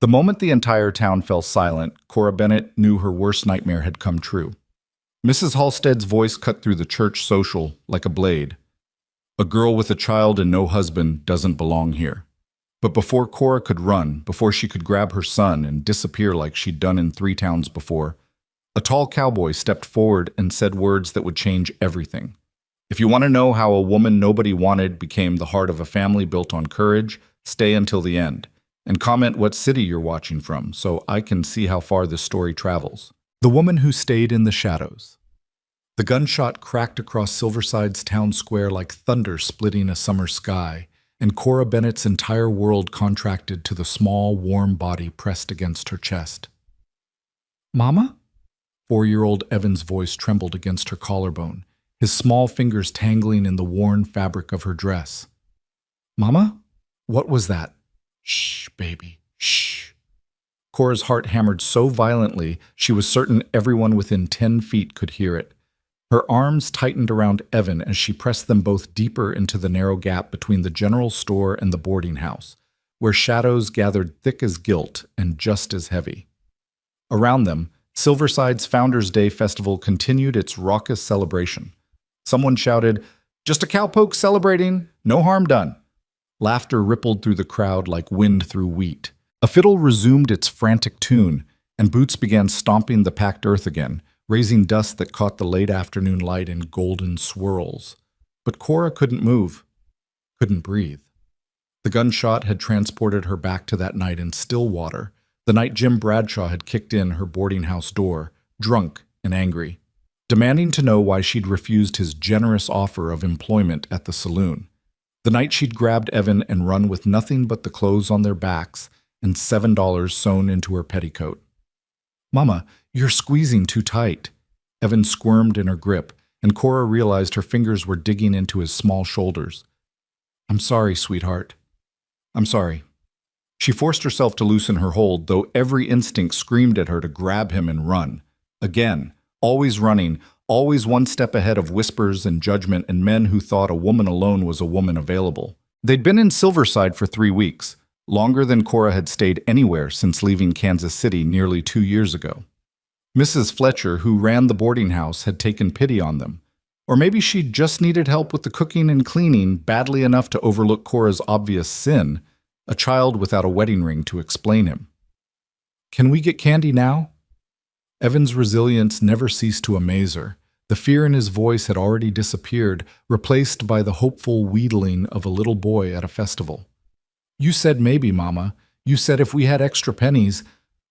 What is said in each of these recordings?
The moment the entire town fell silent, Cora Bennett knew her worst nightmare had come true. Mrs. Halstead's voice cut through the church social like a blade. A girl with a child and no husband doesn't belong here. But before Cora could run, before she could grab her son and disappear like she'd done in 3 towns before, a tall cowboy stepped forward and said words that would change everything. If you want to know how a woman nobody wanted became the heart of a family built on courage, stay until the end. And comment what city you're watching from so I can see how far this story travels. The Woman Who Stayed in the Shadows. The gunshot cracked across Silverside's town square like thunder splitting a summer sky, and Cora Bennett's entire world contracted to the small, warm body pressed against her chest. "Mama?" 4-year-old Evan's voice trembled against her collarbone, his small fingers tangling in the worn fabric of her dress. "Mama? What was that?" "Shh, baby, shh." Cora's heart hammered so violently she was certain everyone within 10 feet could hear it. Her arms tightened around Evan as she pressed them both deeper into the narrow gap between the general store and the boarding house, where shadows gathered thick as guilt and just as heavy. Around them, Silverside's Founders' Day festival continued its raucous celebration. Someone shouted, "Just a cowpoke celebrating, no harm done." Laughter rippled through the crowd like wind through wheat. A fiddle resumed its frantic tune, and boots began stomping the packed earth again, raising dust that caught the late afternoon light in golden swirls. But Cora couldn't move, couldn't breathe. The gunshot had transported her back to that night in Stillwater, the night Jim Bradshaw had kicked in her boarding house door, drunk and angry, demanding to know why she'd refused his generous offer of employment at the saloon. The night she'd grabbed Evan and run with nothing but the clothes on their backs and $7 sewn into her petticoat. "Mama, you're squeezing too tight." Evan squirmed in her grip, and Cora realized her fingers were digging into his small shoulders. "I'm sorry, sweetheart. I'm sorry." She forced herself to loosen her hold, though every instinct screamed at her to grab him and run. Again, always running, always one step ahead of whispers and judgment and men who thought a woman alone was a woman available. They'd been in Silverside for 3 weeks, longer than Cora had stayed anywhere since leaving Kansas City nearly 2 years ago. Mrs. Fletcher, who ran the boarding house, had taken pity on them. Or maybe she'd just needed help with the cooking and cleaning badly enough to overlook Cora's obvious sin, a child without a wedding ring to explain him. "Can we get candy now?" Evan's resilience never ceased to amaze her. The fear in his voice had already disappeared, replaced by the hopeful wheedling of a little boy at a festival. "You said maybe, Mama. You said if we had extra pennies."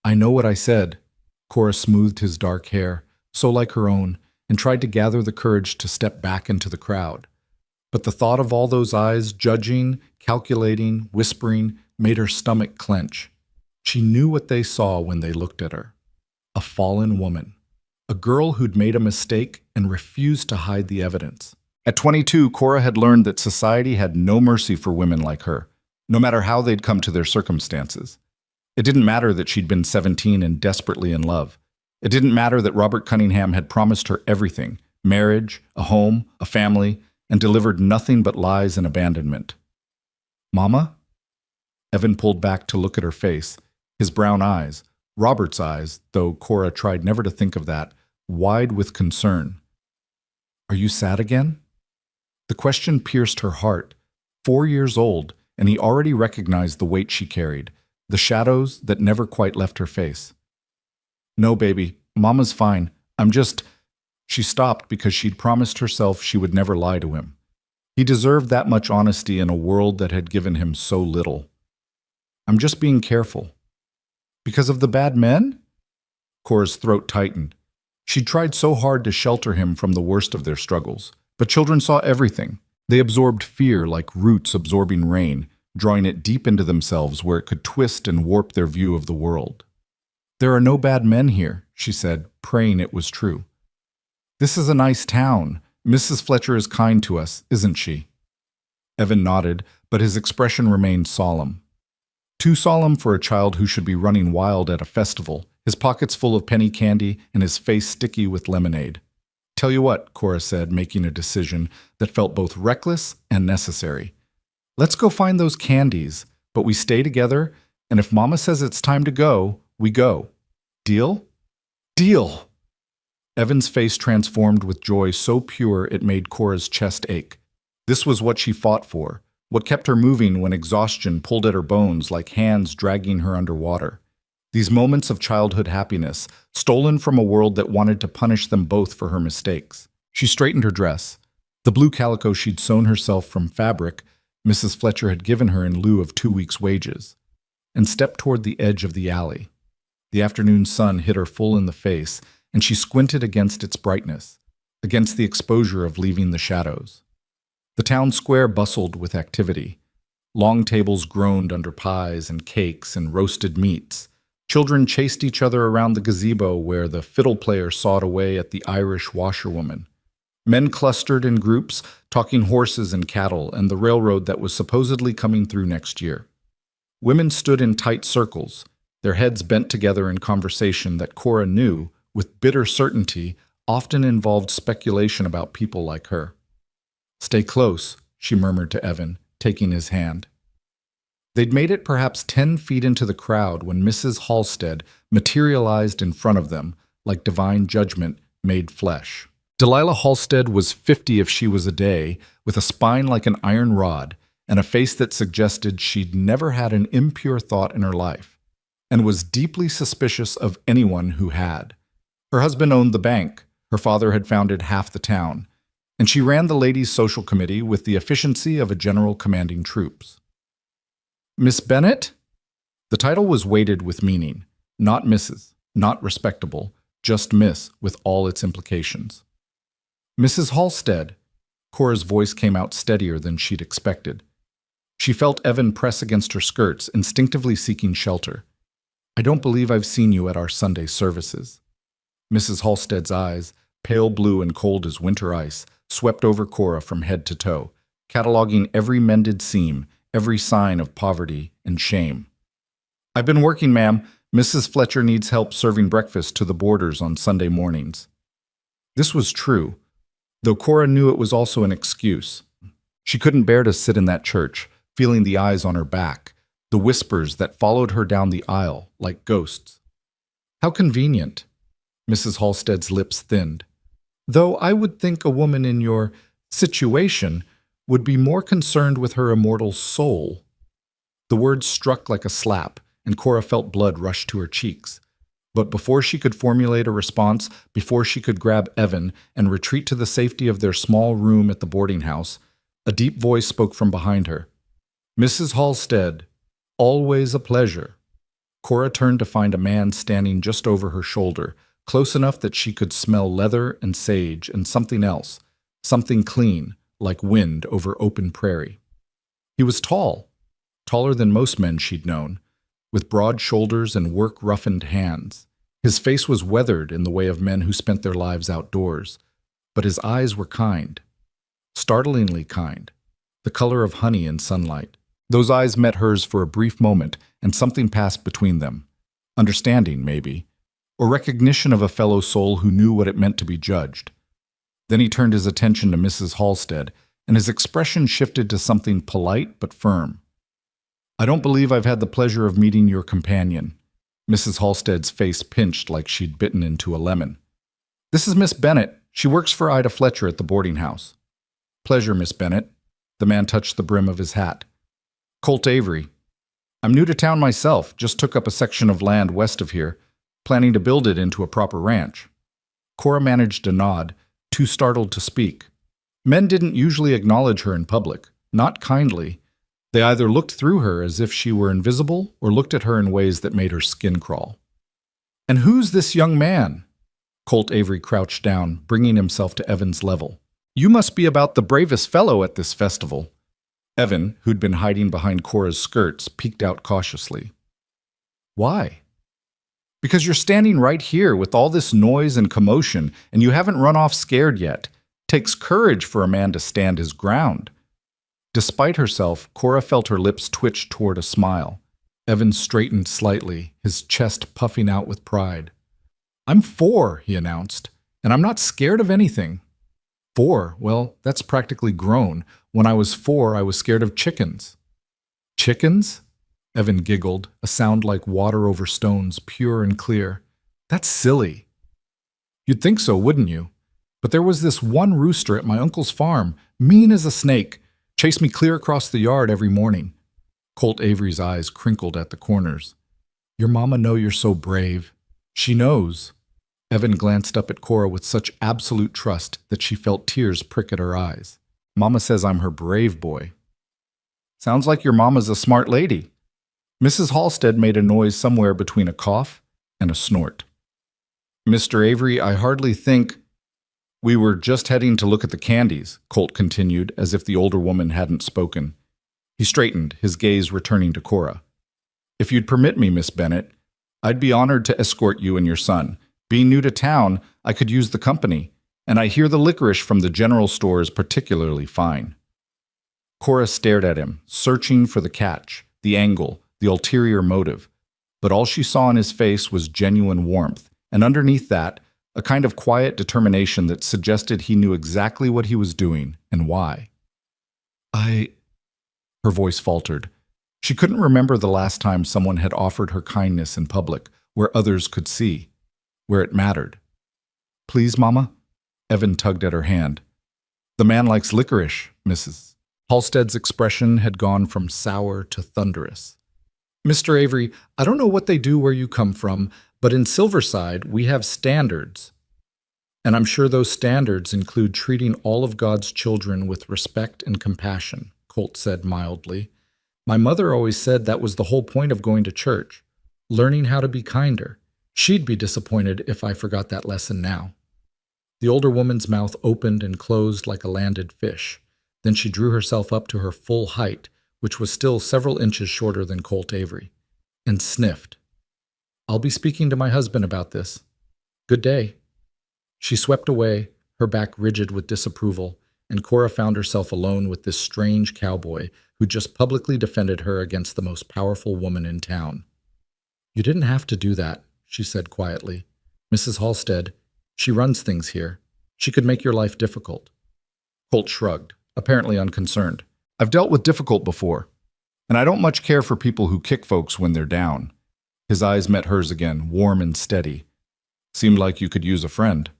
"I know what I said." Cora smoothed his dark hair, so like her own, and tried to gather the courage to step back into the crowd. But the thought of all those eyes judging, calculating, whispering, made her stomach clench. She knew what they saw when they looked at her. A fallen woman. A girl who'd made a mistake and refused to hide the evidence. At 22, Cora had learned that society had no mercy for women like her, no matter how they'd come to their circumstances. It didn't matter that she'd been 17 and desperately in love. It didn't matter that Robert Cunningham had promised her everything, marriage, a home, a family, and delivered nothing but lies and abandonment. "Mama?" Evan pulled back to look at her face, his brown eyes, Robert's eyes, though Cora tried never to think of that, wide with concern. "Are you sad again?" The question pierced her heart. 4 years old, and he already recognized the weight she carried, the shadows that never quite left her face. "No, baby, Mama's fine. I'm just—" She stopped because she'd promised herself she would never lie to him. He deserved that much honesty in a world that had given him so little. "I'm just being careful." "Because of the bad men?" Cora's throat tightened. She'd tried so hard to shelter him from the worst of their struggles, but children saw everything. They absorbed fear like roots absorbing rain, drawing it deep into themselves where it could twist and warp their view of the world. "There are no bad men here," she said, praying it was true. "This is a nice town. Mrs. Fletcher is kind to us, isn't she?" Evan nodded, but his expression remained solemn. Too solemn for a child who should be running wild at a festival, his pockets full of penny candy and his face sticky with lemonade. "Tell you what," Cora said, making a decision that felt both reckless and necessary. "Let's go find those candies, but we stay together, And if Mama says it's time to go, we go. Deal? Deal! Evan's face transformed with joy so pure it made Cora's chest ache. This was what she fought for, what kept her moving when exhaustion pulled at her bones like hands dragging her underwater. These moments of childhood happiness, stolen from a world that wanted to punish them both for her mistakes. She straightened her dress. The blue calico she'd sewn herself from fabric Mrs. Fletcher had given her in lieu of 2 weeks' wages, and stepped toward the edge of the alley. The afternoon sun hit her full in the face, and she squinted against its brightness, against the exposure of leaving the shadows. The town square bustled with activity. Long tables groaned under pies and cakes and roasted meats. Children chased each other around the gazebo where the fiddle player sawed away at the Irish washerwoman. Men clustered in groups, talking horses and cattle and the railroad that was supposedly coming through next year. Women stood in tight circles, their heads bent together in conversation that Cora knew, with bitter certainty, often involved speculation about people like her. "Stay close," she murmured to Evan, taking his hand. They'd made it perhaps 10 feet into the crowd when Mrs. Halstead materialized in front of them, like divine judgment made flesh. Delilah Halstead was 50 if she was a day, with a spine like an iron rod, and a face that suggested she'd never had an impure thought in her life, and was deeply suspicious of anyone who had. Her husband owned the bank, her father had founded half the town, and she ran the ladies' social committee with the efficiency of a general commanding troops. "Miss Bennet?" The title was weighted with meaning, not Mrs., not respectable, just Miss with all its implications. "Mrs. Halstead." Cora's voice came out steadier than she'd expected. She felt Evan press against her skirts, instinctively seeking shelter. "I don't believe I've seen you at our Sunday services." Mrs. Halstead's eyes, pale blue and cold as winter ice, swept over Cora from head to toe, cataloging every mended seam, every sign of poverty and shame. "I've been working, ma'am. Mrs. Fletcher needs help serving breakfast to the boarders on Sunday mornings." This was true, though Cora knew it was also an excuse. She couldn't bear to sit in that church, feeling the eyes on her back, the whispers that followed her down the aisle like ghosts. "How convenient." Mrs. Halstead's lips thinned. "Though I would think a woman in your situation would be more concerned with her immortal soul." The words struck like a slap, and Cora felt blood rush to her cheeks. But before she could formulate a response, before she could grab Evan and retreat to the safety of their small room at the boarding house, a deep voice spoke from behind her. "Mrs. Halstead, always a pleasure." Cora turned to find a man standing just over her shoulder, close enough that she could smell leather and sage and something else, something clean, like wind over open prairie. He was tall, taller than most men she'd known, with broad shoulders and work-roughened hands. His face was weathered in the way of men who spent their lives outdoors, but his eyes were kind, startlingly kind, the color of honey in sunlight. Those eyes met hers for a brief moment, and something passed between them. Understanding, maybe, or recognition of a fellow soul who knew what it meant to be judged. Then he turned his attention to Mrs. Halstead, and his expression shifted to something polite but firm. "I don't believe I've had the pleasure of meeting your companion." Mrs. Halstead's face pinched like she'd bitten into a lemon. "This is Miss Bennet. She works for Ida Fletcher at the boarding house." "Pleasure, Miss Bennet." The man touched the brim of his hat. "Colt Avery. I'm new to town myself, just took up a section of land west of here, planning to build it into a proper ranch." Cora managed a nod, too startled to speak. Men didn't usually acknowledge her in public, not kindly. They either looked through her as if she were invisible or looked at her in ways that made her skin crawl. "And who's this young man?" Colt Avery crouched down, bringing himself to Evan's level. "You must be about the bravest fellow at this festival." Evan, who'd been hiding behind Cora's skirts, peeked out cautiously. "Why?" "Because you're standing right here with all this noise and commotion, and you haven't run off scared yet. Takes courage for a man to stand his ground." Despite herself, Cora felt her lips twitch toward a smile. Evan straightened slightly, his chest puffing out with pride. "I'm 4, he announced, "and I'm not scared of anything." 4? Well, that's practically grown. When I was 4, I was scared of chickens. "Chickens?" Evan giggled, a sound like water over stones, pure and clear. That's silly. You'd think so, wouldn't you? But there was this one rooster at my uncle's farm, mean as a snake, chased me clear across the yard every morning. Colt Avery's eyes crinkled at the corners. Your mama know you're so brave. She knows. Evan glanced up at Cora with such absolute trust that she felt tears prick at her eyes. Mama says I'm her brave boy. Sounds like your mama's a smart lady. Mrs. Halstead made a noise somewhere between a cough and a snort. Mr. Avery, I hardly think... We were just heading to look at the candies, Colt continued, as if the older woman hadn't spoken. He straightened, his gaze returning to Cora. If you'd permit me, Miss Bennett, I'd be honored to escort you and your son. Being new to town, I could use the company, and I hear the licorice from the general store is particularly fine. Cora stared at him, searching for the catch, the angle, the ulterior motive, but all she saw in his face was genuine warmth, and underneath that, a kind of quiet determination that suggested he knew exactly what he was doing and why. Her voice faltered. She couldn't remember the last time someone had offered her kindness in public, where others could see, where it mattered. Please, Mama? Evan tugged at her hand. The man likes licorice, Mrs. Halstead's expression had gone from sour to thunderous. Mr. Avery, I don't know what they do where you come from, but in Silverside, we have standards. And I'm sure those standards include treating all of God's children with respect and compassion, Colt said mildly. My mother always said that was the whole point of going to church, learning how to be kinder. She'd be disappointed if I forgot that lesson now. The older woman's mouth opened and closed like a landed fish. Then she drew herself up to her full height, which was still several inches shorter than Colt Avery, and sniffed. I'll be speaking to my husband about this. Good day. She swept away, her back rigid with disapproval, and Cora found herself alone with this strange cowboy who just publicly defended her against the most powerful woman in town. You didn't have to do that, she said quietly. Mrs. Halstead, she runs things here. She could make your life difficult. Colt shrugged, apparently unconcerned. I've dealt with difficult before, and I don't much care for people who kick folks when they're down. His eyes met hers again, warm and steady. Seemed like you could use a friend.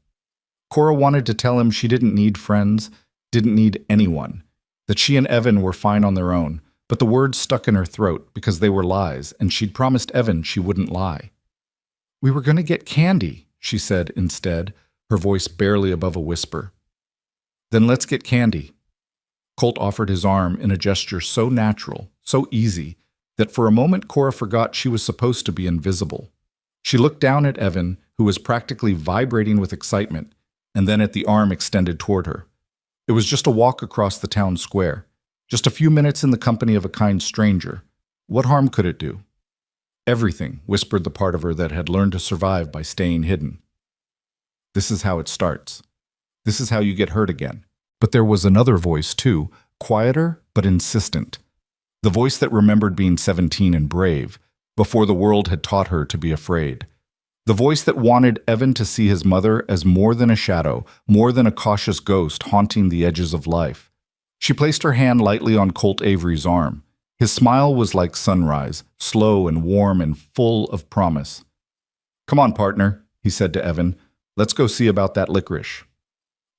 Cora wanted to tell him she didn't need friends, didn't need anyone, that she and Evan were fine on their own, but the words stuck in her throat because they were lies, and she'd promised Evan she wouldn't lie. We were going to get candy, she said instead, her voice barely above a whisper. Then let's get candy. Colt offered his arm in a gesture so natural, so easy, that for a moment Cora forgot she was supposed to be invisible. She looked down at Evan, who was practically vibrating with excitement, and then at the arm extended toward her. It was just a walk across the town square, just a few minutes in the company of a kind stranger. What harm could it do? Everything, whispered the part of her that had learned to survive by staying hidden. This is how it starts. This is how you get hurt again. But there was another voice, too, quieter but insistent. The voice that remembered being 17 and brave, before the world had taught her to be afraid. The voice that wanted Evan to see his mother as more than a shadow, more than a cautious ghost haunting the edges of life. She placed her hand lightly on Colt Avery's arm. His smile was like sunrise, slow and warm and full of promise. Come on, partner, he said to Evan. Let's go see about that licorice.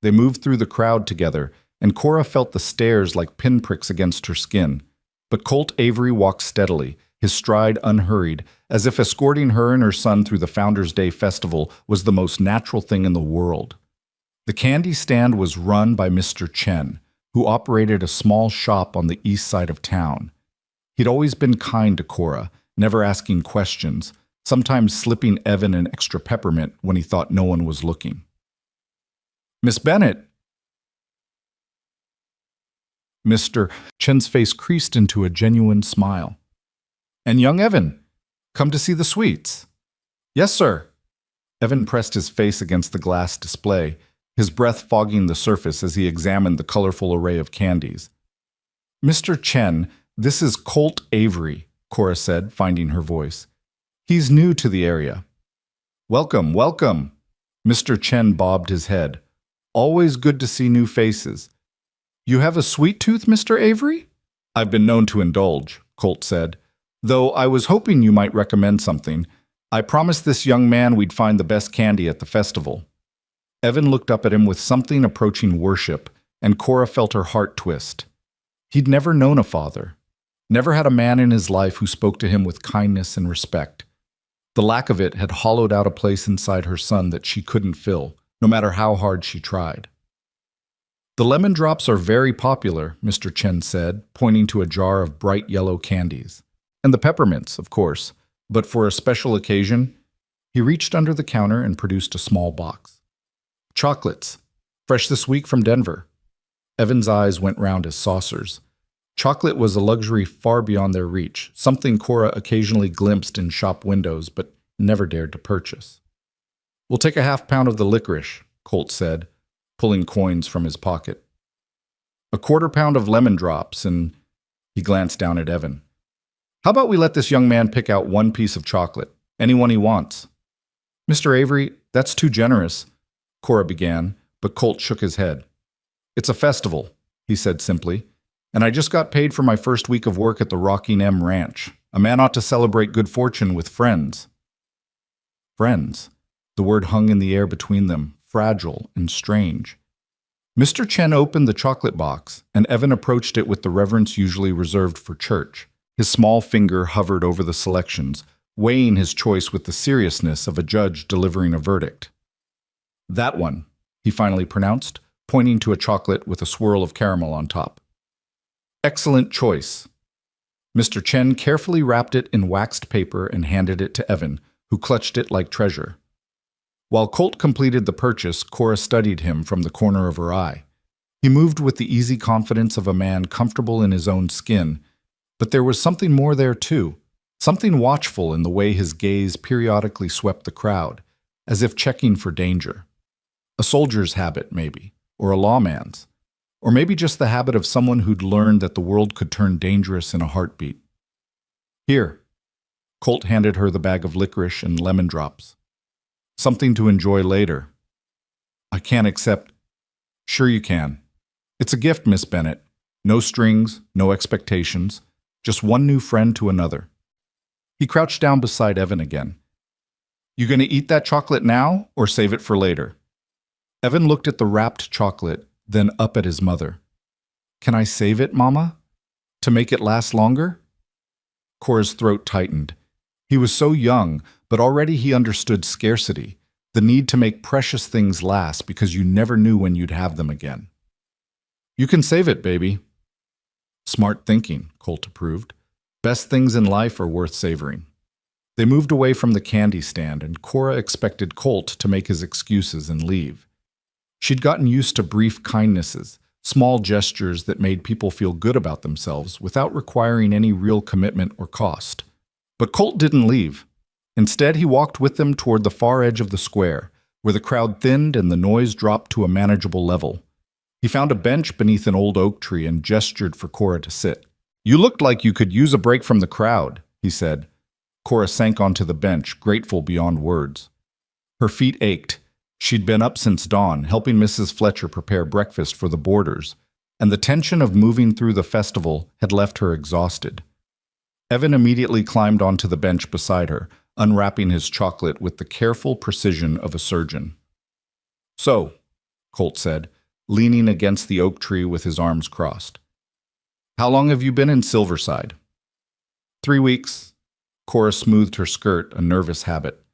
They moved through the crowd together, and Cora felt the stares like pinpricks against her skin. But Colt Avery walked steadily, his stride unhurried, as if escorting her and her son through the Founders' Day festival was the most natural thing in the world. The candy stand was run by Mr. Chen, who operated a small shop on the east side of town. He'd always been kind to Cora, never asking questions, sometimes slipping Evan an extra peppermint when he thought no one was looking. Miss Bennett! Mr. Chen's face creased into a genuine smile. And young Evan, come to see the sweets. Yes, sir. Evan pressed his face against the glass display, his breath fogging the surface as he examined the colorful array of candies. Mr. Chen, this is Colt Avery, Cora said, finding her voice. He's new to the area. Welcome, welcome. Mr. Chen bobbed his head. Always good to see new faces. You have a sweet tooth, Mr. Avery? I've been known to indulge, Colt said. Though I was hoping you might recommend something. I promised this young man we'd find the best candy at the festival." Evan looked up at him with something approaching worship, and Cora felt her heart twist. He'd never known a father, never had a man in his life who spoke to him with kindness and respect. The lack of it had hollowed out a place inside her son that she couldn't fill, no matter how hard she tried. "The lemon drops are very popular," Mr. Chen said, pointing to a jar of bright yellow candies. "And the peppermints, of course, but for a special occasion," he reached under the counter and produced a small box. "Chocolates, fresh this week from Denver." Evan's eyes went round as saucers. Chocolate was a luxury far beyond their reach, something Cora occasionally glimpsed in shop windows but never dared to purchase. "We'll take a half-pound of the licorice," Colt said, pulling coins from his pocket. "A quarter-pound of lemon drops," and he glanced down at Evan. "How about we let this young man pick out one piece of chocolate, any one he wants?" "Mr. Avery, that's too generous," Cora began, but Colt shook his head. "It's a festival," he said simply, "and I just got paid for my first week of work at the Rocking M Ranch. A man ought to celebrate good fortune with friends." Friends. The word hung in the air between them, fragile and strange. Mr. Chen opened the chocolate box, and Evan approached it with the reverence usually reserved for church. His small finger hovered over the selections, weighing his choice with the seriousness of a judge delivering a verdict. "That one," he finally pronounced, pointing to a chocolate with a swirl of caramel on top. "Excellent choice." Mr. Chen carefully wrapped it in waxed paper and handed it to Evan, who clutched it like treasure. While Colt completed the purchase, Cora studied him from the corner of her eye. He moved with the easy confidence of a man comfortable in his own skin, but there was something more there too, something watchful in the way his gaze periodically swept the crowd, as if checking for danger. A soldier's habit, maybe, or a lawman's, or maybe just the habit of someone who'd learned that the world could turn dangerous in a heartbeat. "Here." Colt handed her the bag of licorice and lemon drops. "Something to enjoy later." "I can't accept." "Sure you can. It's a gift, Miss Bennett. No strings, no expectations, just one new friend to another." He crouched down beside Evan again. "You gonna eat that chocolate now, or save it for later?" Evan looked at the wrapped chocolate, then up at his mother. "Can I save it, Mama? To make it last longer?" Cora's throat tightened. He was so young, but already he understood scarcity, the need to make precious things last because you never knew when you'd have them again. "You can save it, baby." "Smart thinking," Colt approved. "Best things in life are worth savoring." They moved away from the candy stand, and Cora expected Colt to make his excuses and leave. She'd gotten used to brief kindnesses, small gestures that made people feel good about themselves without requiring any real commitment or cost. But Colt didn't leave. Instead, he walked with them toward the far edge of the square, where the crowd thinned and the noise dropped to a manageable level. He found a bench beneath an old oak tree and gestured for Cora to sit. "You looked like you could use a break from the crowd," he said. Cora sank onto the bench, grateful beyond words. Her feet ached. She'd been up since dawn, helping Mrs. Fletcher prepare breakfast for the boarders, and the tension of moving through the festival had left her exhausted. Evan immediately climbed onto the bench beside her, unwrapping his chocolate with the careful precision of a surgeon. "So," Colt said, leaning against the oak tree with his arms crossed. "How long have you been in Silverside?" 3 weeks. Cora smoothed her skirt, a nervous habit.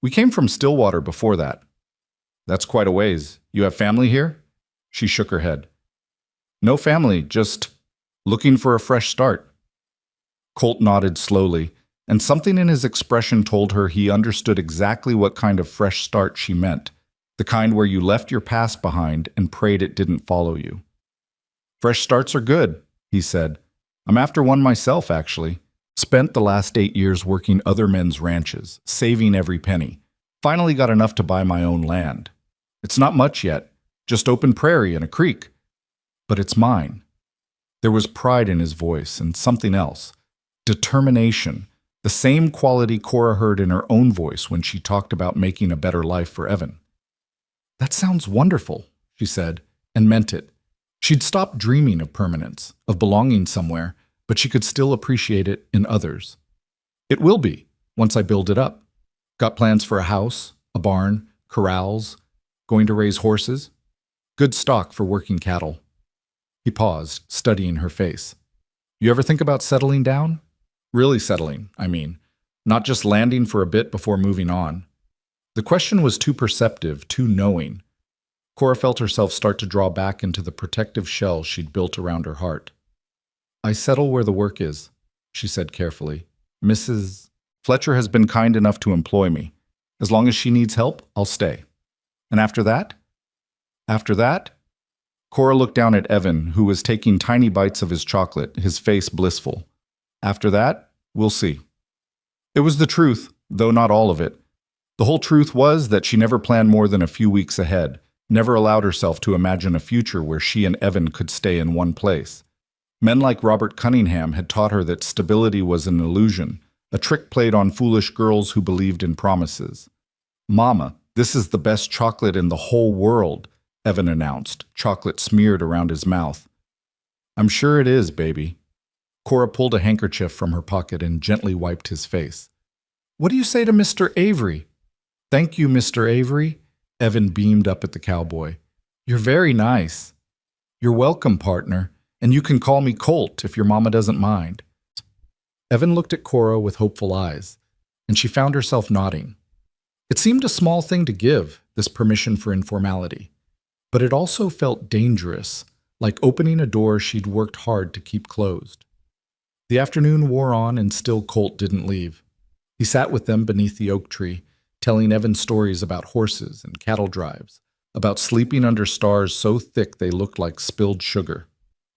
"We came from Stillwater before that." "That's quite a ways. You have family here?" She shook her head. "No family, just looking for a fresh start." Colt nodded slowly, and something in his expression told her he understood exactly what kind of fresh start she meant, the kind where you left your past behind and prayed it didn't follow you. "Fresh starts are good," he said. "I'm after one myself, actually. Spent the last 8 years working other men's ranches, saving every penny. Finally got enough to buy my own land. It's not much yet, just open prairie and a creek. But it's mine." There was pride in his voice and something else. Determination, the same quality Cora heard in her own voice when she talked about making a better life for Evan. "That sounds wonderful," she said, and meant it. She'd stopped dreaming of permanence, of belonging somewhere, but she could still appreciate it in others. It will be, once I build it up. Got plans for a house, a barn, corrals, going to raise horses. Good stock for working cattle. He paused, studying her face. You ever think about settling down? Really settling, I mean. Not just landing for a bit before moving on. The question was too perceptive, too knowing. Cora felt herself start to draw back into the protective shell she'd built around her heart. I settle where the work is, she said carefully. Mrs. Fletcher has been kind enough to employ me. As long as she needs help, I'll stay. And after that? After that? Cora looked down at Evan, who was taking tiny bites of his chocolate, his face blissful. After that, we'll see. It was the truth, though not all of it. The whole truth was that she never planned more than a few weeks ahead, never allowed herself to imagine a future where she and Evan could stay in one place. Men like Robert Cunningham had taught her that stability was an illusion, a trick played on foolish girls who believed in promises. Mama, this is the best chocolate in the whole world, Evan announced, chocolate smeared around his mouth. I'm sure it is, baby. Cora pulled a handkerchief from her pocket and gently wiped his face. What do you say to Mr. Avery? Thank you, Mr. Avery. Evan beamed up at the cowboy. You're very nice. You're welcome, partner, and you can call me Colt if your mama doesn't mind. Evan looked at Cora with hopeful eyes, and she found herself nodding. It seemed a small thing to give, this permission for informality, but it also felt dangerous, like opening a door she'd worked hard to keep closed. The afternoon wore on and still Colt didn't leave. He sat with them beneath the oak tree, telling Evan stories about horses and cattle drives, about sleeping under stars so thick they looked like spilled sugar.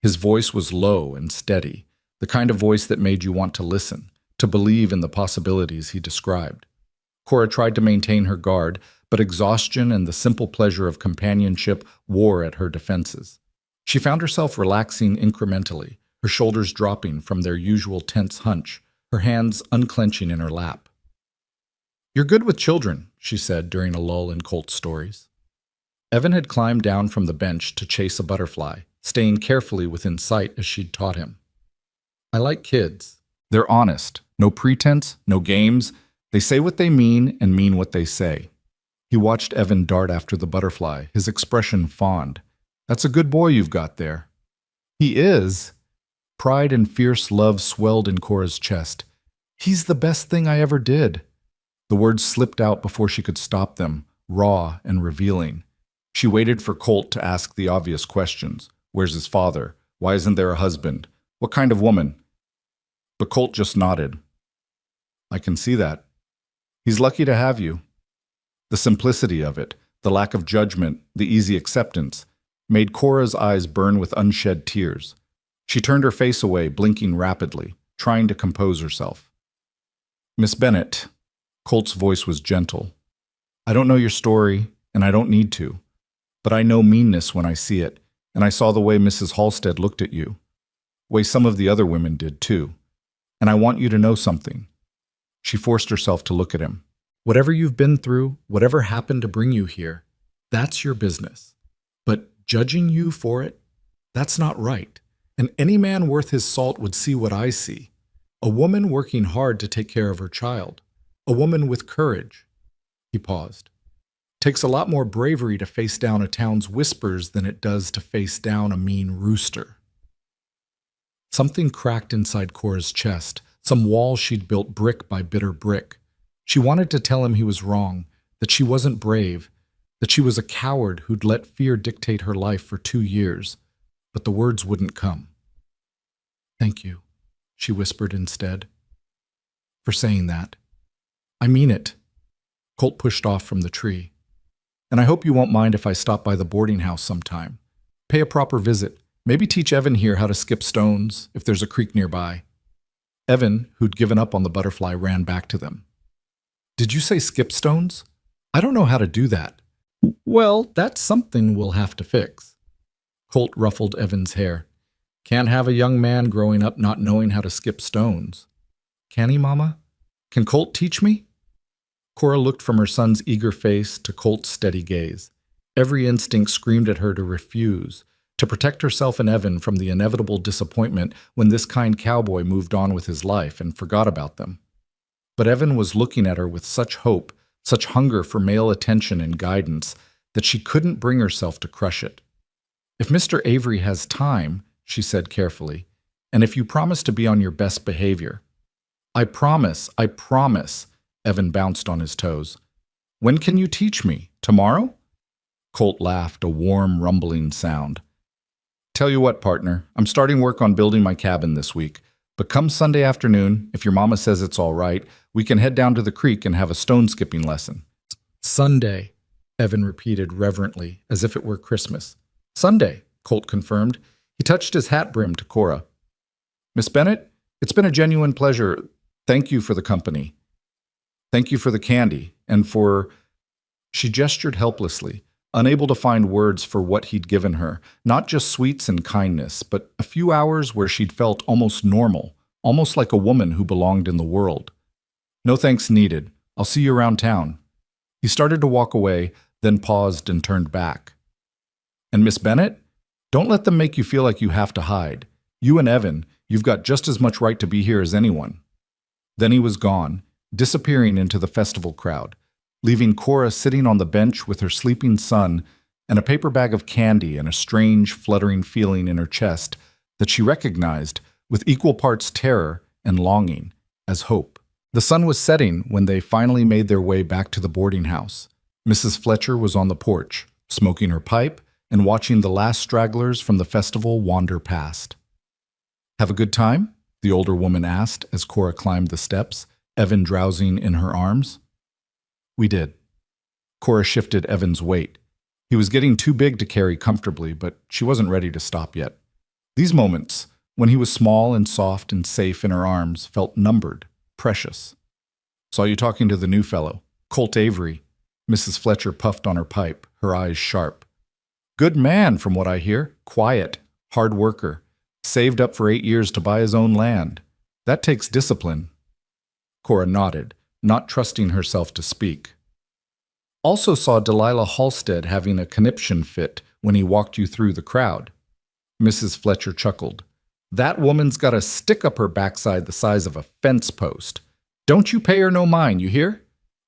His voice was low and steady, the kind of voice that made you want to listen, to believe in the possibilities he described. Cora tried to maintain her guard, but exhaustion and the simple pleasure of companionship wore at her defenses. She found herself relaxing incrementally, her shoulders dropping from their usual tense hunch, her hands unclenching in her lap. You're good with children, she said during a lull in Colt's stories. Evan had climbed down from the bench to chase a butterfly, staying carefully within sight as she'd taught him. I like kids. They're honest. No pretense, no games. They say what they mean and mean what they say. He watched Evan dart after the butterfly, his expression fond. That's a good boy you've got there. He is. Pride and fierce love swelled in Cora's chest. He's the best thing I ever did. The words slipped out before she could stop them, raw and revealing. She waited for Colt to ask the obvious questions. Where's his father? Why isn't there a husband? What kind of woman? But Colt just nodded. I can see that. He's lucky to have you. The simplicity of it, the lack of judgment, the easy acceptance, made Cora's eyes burn with unshed tears. She turned her face away, blinking rapidly, trying to compose herself. Miss Bennett, Colt's voice was gentle. I don't know your story, and I don't need to, but I know meanness when I see it, and I saw the way Mrs. Halstead looked at you, way some of the other women did too, and I want you to know something. She forced herself to look at him. Whatever you've been through, whatever happened to bring you here, that's your business. But judging you for it, that's not right. And any man worth his salt would see what I see. A woman working hard to take care of her child. A woman with courage. He paused. Takes a lot more bravery to face down a town's whispers than it does to face down a mean rooster. Something cracked inside Cora's chest, some wall she'd built brick by bitter brick. She wanted to tell him he was wrong, that she wasn't brave, that she was a coward who'd let fear dictate her life for 2 years, but the words wouldn't come. Thank you, she whispered instead, for saying that. I mean it. Colt pushed off from the tree. And I hope you won't mind if I stop by the boarding house sometime. Pay a proper visit. Maybe teach Evan here how to skip stones, if there's a creek nearby. Evan, who'd given up on the butterfly, ran back to them. Did you say skip stones? I don't know how to do that. Well, that's something we'll have to fix. Colt ruffled Evan's hair. Can't have a young man growing up not knowing how to skip stones. Can he, Mama? Can Colt teach me? Cora looked from her son's eager face to Colt's steady gaze. Every instinct screamed at her to refuse, to protect herself and Evan from the inevitable disappointment when this kind cowboy moved on with his life and forgot about them. But Evan was looking at her with such hope, such hunger for male attention and guidance, that she couldn't bring herself to crush it. "If Mr. Avery has time," she said carefully, "and if you promise to be on your best behavior." I promise, Evan bounced on his toes. "When can you teach me? Tomorrow?" Colt laughed, a warm, rumbling sound. "Tell you what, partner, I'm starting work on building my cabin this week. But come Sunday afternoon, if your mama says it's all right, we can head down to the creek and have a stone skipping lesson." "Sunday," Evan repeated reverently, as if it were Christmas. "Sunday," Colt confirmed. He touched his hat brim to Cora. "Miss Bennett, it's been a genuine pleasure. Thank you for the company. Thank you for the candy, and for—" She gestured helplessly, unable to find words for what he'd given her, not just sweets and kindness, but a few hours where she'd felt almost normal, almost like a woman who belonged in the world. "No thanks needed. I'll see you around town." He started to walk away, then paused and turned back. "And Miss Bennett, don't let them make you feel like you have to hide. You and Evan, you've got just as much right to be here as anyone." Then he was gone, disappearing into the festival crowd, leaving Cora sitting on the bench with her sleeping son and a paper bag of candy and a strange, fluttering feeling in her chest that she recognized with equal parts terror and longing as hope. The sun was setting when they finally made their way back to the boarding house. Mrs. Fletcher was on the porch, smoking her pipe and watching the last stragglers from the festival wander past. "Have a good time?" the older woman asked as Cora climbed the steps, Evan drowsing in her arms. "We did." Cora shifted Evan's weight. He was getting too big to carry comfortably, but she wasn't ready to stop yet. These moments, when he was small and soft and safe in her arms, felt numbered, precious. "Saw you talking to the new fellow, Colt Avery." Mrs. Fletcher puffed on her pipe, her eyes sharp. "Good man, from what I hear. Quiet, hard worker. Saved up for 8 years to buy his own land. That takes discipline." Cora nodded, not trusting herself to speak. "Also saw Delilah Halstead having a conniption fit when he walked you through the crowd." Mrs. Fletcher chuckled. "That woman's got a stick up her backside the size of a fence post. Don't you pay her no mind, you hear?"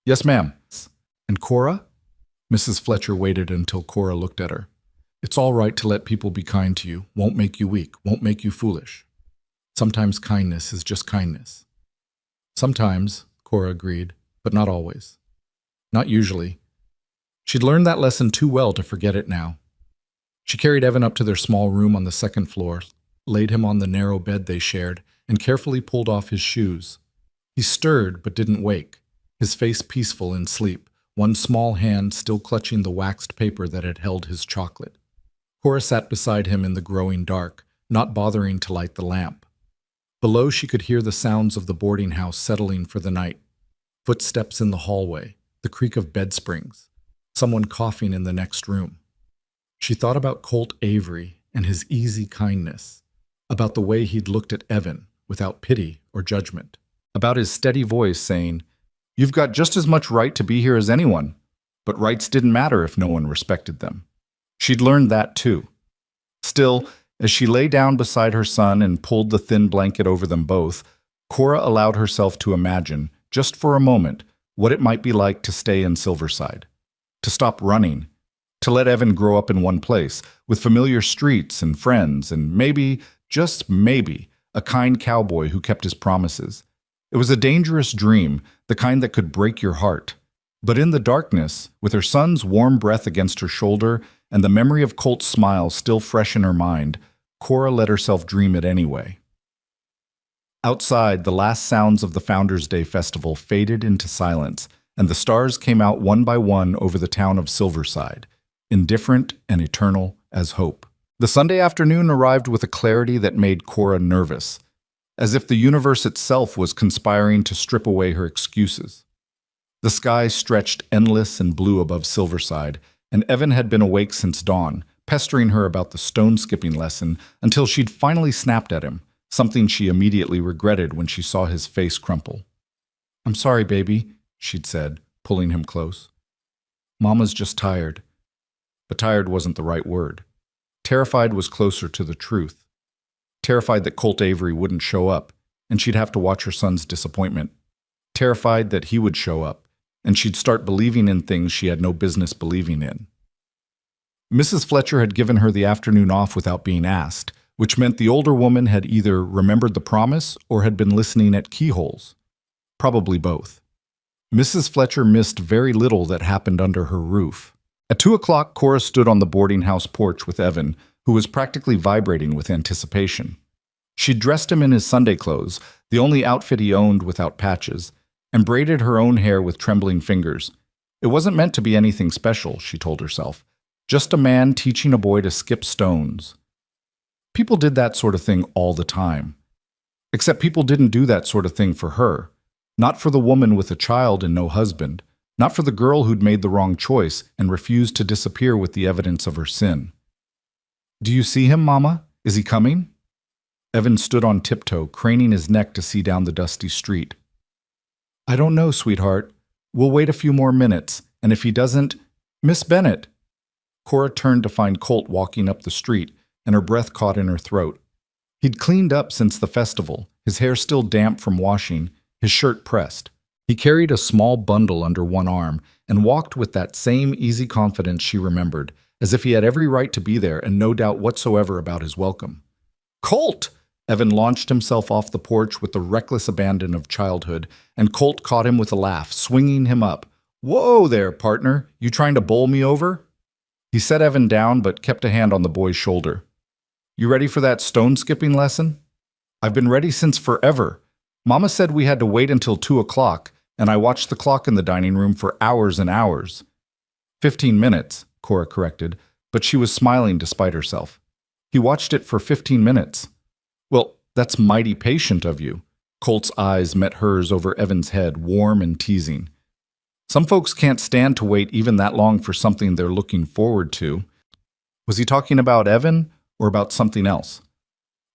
"Yes, ma'am." "And Cora?" Mrs. Fletcher waited until Cora looked at her. "It's all right to let people be kind to you. Won't make you weak. Won't make you foolish. Sometimes kindness is just kindness." "Sometimes," Cora agreed, "but not always. Not usually." She'd learned that lesson too well to forget it now. She carried Evan up to their small room on the second floor, laid him on the narrow bed they shared, and carefully pulled off his shoes. He stirred but didn't wake, his face peaceful in sleep, one small hand still clutching the waxed paper that had held his chocolate. Cora sat beside him in the growing dark, not bothering to light the lamp. Below she could hear the sounds of the boarding house settling for the night. Footsteps in the hallway, the creak of bed springs, someone coughing in the next room. She thought about Colt Avery and his easy kindness, about the way he'd looked at Evan without pity or judgment, about his steady voice saying, "You've got just as much right to be here as anyone," but rights didn't matter if no one respected them. She'd learned that too. Still, as she lay down beside her son and pulled the thin blanket over them both, Cora allowed herself to imagine, just for a moment, what it might be like to stay in Silverside. To stop running. To let Evan grow up in one place, with familiar streets and friends, and maybe, just maybe, a kind cowboy who kept his promises. It was a dangerous dream, the kind that could break your heart. But in the darkness, with her son's warm breath against her shoulder and the memory of Colt's smile still fresh in her mind, Cora let herself dream it anyway. Outside, the last sounds of the Founders' Day festival faded into silence, and the stars came out one by one over the town of Silverside, indifferent and eternal as hope. The Sunday afternoon arrived with a clarity that made Cora nervous, as if the universe itself was conspiring to strip away her excuses. The sky stretched endless and blue above Silverside, and Evan had been awake since dawn, pestering her about the stone-skipping lesson until she'd finally snapped at him, something she immediately regretted when she saw his face crumple. "I'm sorry, baby," she'd said, pulling him close. "Mama's just tired." But tired wasn't the right word. Terrified was closer to the truth. Terrified that Colt Avery wouldn't show up, and she'd have to watch her son's disappointment. Terrified that he would show up, and she'd start believing in things she had no business believing in. Mrs. Fletcher had given her the afternoon off without being asked, which meant the older woman had either remembered the promise or had been listening at keyholes. Probably both. Mrs. Fletcher missed very little that happened under her roof. At 2 o'clock, Cora stood on the boarding house porch with Evan, who was practically vibrating with anticipation. She'd dressed him in his Sunday clothes, the only outfit he owned without patches, and braided her own hair with trembling fingers. It wasn't meant to be anything special, she told herself. Just a man teaching a boy to skip stones. People did that sort of thing all the time. Except people didn't do that sort of thing for her. Not for the woman with a child and no husband. Not for the girl who'd made the wrong choice and refused to disappear with the evidence of her sin. "Do you see him, Mama? Is he coming?" Evan stood on tiptoe, craning his neck to see down the dusty street. "I don't know, sweetheart. We'll wait a few more minutes, and if he doesn't— Miss Bennett!" Cora turned to find Colt walking up the street, and her breath caught in her throat. He'd cleaned up since the festival, his hair still damp from washing, his shirt pressed. He carried a small bundle under one arm and walked with that same easy confidence she remembered, as if he had every right to be there and no doubt whatsoever about his welcome. "Colt!" Evan launched himself off the porch with the reckless abandon of childhood, and Colt caught him with a laugh, swinging him up. "Whoa there, partner! You trying to bowl me over?" He set Evan down but kept a hand on the boy's shoulder. "You ready for that stone-skipping lesson?" "I've been ready since forever. Mama said we had to wait until 2 o'clock, and I watched the clock in the dining room for hours and hours." 15 minutes, Cora corrected, but she was smiling despite herself. "He watched it for 15 minutes. "Well, that's mighty patient of you." Colt's eyes met hers over Evan's head, warm and teasing. "Some folks can't stand to wait even that long for something they're looking forward to." Was he talking about Evan or about something else?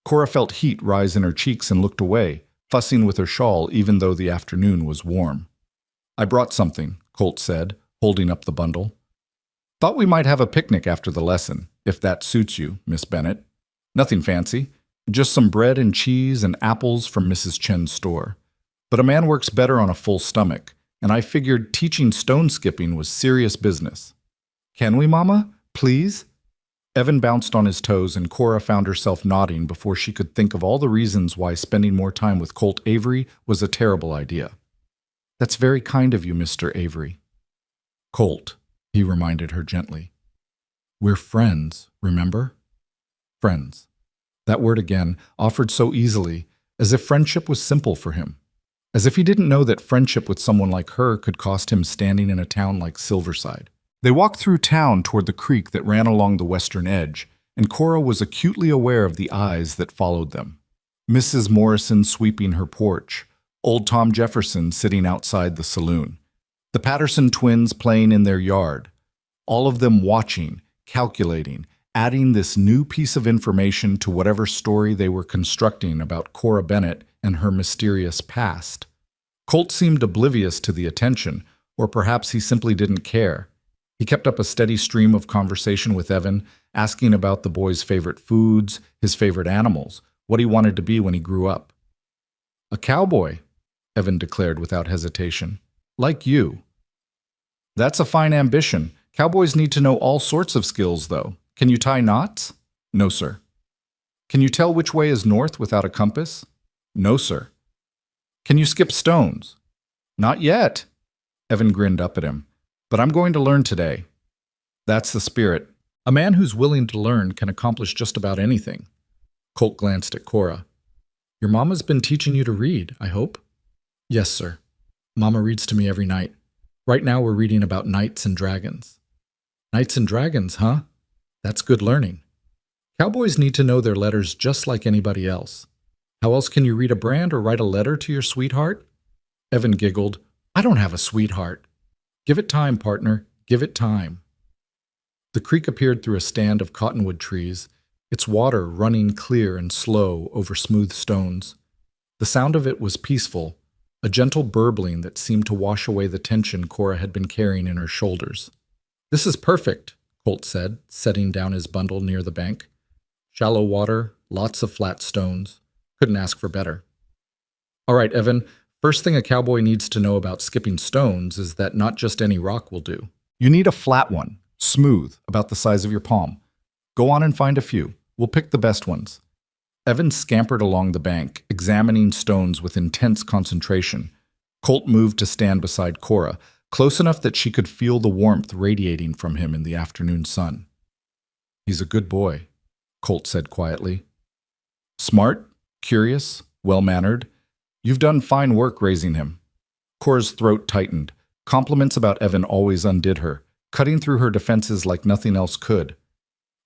Cora felt heat rise in her cheeks and looked away, fussing with her shawl even though the afternoon was warm. "I brought something," Colt said, holding up the bundle. "Thought we might have a picnic after the lesson, if that suits you, Miss Bennett. Nothing fancy. Just some bread and cheese and apples from Mrs. Chen's store. But a man works better on a full stomach, and I figured teaching stone skipping was serious business." "Can we, Mama? Please?" Evan bounced on his toes, and Cora found herself nodding before she could think of all the reasons why spending more time with Colt Avery was a terrible idea. "That's very kind of you, Mr. Avery." "Colt," he reminded her gently. "We're friends, remember? Friends." That word again, offered so easily, as if friendship was simple for him. As if he didn't know that friendship with someone like her could cost him standing in a town like Silverside. They walked through town toward the creek that ran along the western edge, and Cora was acutely aware of the eyes that followed them. Mrs. Morrison sweeping her porch, old Tom Jefferson sitting outside the saloon, the Patterson twins playing in their yard, all of them watching, calculating, adding this new piece of information to whatever story they were constructing about Cora Bennett and her mysterious past. Colt seemed oblivious to the attention, or perhaps he simply didn't care. He kept up a steady stream of conversation with Evan, asking about the boy's favorite foods, his favorite animals, what he wanted to be when he grew up. "A cowboy," Evan declared without hesitation. "Like you." "That's a fine ambition. Cowboys need to know all sorts of skills, though. Can you tie knots?" "No, sir." "Can you tell which way is north without a compass?" "No, sir." "Can you skip stones?" "Not yet." Evan grinned up at him. "But I'm going to learn today." "That's the spirit. A man who's willing to learn can accomplish just about anything." Colt glanced at Cora. "Your mama's been teaching you to read, I hope?" "Yes, sir. Mama reads to me every night. Right now we're reading about knights and dragons." "Knights and dragons, huh? That's good learning. Cowboys need to know their letters just like anybody else. How else can you read a brand or write a letter to your sweetheart?" Evan giggled. "I don't have a sweetheart." "Give it time, partner. Give it time." The creek appeared through a stand of cottonwood trees, its water running clear and slow over smooth stones. The sound of it was peaceful, a gentle burbling that seemed to wash away the tension Cora had been carrying in her shoulders. "This is perfect," Colt said, setting down his bundle near the bank. Shallow water, lots of flat stones. Couldn't ask for better. All right, Evan, first thing a cowboy needs to know about skipping stones is that not just any rock will do. You need a flat one, smooth, about the size of your palm. Go on and find a few. We'll pick the best ones. Evan scampered along the bank, examining stones with intense concentration. Colt moved to stand beside Cora, close enough that she could feel the warmth radiating from him in the afternoon sun. He's a good boy, Colt said quietly. Smart, curious, well-mannered. You've done fine work raising him. Cora's throat tightened. Compliments about Evan always undid her, cutting through her defenses like nothing else could.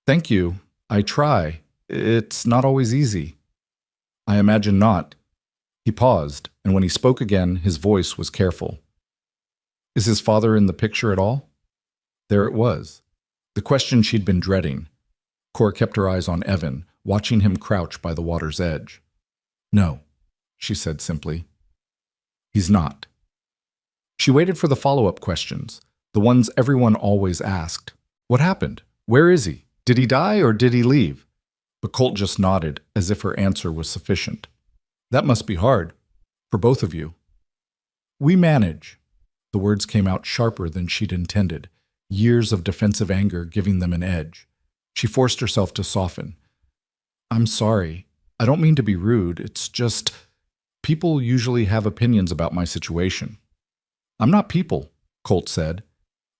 Thank you. I try. It's not always easy. I imagine not. He paused, and when he spoke again, his voice was careful. Is his father in the picture at all? There it was. The question she'd been dreading. Cora kept her eyes on Evan, watching him crouch by the water's edge. No, she said simply. He's not. She waited for the follow-up questions, the ones everyone always asked. What happened? Where is he? Did he die or did he leave? But Colt just nodded, as if her answer was sufficient. That must be hard. For both of you. We manage. The words came out sharper than she'd intended, years of defensive anger giving them an edge. She forced herself to soften. I'm sorry. I don't mean to be rude. It's just, people usually have opinions about my situation. I'm not people, Colt said.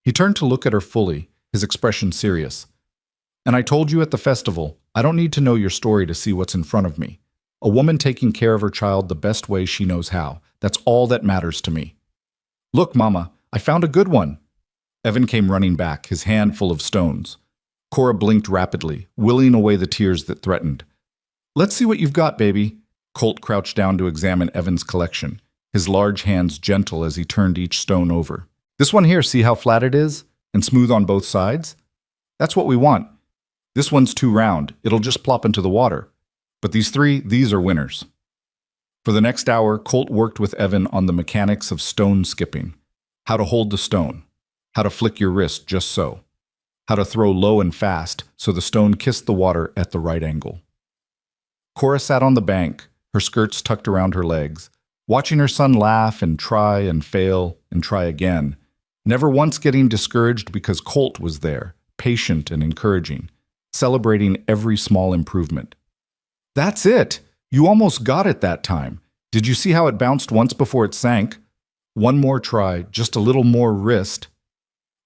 He turned to look at her fully, his expression serious. And I told you at the festival, I don't need to know your story to see what's in front of me. A woman taking care of her child the best way she knows how. That's all that matters to me. Look, Mama, I found a good one. Evan came running back, his hand full of stones. Cora blinked rapidly, willing away the tears that threatened. Let's see what you've got, baby. Colt crouched down to examine Evan's collection, his large hands gentle as he turned each stone over. This one here, see how flat it is? And smooth on both sides? That's what we want. This one's too round. It'll just plop into the water. But these three, these are winners. For the next hour, Colt worked with Evan on the mechanics of stone skipping. How to hold the stone. How to flick your wrist just so. How to throw low and fast so the stone kissed the water at the right angle. Cora sat on the bank, her skirts tucked around her legs, watching her son laugh and try and fail and try again, never once getting discouraged because Colt was there, patient and encouraging, celebrating every small improvement. That's it! You almost got it that time. Did you see how it bounced once before it sank? One more try, just a little more wrist.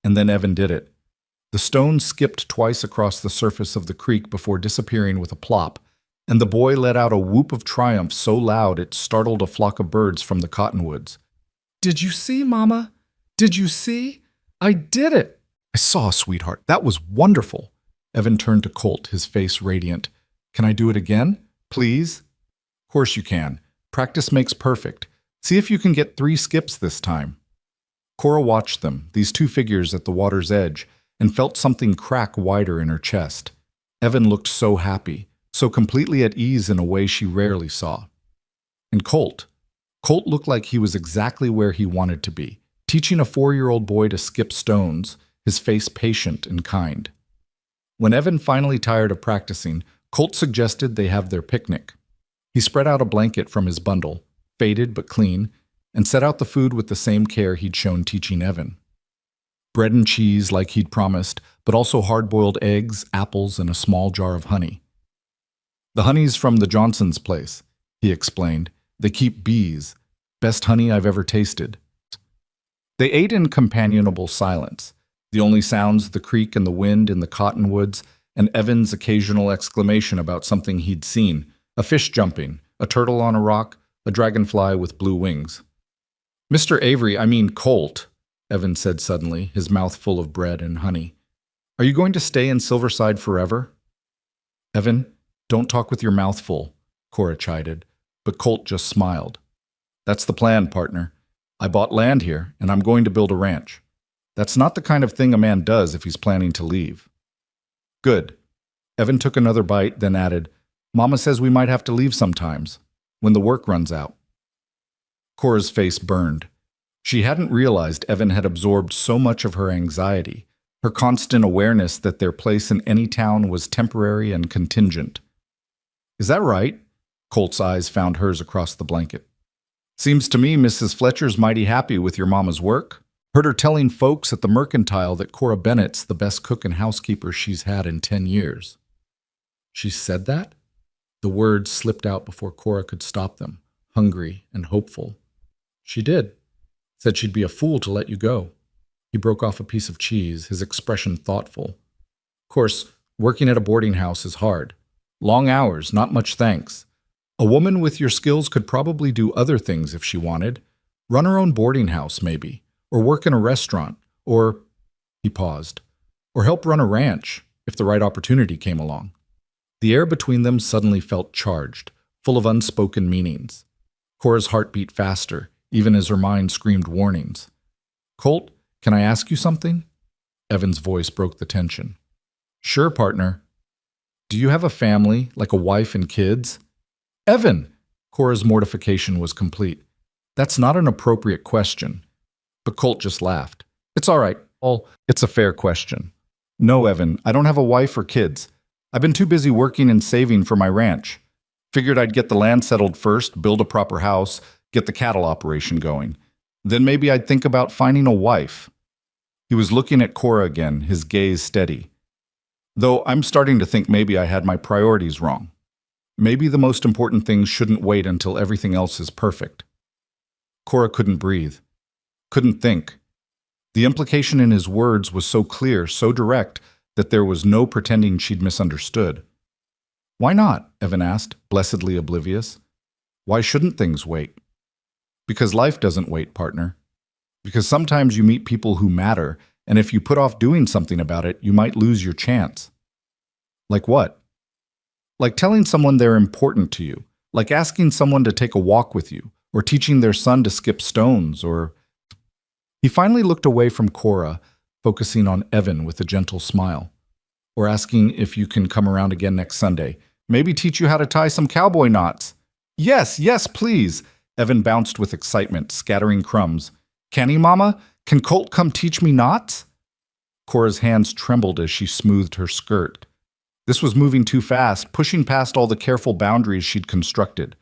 And then Evan did it. The stone skipped twice across the surface of the creek before disappearing with a plop, and the boy let out a whoop of triumph so loud it startled a flock of birds from the cottonwoods. Did you see, Mama? Did you see? I did it! I saw, sweetheart. That was wonderful. Evan turned to Colt, his face radiant. Can I do it again? Please? Of course you can. Practice makes perfect. See if you can get 3 skips this time. Cora watched them, these two figures at the water's edge, and felt something crack wider in her chest. Evan looked so happy, so completely at ease in a way she rarely saw. And Colt looked like he was exactly where he wanted to be, teaching a 4-year-old boy to skip stones, his face patient and kind. When Evan finally tired of practicing, Colt suggested they have their picnic. He spread out a blanket from his bundle, faded but clean, and set out the food with the same care he'd shown teaching Evan. Bread and cheese like he'd promised, but also hard-boiled eggs, apples, and a small jar of honey. The honey's from the Johnson's place, he explained. They keep bees. Best honey I've ever tasted. They ate in companionable silence, the only sounds the creek and the wind in the cottonwoods, and Evan's occasional exclamation about something he'd seen, a fish jumping, a turtle on a rock, a dragonfly with blue wings. Mr. Avery, I mean Colt, Evan said suddenly, his mouth full of bread and honey. Are you going to stay in Silverside forever? Evan, don't talk with your mouth full, Cora chided, but Colt just smiled. That's the plan, partner. I bought land here, and I'm going to build a ranch. That's not the kind of thing a man does if he's planning to leave. Good. Evan took another bite, then added, Mama says we might have to leave sometimes, when the work runs out. Cora's face burned. She hadn't realized Evan had absorbed so much of her anxiety, her constant awareness that their place in any town was temporary and contingent. Is that right? Colt's eyes found hers across the blanket. Seems to me Mrs. Fletcher's mighty happy with your mama's work. Heard her telling folks at the Mercantile that Cora Bennett's the best cook and housekeeper she's had in 10 years. She said that? The words slipped out before Cora could stop them, hungry and hopeful. She did. Said she'd be a fool to let you go. He broke off a piece of cheese, his expression thoughtful. Of course, working at a boarding house is hard. Long hours, not much thanks. A woman with your skills could probably do other things if she wanted. Run her own boarding house, maybe. Or work in a restaurant. Or, he paused, or help run a ranch, if the right opportunity came along. The air between them suddenly felt charged, full of unspoken meanings. Cora's heart beat faster, even as her mind screamed warnings. Colt, can I ask you something? Evan's voice broke the tension. Sure, partner. Do you have a family, like a wife and kids? Evan! Cora's mortification was complete. That's not an appropriate question. But Colt just laughed. It's all right. It's a fair question. No, Evan, I don't have a wife or kids. I've been too busy working and saving for my ranch. Figured I'd get the land settled first, build a proper house, get the cattle operation going. Then maybe I'd think about finding a wife. He was looking at Cora again, his gaze steady. Though I'm starting to think maybe I had my priorities wrong. Maybe the most important things shouldn't wait until everything else is perfect. Cora couldn't breathe, couldn't think. The implication in his words was so clear, so direct, that there was no pretending she'd misunderstood. Why not? Evan asked, blessedly oblivious. Why shouldn't things wait? Because life doesn't wait, partner. Because sometimes you meet people who matter, and if you put off doing something about it, you might lose your chance. Like what? Like telling someone they're important to you, like asking someone to take a walk with you, or teaching their son to skip stones, or... He finally looked away from Cora, focusing on Evan with a gentle smile. Or asking if you can come around again next Sunday. Maybe teach you how to tie some cowboy knots. Yes, yes, please. Evan bounced with excitement, scattering crumbs. Can he, Mama? Can Colt come teach me knots? Cora's hands trembled as she smoothed her skirt. This was moving too fast, pushing past all the careful boundaries she'd constructed.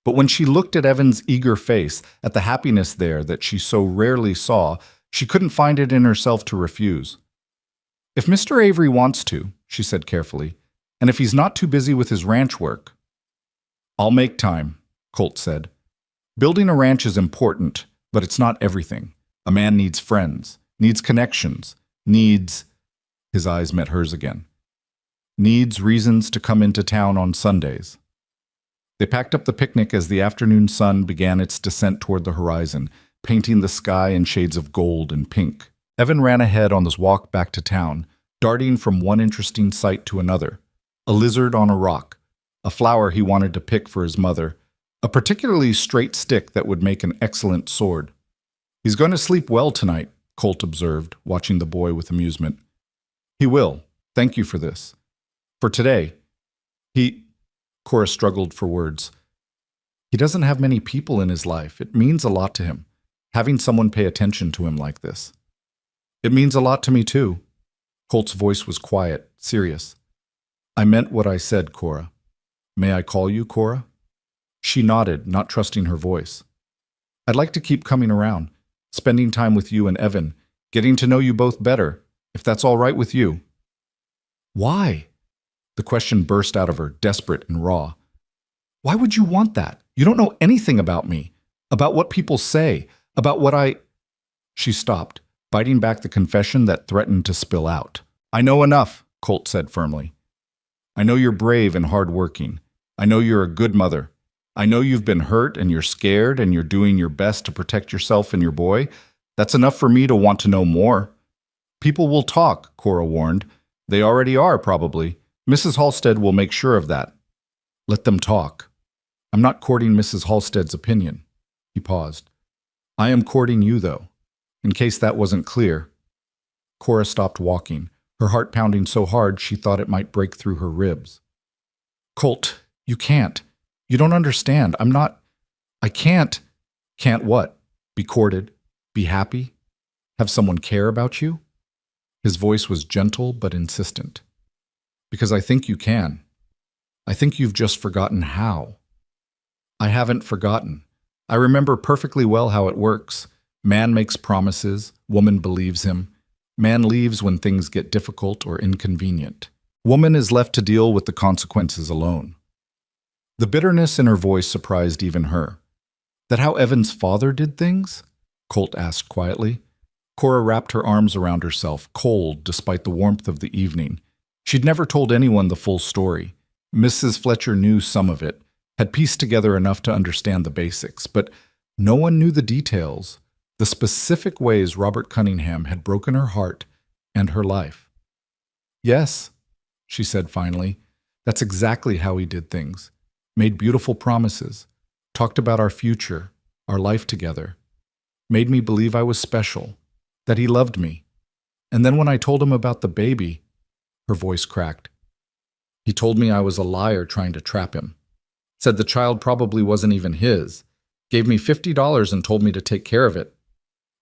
But when she looked at Evan's eager face, at the happiness there that she so rarely saw, she couldn't find it in herself to refuse. If Mr. Avery wants to, she said carefully, and if he's not too busy with his ranch work. I'll make time, Colt said. Building a ranch is important, but it's not everything. A man needs friends, needs connections, needs... His eyes met hers again. Needs reasons to come into town on Sundays. They packed up the picnic as the afternoon sun began its descent toward the horizon, painting the sky in shades of gold and pink. Evan ran ahead on his walk back to town, darting from one interesting sight to another. A lizard on a rock, a flower he wanted to pick for his mother, a particularly straight stick that would make an excellent sword. He's going to sleep well tonight, Colt observed, watching the boy with amusement. He will. Thank you for this. For today. Cora struggled for words. He doesn't have many people in his life. It means a lot to him, having someone pay attention to him like this. It means a lot to me, too. Colt's voice was quiet, serious. I meant what I said, Cora. May I call you Cora? She nodded, not trusting her voice. I'd like to keep coming around, spending time with you and Evan, getting to know you both better, if that's all right with you. Why? The question burst out of her, desperate and raw. Why would you want that? You don't know anything about me, about what people say, about what I... She stopped, biting back the confession that threatened to spill out. I know enough, Colt said firmly. I know you're brave and hardworking. I know you're a good mother. I know you've been hurt and you're scared and you're doing your best to protect yourself and your boy. That's enough for me to want to know more. People will talk, Cora warned. They already are, probably. Mrs. Halstead will make sure of that. Let them talk. I'm not courting Mrs. Halstead's opinion. He paused. I am courting you, though. In case that wasn't clear. Cora stopped walking, her heart pounding so hard she thought it might break through her ribs. Colt, you can't. You don't understand. I can't. Can't what? Be courted? Be happy? Have someone care about you? His voice was gentle but insistent. Because I think you can. I think you've just forgotten how. I haven't forgotten. I remember perfectly well how it works. Man makes promises, woman believes him. Man leaves when things get difficult or inconvenient. Woman is left to deal with the consequences alone. The bitterness in her voice surprised even her. That how Evan's father did things? Colt asked quietly. Cora wrapped her arms around herself, cold despite the warmth of the evening. She'd never told anyone the full story. Mrs. Fletcher knew some of it, had pieced together enough to understand the basics, but no one knew the details, the specific ways Robert Cunningham had broken her heart and her life. Yes, she said finally, that's exactly how he did things. Made beautiful promises, talked about our future, our life together. Made me believe I was special, that he loved me. And then when I told him about the baby, her voice cracked. He told me I was a liar trying to trap him. Said the child probably wasn't even his. Gave me $50 and told me to take care of it.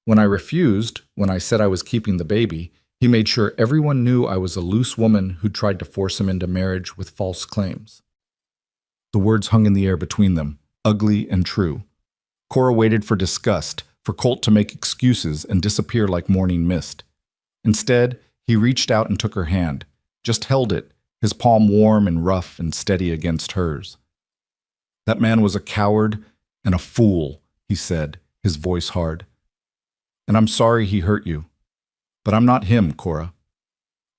When I refused, when I said I was keeping the baby, he made sure everyone knew I was a loose woman who tried to force him into marriage with false claims. The words hung in the air between them, ugly and true. Cora waited for disgust, for Colt to make excuses and disappear like morning mist. Instead, he reached out and took her hand, just held it, his palm warm and rough and steady against hers. That man was a coward and a fool, he said, his voice hard. And I'm sorry he hurt you. But I'm not him, Cora.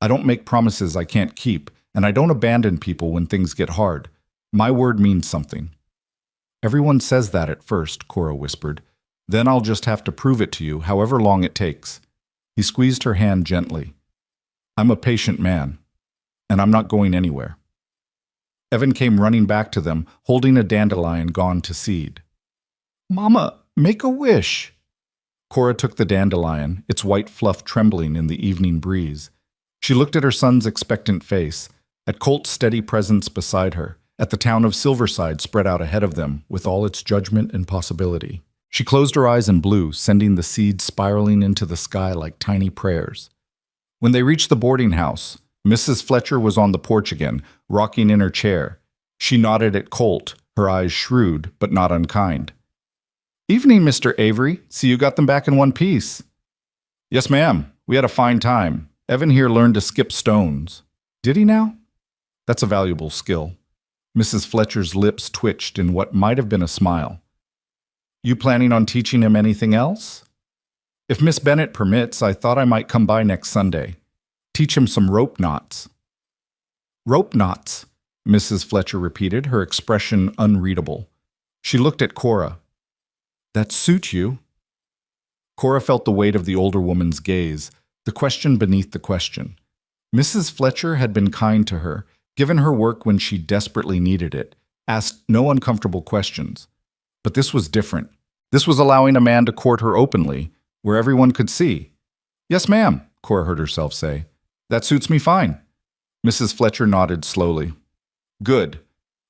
I don't make promises I can't keep, and I don't abandon people when things get hard. My word means something. Everyone says that at first, Cora whispered. Then I'll just have to prove it to you, however long it takes. He squeezed her hand gently. I'm a patient man, and I'm not going anywhere. Evan came running back to them, holding a dandelion gone to seed. Mama, make a wish. Cora took the dandelion, its white fluff trembling in the evening breeze. She looked at her son's expectant face, at Colt's steady presence beside her, at the town of Silverside spread out ahead of them with all its judgment and possibility. She closed her eyes and blew, sending the seeds spiraling into the sky like tiny prayers. When they reached the boarding house, Mrs. Fletcher was on the porch again, rocking in her chair. She nodded at Colt, her eyes shrewd but not unkind. Evening, Mr. Avery. See you got them back in one piece. Yes, ma'am. We had a fine time. Evan here learned to skip stones. Did he now? That's a valuable skill. Mrs. Fletcher's lips twitched in what might have been a smile. You planning on teaching him anything else? If Miss Bennett permits, I thought I might come by next Sunday. Teach him some rope knots. Rope knots, Mrs. Fletcher repeated, her expression unreadable. She looked at Cora. That suit you? Cora felt the weight of the older woman's gaze, the question beneath the question. Mrs. Fletcher had been kind to her, given her work when she desperately needed it, asked no uncomfortable questions. But this was different. This was allowing a man to court her openly, where everyone could see. Yes, ma'am, Cora heard herself say. That suits me fine. Mrs. Fletcher nodded slowly. Good.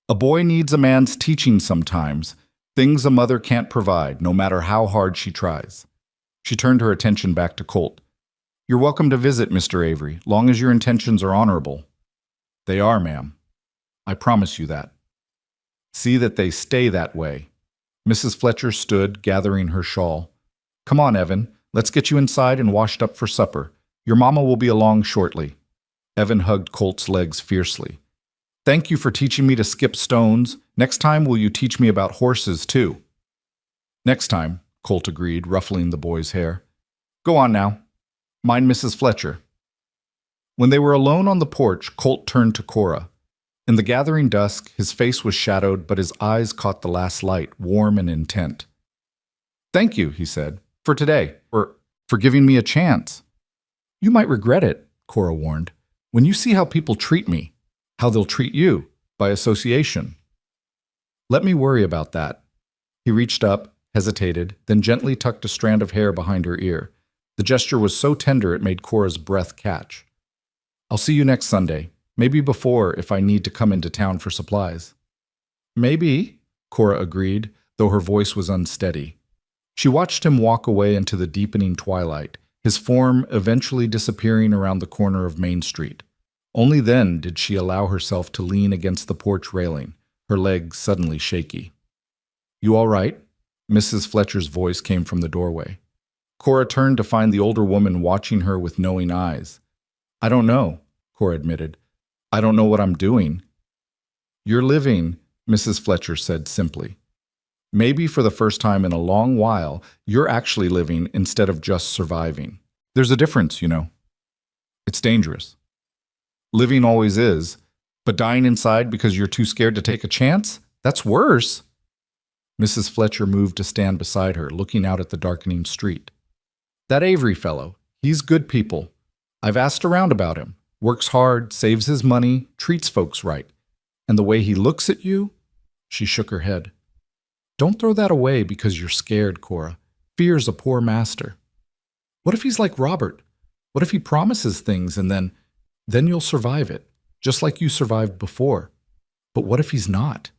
A boy needs a man's teaching sometimes, things a mother can't provide, no matter how hard she tries. She turned her attention back to Colt. You're welcome to visit, Mr. Avery, long as your intentions are honorable. They are, ma'am. I promise you that. See that they stay that way. Mrs. Fletcher stood, gathering her shawl. Come on, Evan. Let's get you inside and washed up for supper. Your mama will be along shortly. Evan hugged Colt's legs fiercely. Thank you for teaching me to skip stones. Next time, will you teach me about horses, too? Next time, Colt agreed, ruffling the boy's hair. Go on now. Mind Mrs. Fletcher. When they were alone on the porch, Colt turned to Cora. In the gathering dusk, his face was shadowed, but his eyes caught the last light, warm and intent. Thank you, he said, for today, or for giving me a chance. You might regret it, Cora warned, when you see how people treat me, how they'll treat you, by association. Let me worry about that. He reached up, hesitated, then gently tucked a strand of hair behind her ear. The gesture was so tender it made Cora's breath catch. I'll see you next Sunday, maybe before if I need to come into town for supplies. Maybe, Cora agreed, though her voice was unsteady. She watched him walk away into the deepening twilight, his form eventually disappearing around the corner of Main Street. Only then did she allow herself to lean against the porch railing, her legs suddenly shaky. "You all right?" Mrs. Fletcher's voice came from the doorway. Cora turned to find the older woman watching her with knowing eyes. "I don't know," Cora admitted. "I don't know what I'm doing." "You're living," Mrs. Fletcher said simply. "Maybe for the first time in a long while, you're actually living instead of just surviving. There's a difference, you know. It's dangerous. Living always is, but dying inside because you're too scared to take a chance? That's worse." Mrs. Fletcher moved to stand beside her, looking out at the darkening street. "That Avery fellow, he's good people. I've asked around about him. Works hard, saves his money, treats folks right. And the way he looks at you?" She shook her head. "Don't throw that away because you're scared, Cora. Fear's a poor master. What if he's like Robert? What if he promises things and then you'll survive it, just like you survived before? But what if he's not?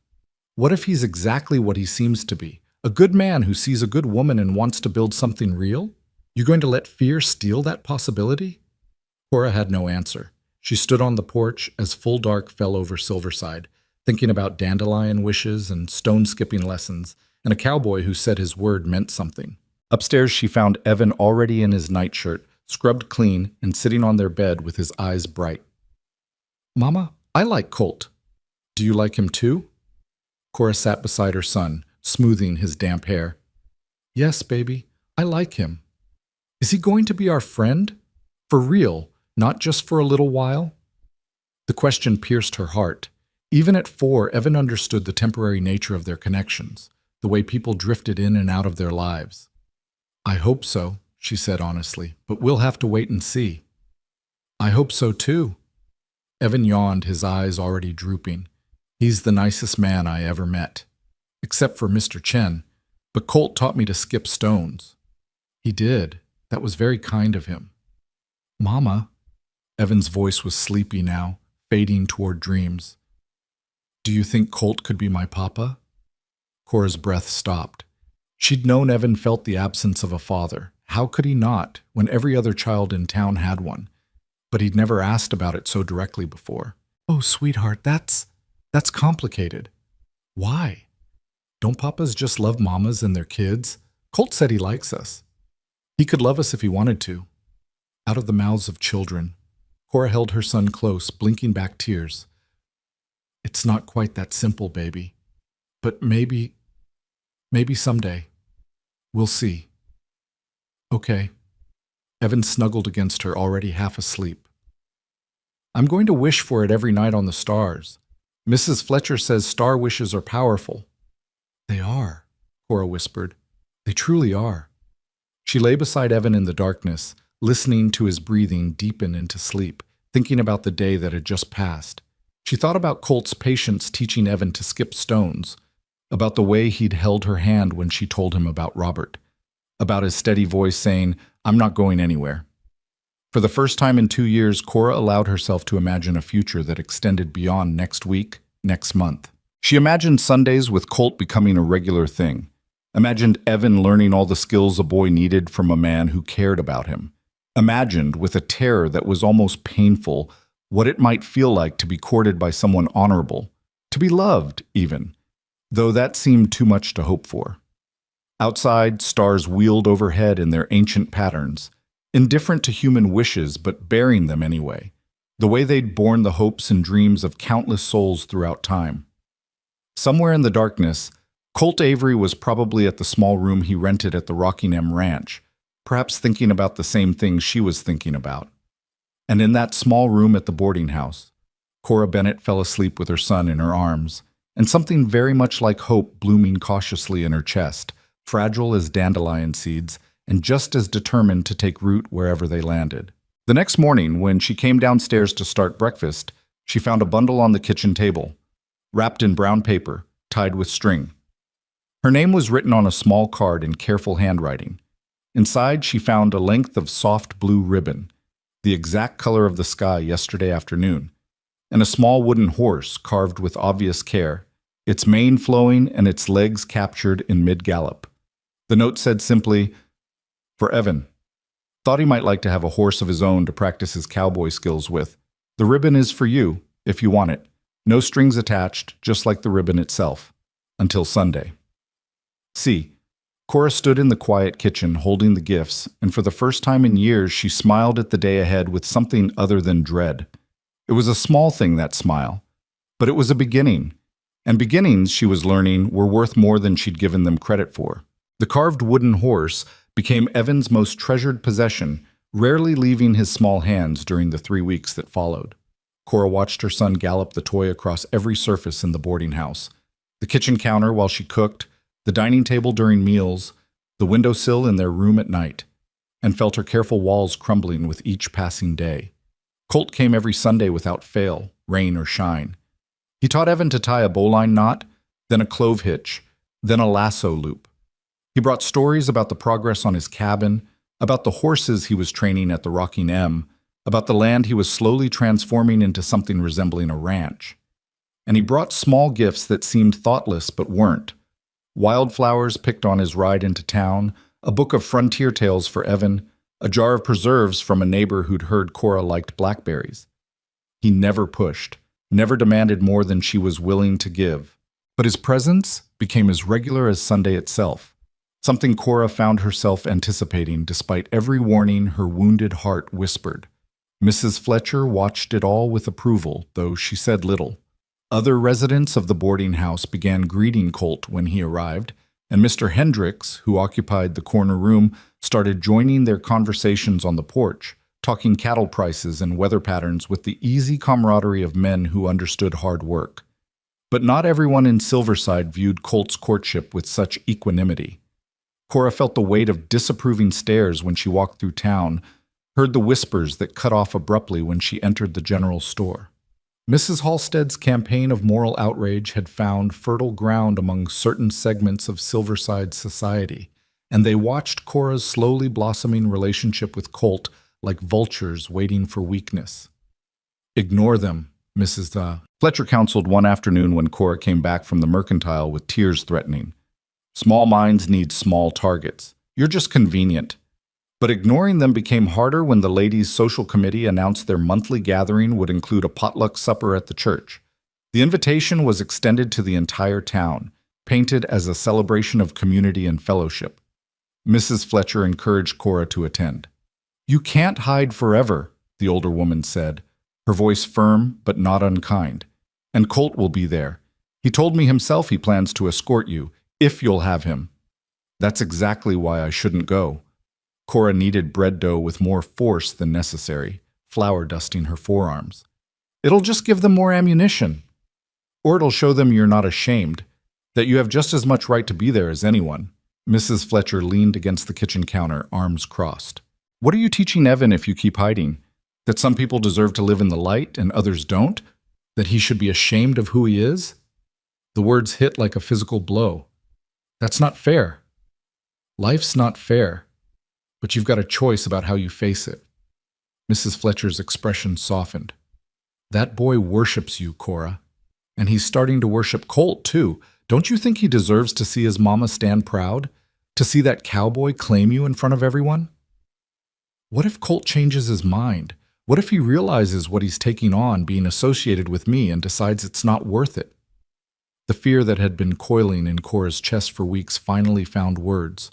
What if he's exactly what he seems to be? A good man who sees a good woman and wants to build something real? You going to let fear steal that possibility?" Cora had no answer. She stood on the porch as full dark fell over Silverside, thinking about dandelion wishes and stone-skipping lessons, and a cowboy who said his word meant something. Upstairs, she found Evan already in his nightshirt, scrubbed clean, and sitting on their bed with his eyes bright. "Mama, I like Colt. Do you like him too?" Cora sat beside her son, smoothing his damp hair. "Yes, baby, I like him. Is he going to be our friend? For real, not just for a little while?" The question pierced her heart. Even at 4, Evan understood the temporary nature of their connections, the way people drifted in and out of their lives. "I hope so," she said honestly, "but we'll have to wait and see." "I hope so too." Evan yawned, his eyes already drooping. "He's the nicest man I ever met. Except for Mr. Chen, but Colt taught me to skip stones." "He did. That was very kind of him." "Mama," Evan's voice was sleepy now, fading toward dreams. "Do you think Colt could be my papa?" Cora's breath stopped. She'd known Evan felt the absence of a father. How could he not, when every other child in town had one? But he'd never asked about it so directly before. "Oh, sweetheart, that's complicated." "Why? Don't papas just love mamas and their kids? Colt said he likes us. He could love us if he wanted to." Out of the mouths of children, Cora held her son close, blinking back tears. "It's not quite that simple, baby. But maybe someday. We'll see." "Okay." Evan snuggled against her, already half asleep. "I'm going to wish for it every night on the stars. Mrs. Fletcher says star wishes are powerful." "They are," Cora whispered. "They truly are." She lay beside Evan in the darkness, listening to his breathing deepen into sleep, thinking about the day that had just passed. She thought about Colt's patience teaching Evan to skip stones, about the way he'd held her hand when she told him about Robert, about his steady voice saying, "I'm not going anywhere." For the first time in 2 years, Cora allowed herself to imagine a future that extended beyond next week, next month. She imagined Sundays with Colt becoming a regular thing, imagined Evan learning all the skills a boy needed from a man who cared about him, imagined, with a terror that was almost painful, what it might feel like to be courted by someone honorable, to be loved, even, though that seemed too much to hope for. Outside, stars wheeled overhead in their ancient patterns, indifferent to human wishes but bearing them anyway, the way they'd borne the hopes and dreams of countless souls throughout time. Somewhere in the darkness, Colt Avery was probably at the small room he rented at the Rockingham Ranch, perhaps thinking about the same things she was thinking about. And in that small room at the boarding house, Cora Bennett fell asleep with her son in her arms, and something very much like hope blooming cautiously in her chest, fragile as dandelion seeds, and just as determined to take root wherever they landed. The next morning, when she came downstairs to start breakfast, she found a bundle on the kitchen table, wrapped in brown paper, tied with string. Her name was written on a small card in careful handwriting. Inside, she found a length of soft blue ribbon, the exact color of the sky yesterday afternoon, and a small wooden horse carved with obvious care, its mane flowing and its legs captured in mid-gallop. The note said simply, "For Evan." Thought he might like to have a horse of his own to practice his cowboy skills with. The ribbon is for you, if you want it. No strings attached, just like the ribbon itself. Until Sunday. See, Cora stood in the quiet kitchen holding the gifts, and for the first time in years she smiled at the day ahead with something other than dread. It was a small thing, that smile, but it was a beginning. And beginnings, she was learning, were worth more than she'd given them credit for. The carved wooden horse became Evan's most treasured possession, rarely leaving his small hands during the 3 weeks that followed. Cora watched her son gallop the toy across every surface in the boarding house. The kitchen counter while she cooked, the dining table during meals, the windowsill in their room at night, and felt her careful walls crumbling with each passing day. Colt came every Sunday without fail, rain or shine. He taught Evan to tie a bowline knot, then a clove hitch, then a lasso loop. He brought stories about the progress on his cabin, about the horses he was training at the Rocking M, about the land he was slowly transforming into something resembling a ranch. And he brought small gifts that seemed thoughtless but weren't. Wildflowers picked on his ride into town, a book of frontier tales for Evan, a jar of preserves from a neighbor who'd heard Cora liked blackberries. He never pushed, never demanded more than she was willing to give. But his presence became as regular as Sunday itself, something Cora found herself anticipating despite every warning her wounded heart whispered. Mrs. Fletcher watched it all with approval, though she said little. Other residents of the boarding house began greeting Colt when he arrived, and Mr. Hendricks, who occupied the corner room, started joining their conversations on the porch, talking cattle prices and weather patterns with the easy camaraderie of men who understood hard work. But not everyone in Silverside viewed Colt's courtship with such equanimity. Cora felt the weight of disapproving stares when she walked through town, heard the whispers that cut off abruptly when she entered the general store. Mrs. Halstead's campaign of moral outrage had found fertile ground among certain segments of Silverside society, and they watched Cora's slowly blossoming relationship with Colt like vultures waiting for weakness. "Ignore them," Mrs. Fletcher counseled one afternoon when Cora came back from the mercantile with tears threatening. "Small minds need small targets. You're just convenient." But ignoring them became harder when the ladies' social committee announced their monthly gathering would include a potluck supper at the church. The invitation was extended to the entire town, painted as a celebration of community and fellowship. Mrs. Fletcher encouraged Cora to attend. "You can't hide forever," the older woman said, her voice firm but not unkind. "And Colt will be there. He told me himself he plans to escort you, if you'll have him." "That's exactly why I shouldn't go." Cora kneaded bread dough with more force than necessary, flour dusting her forearms. "It'll just give them more ammunition. Or it'll show them you're not ashamed, that you have just as much right to be there as anyone." Mrs. Fletcher leaned against the kitchen counter, arms crossed. "What are you teaching Evan if you keep hiding? That some people deserve to live in the light and others don't? That he should be ashamed of who he is?" The words hit like a physical blow. "That's not fair. Life's not fair. But you've got a choice about how you face it." Mrs. Fletcher's expression softened. "That boy worships you, Cora. And he's starting to worship Colt, too. Don't you think he deserves to see his mama stand proud? To see that cowboy claim you in front of everyone? What if Colt changes his mind? What if he realizes what he's taking on being associated with me and decides it's not worth it?" The fear that had been coiling in Cora's chest for weeks finally found words.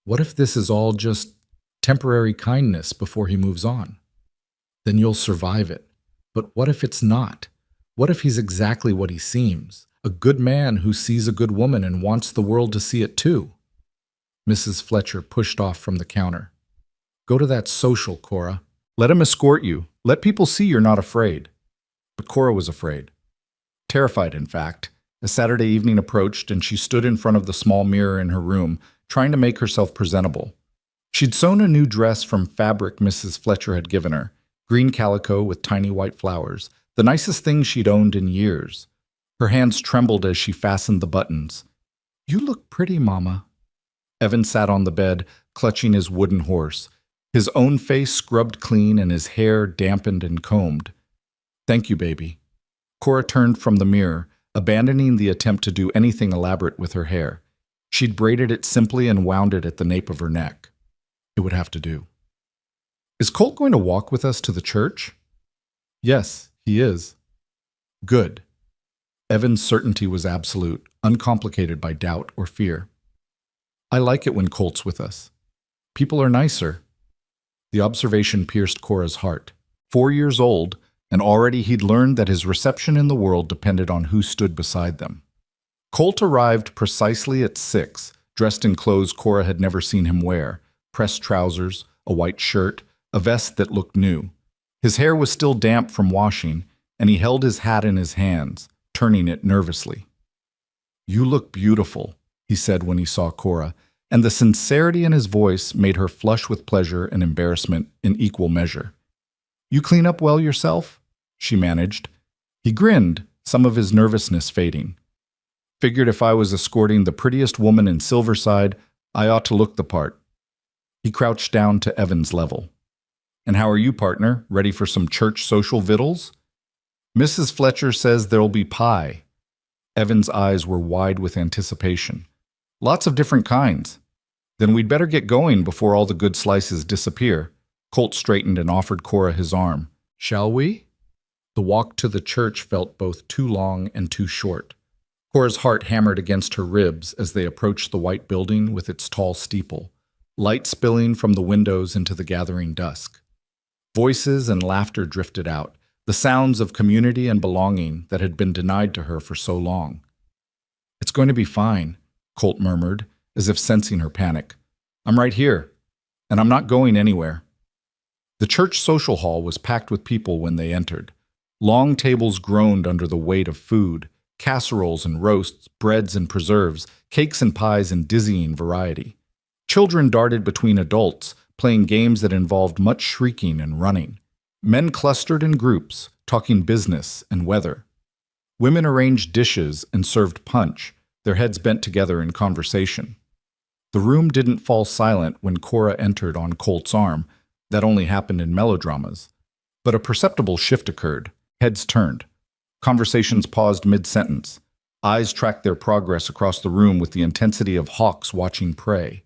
What if this is all just temporary kindness before he moves on? Then you'll survive it. But what if it's not? What if he's exactly what he seems? A good man who sees a good woman and wants the world to see it too? Mrs. Fletcher pushed off from the counter. "Go to that social, Cora. Let him escort you. Let people see you're not afraid." But Cora was afraid. Terrified, in fact. As Saturday evening approached and she stood in front of the small mirror in her room, trying to make herself presentable. She'd sewn a new dress from fabric Mrs. Fletcher had given her, green calico with tiny white flowers, the nicest thing she'd owned in years. Her hands trembled as she fastened the buttons. "You look pretty, Mama." Evan sat on the bed, clutching his wooden horse, his own face scrubbed clean and his hair dampened and combed. "Thank you, baby." Cora turned from the mirror, abandoning the attempt to do anything elaborate with her hair. She'd braided it simply and wound it at the nape of her neck. It would have to do. Is Colt going to walk with us to the church? Yes, he is. Good. Evan's certainty was absolute, uncomplicated by doubt or fear. I like it when Colt's with us. People are nicer. The observation pierced Cora's heart. 4 years old, and already he'd learned that his reception in the world depended on who stood beside them. Colt arrived precisely at 6, dressed in clothes Cora had never seen him wear, pressed trousers, a white shirt, a vest that looked new. His hair was still damp from washing, and he held his hat in his hands, turning it nervously. "You look beautiful," he said when he saw Cora, and the sincerity in his voice made her flush with pleasure and embarrassment in equal measure. "You clean up well yourself?" she managed. He grinned, some of his nervousness fading. "Figured if I was escorting the prettiest woman in Silverside, I ought to look the part." He crouched down to Evan's level. "And how are you, partner? Ready for some church social victuals?" "Mrs. Fletcher says there'll be pie." Evan's eyes were wide with anticipation. "Lots of different kinds." "Then we'd better get going before all the good slices disappear." Colt straightened and offered Cora his arm. "Shall we?" The walk to the church felt both too long and too short. Cora's heart hammered against her ribs as they approached the white building with its tall steeple, light spilling from the windows into the gathering dusk. Voices and laughter drifted out, the sounds of community and belonging that had been denied to her for so long. "It's going to be fine," Colt murmured, as if sensing her panic. "I'm right here, and I'm not going anywhere." The church social hall was packed with people when they entered. Long tables groaned under the weight of food, casseroles and roasts, breads and preserves, cakes and pies in dizzying variety. Children darted between adults, playing games that involved much shrieking and running. Men clustered in groups, talking business and weather. Women arranged dishes and served punch, their heads bent together in conversation. The room didn't fall silent when Cora entered on Colt's arm. That only happened in melodramas. But a perceptible shift occurred. Heads turned. Conversations paused mid-sentence. Eyes tracked their progress across the room with the intensity of hawks watching prey.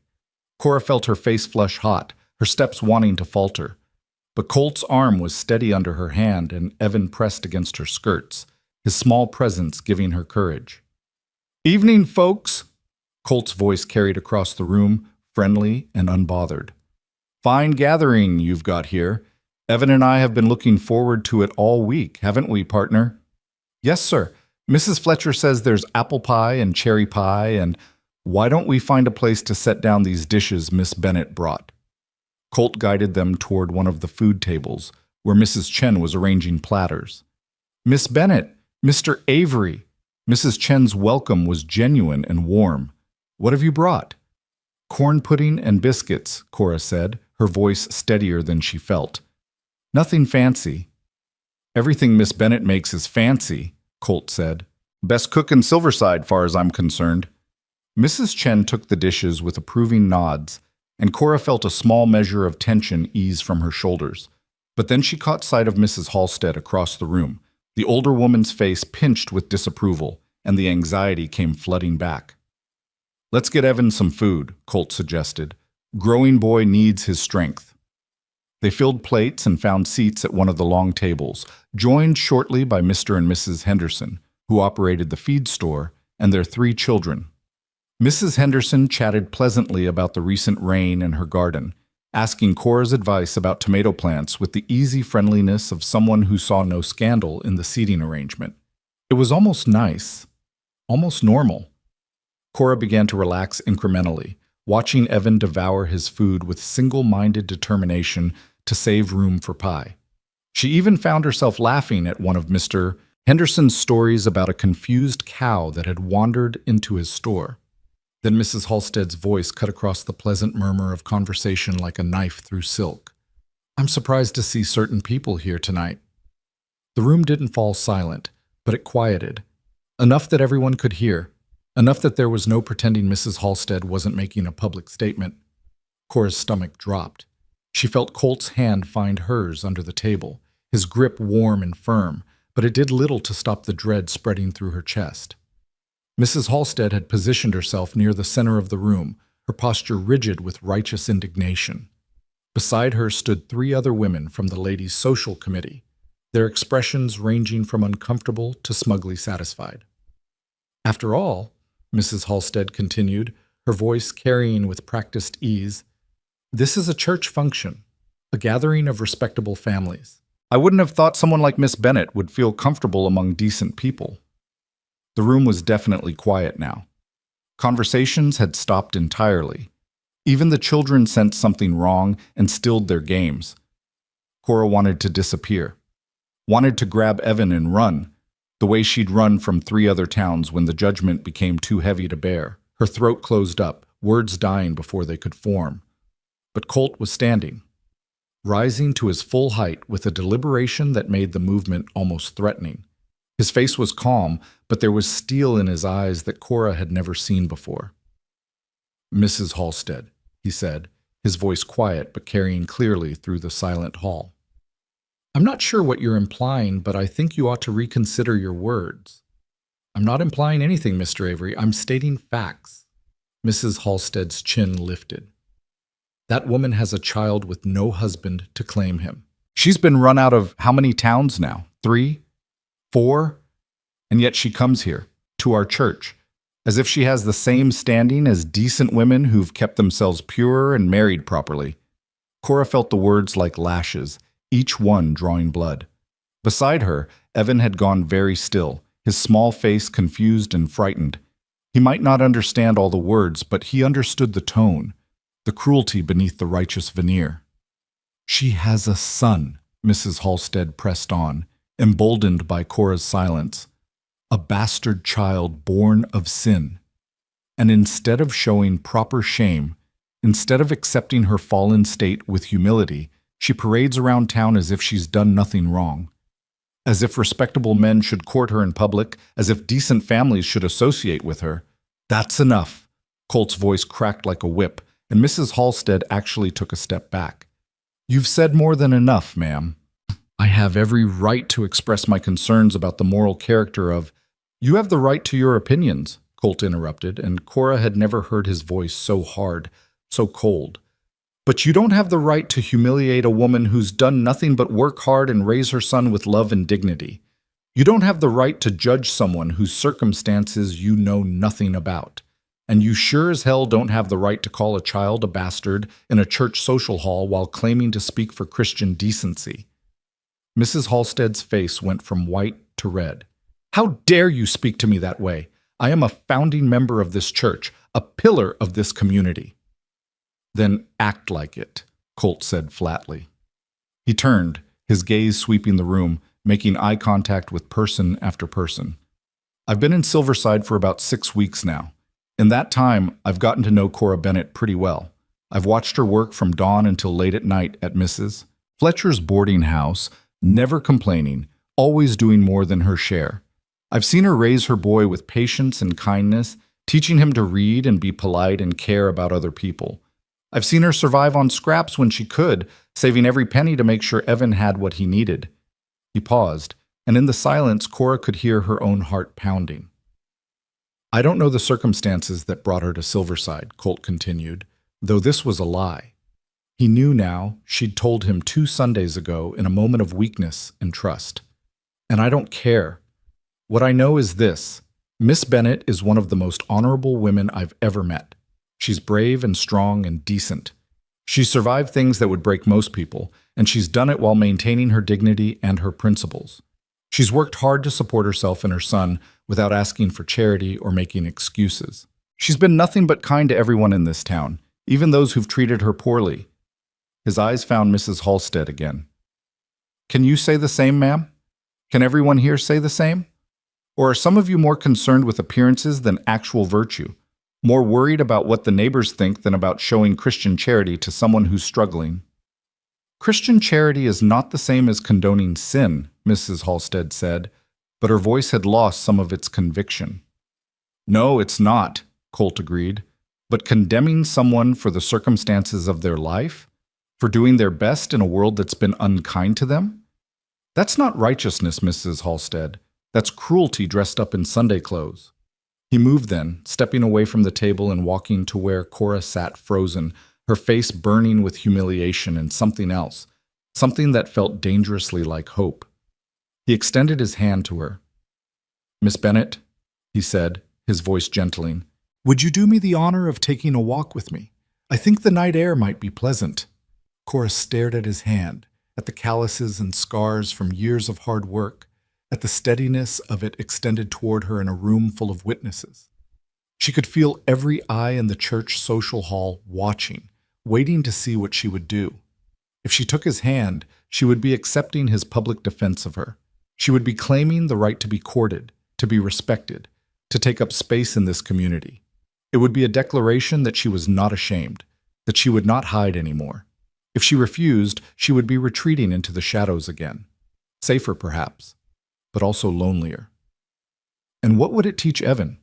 Cora felt her face flush hot, her steps wanting to falter. But Colt's arm was steady under her hand, and Evan pressed against her skirts, his small presence giving her courage. "Evening, folks!" Colt's voice carried across the room, friendly and unbothered. "Fine gathering you've got here. Evan and I have been looking forward to it all week, haven't we, partner?" "Yes, sir. Mrs. Fletcher says there's apple pie and cherry pie, and why don't we find a place to set down these dishes Miss Bennett brought?" Colt guided them toward one of the food tables, where Mrs. Chen was arranging platters. "Miss Bennett, Mr. Avery." Mrs. Chen's welcome was genuine and warm. "What have you brought?" "Corn pudding and biscuits," Cora said, her voice steadier than she felt. "Nothing fancy." "Everything Miss Bennett makes is fancy," Colt said. "Best cook in Silverside, far as I'm concerned." Mrs. Chen took the dishes with approving nods, and Cora felt a small measure of tension ease from her shoulders. But then she caught sight of Mrs. Halstead across the room. The older woman's face pinched with disapproval, and the anxiety came flooding back. "Let's get Evan some food," Colt suggested. "Growing boy needs his strength." They filled plates and found seats at one of the long tables, joined shortly by Mr. and Mrs. Henderson, who operated the feed store, and their 3 children. Mrs. Henderson chatted pleasantly about the recent rain in her garden, asking Cora's advice about tomato plants with the easy friendliness of someone who saw no scandal in the seating arrangement. It was almost nice, almost normal. Cora began to relax incrementally, watching Evan devour his food with single-minded determination to save room for pie. She even found herself laughing at one of Mr. Henderson's stories about a confused cow that had wandered into his store. Then Mrs. Halstead's voice cut across the pleasant murmur of conversation like a knife through silk. "I'm surprised to see certain people here tonight." The room didn't fall silent, but it quieted. Enough that everyone could hear. Enough that there was no pretending Mrs. Halstead wasn't making a public statement. Cora's stomach dropped. She felt Colt's hand find hers under the table, his grip warm and firm, but it did little to stop the dread spreading through her chest. Mrs. Halstead had positioned herself near the center of the room, her posture rigid with righteous indignation. Beside her stood three other women from the ladies' social committee, their expressions ranging from uncomfortable to smugly satisfied. After all, Mrs. Halstead continued, her voice carrying with practiced ease, this is a church function, a gathering of respectable families. I wouldn't have thought someone like Miss Bennet would feel comfortable among decent people. The room was definitely quiet now. Conversations had stopped entirely. Even the children sensed something wrong and stilled their games. Cora wanted to disappear. Wanted to grab Evan and run, the way she'd run from three other towns when the judgment became too heavy to bear. Her throat closed up, words dying before they could form. But Colt was standing, rising to his full height with a deliberation that made the movement almost threatening. His face was calm, but there was steel in his eyes that Cora had never seen before. Mrs. Halstead, he said, his voice quiet but carrying clearly through the silent hall. I'm not sure what you're implying, but I think you ought to reconsider your words. I'm not implying anything, Mr. Avery. I'm stating facts. Mrs. Halstead's chin lifted. That woman has a child with no husband to claim him. She's been run out of how many towns now? 3? 4? And yet she comes here, to our church, as if she has the same standing as decent women who've kept themselves pure and married properly. Cora felt the words like lashes, each one drawing blood. Beside her, Evan had gone very still, his small face confused and frightened. He might not understand all the words, but he understood the tone, the cruelty beneath the righteous veneer. She has a son, Mrs. Halstead pressed on, emboldened by Cora's silence. A bastard child born of sin. And instead of showing proper shame, instead of accepting her fallen state with humility, she parades around town as if she's done nothing wrong. As if respectable men should court her in public, as if decent families should associate with her. That's enough. Colt's voice cracked like a whip, and Mrs. Halstead actually took a step back. You've said more than enough, ma'am. I have every right to express my concerns about the moral character of— You have the right to your opinions, Colt interrupted, and Cora had never heard his voice so hard, so cold. But you don't have the right to humiliate a woman who's done nothing but work hard and raise her son with love and dignity. You don't have the right to judge someone whose circumstances you know nothing about. And you sure as hell don't have the right to call a child a bastard in a church social hall while claiming to speak for Christian decency. Mrs. Halstead's face went from white to red. How dare you speak to me that way? I am a founding member of this church, a pillar of this community. Then act like it, Colt said flatly. He turned, his gaze sweeping the room, making eye contact with person after person. I've been in Silverside for about 6 weeks now. In that time, I've gotten to know Cora Bennet pretty well. I've watched her work from dawn until late at night at Mrs. Fletcher's boarding house, never complaining, always doing more than her share. I've seen her raise her boy with patience and kindness, teaching him to read and be polite and care about other people. I've seen her survive on scraps when she could, saving every penny to make sure Evan had what he needed. He paused, and in the silence, Cora could hear her own heart pounding. I don't know the circumstances that brought her to Silverside, Colt continued, though this was a lie. He knew now she'd told him 2 Sundays ago in a moment of weakness and trust. And I don't care. What I know is this. Miss Bennet is one of the most honorable women I've ever met. She's brave and strong and decent. She's survived things that would break most people, and she's done it while maintaining her dignity and her principles. She's worked hard to support herself and her son without asking for charity or making excuses. She's been nothing but kind to everyone in this town, even those who've treated her poorly. His eyes found Mrs. Halstead again. Can you say the same, ma'am? Can everyone here say the same? Or are some of you more concerned with appearances than actual virtue? More worried about what the neighbors think than about showing Christian charity to someone who's struggling? Christian charity is not the same as condoning sin, Mrs. Halstead said, but her voice had lost some of its conviction. No, it's not, Colt agreed, but condemning someone for the circumstances of their life? For doing their best in a world that's been unkind to them? That's not righteousness, Mrs. Halstead. That's cruelty dressed up in Sunday clothes. He moved then, stepping away from the table and walking to where Cora sat frozen, her face burning with humiliation and something else, something that felt dangerously like hope. He extended his hand to her. "Miss Bennet," he said, his voice gentling, "would you do me the honor of taking a walk with me? I think the night air might be pleasant." Cora stared at his hand, at the calluses and scars from years of hard work, at the steadiness of it extended toward her in a room full of witnesses. She could feel every eye in the church social hall watching, waiting to see what she would do. If she took his hand, she would be accepting his public defense of her. She would be claiming the right to be courted, to be respected, to take up space in this community. It would be a declaration that she was not ashamed, that she would not hide anymore. If she refused, she would be retreating into the shadows again. Safer, perhaps, but also lonelier. And what would it teach Evan?